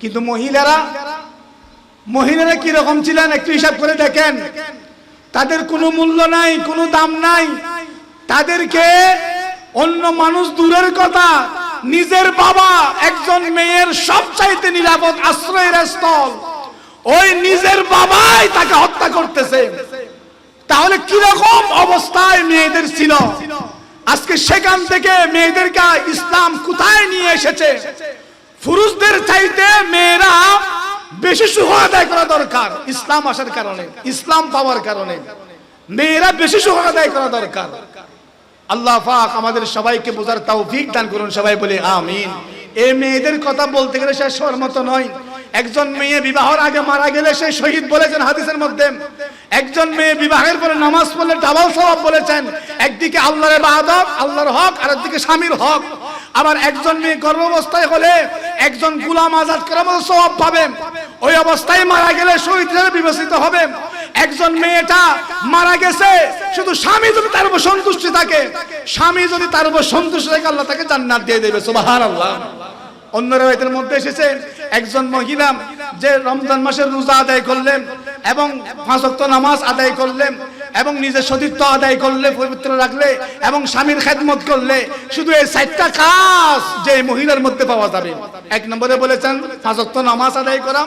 কিন্তু মহিলারা কি রকম ছিলেন একটু হিসাব করে দেখেন। তাদের কোনো মূল্য নাই, কোনো দাম নাই। তাদেরকে অন্য মানুষ দূরের কথা, নিজের বাবা একজন মেয়ের সবচাইতে নিরাপদ আশ্রয়ের স্থল, ওই নিজের বাবাই তাকে হত্যা করতেছে। তাহলে কিরকম অবস্থায় মেয়েদের ছিল? আজকে সেখান থেকে মেয়েদেরকে ইসলাম কোথায় নিয়ে এসেছে? পুরুষদের চাইতে মেয়েরা বেশি সুযোগ আদায় করা দরকার। ইসলাম আসার কারণে, ইসলাম পাওয়ার কারণে মেয়েরা বেশি সুযোগ আদায় করা দরকার। আল্লাহ পাক আমাদের সবাইকে বোঝার তৌফিক দান করুন, সবাই বলে আমিন। এই মেয়েদের কথা বলতে গেলে শেষ হওয়ার মতো নয়। একজন মেয়ে বিবাহের আগে মারা গেলে সে শহীদ বলেছেন হাদিসের মধ্যে। একজন মেয়ে বিবাহের পরে নামাজ পড়লে ডাবল সওয়াব বলেছেন। একদিকে আল্লাহর ইবাদত, আল্লাহর হক, আর একদিকে স্বামীর হক। আবার একজন মেয়ে গর্ভাবস্থায় হলে একজন গোলাম আজাদ করার মতো সওয়াব পাবে। ওই অবস্থায় মারা গেলে শহীদ হিসেবে বিবেচিত হবে। একজন মেয়েটা মারা গেছে, শুধু স্বামী যদি তার উপর সন্তুষ্ট থাকে, স্বামী যদি তার উপর সন্তুষ্ট থাকে, আল্লাহ তাকে জান্নাত দিয়ে দেবে। সুবহানাল্লাহ। অন্য রাওয়ায়াতের মধ্যে এসেছে একজন মহিলা যে রমজান মাসের রোজা আদায় করলেন এবং 5 ওয়াক্ত নামাজ আদায় করলেন এবং নিজের সতীত্ব আদায় করলে, পবিত্র রাখলে এবং স্বামীর খেদমত করলে, শুধু এই 4টা কাজ যে মহিলার মধ্যে পাওয়া যাবে। 1 নম্বরে বলেছেন 5 ওয়াক্ত নামাজ আদায় করা,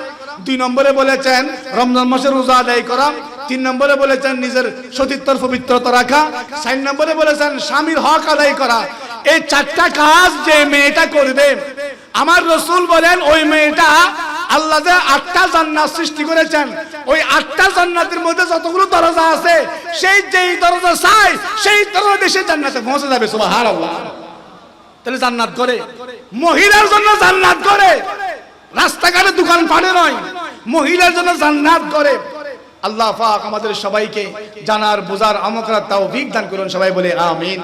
2 নম্বরে বলেছেন রমজান মাসের রোজা আদায় করা, 3 নম্বরে বলেছেন নিজের সতীত্বর পবিত্রতা রাখা, 4 নম্বরে বলেছেন স্বামীর হক আদায় করা। এই 4টা কাজ যে মেয়েটা করবে, আমার রাসূল বলেন ওই মেয়েটা আল্লাহ যে 8টা জান্নাত সৃষ্টি করেছেন, ওই 8টা জান্নাতের মধ্যে যতগুলো দরজা আছে, সেই যেই দরজা চাই সেই দরজা দিয়ে সে জান্নাতে পৌঁছে যাবে। সুবহানাল্লাহ। তাহলে জান্নাত করে, মহিলার জন্য জান্নাত করে, রাস্তাঘাটে দোকান পাড়ে নয়, মহিলার জন্য জান্নাত করে। আল্লাহ পাক আমাদের সবাইকে জানার, বোঝার, আমল করার তৌফিক দান করুন, সবাই বলে আমিন।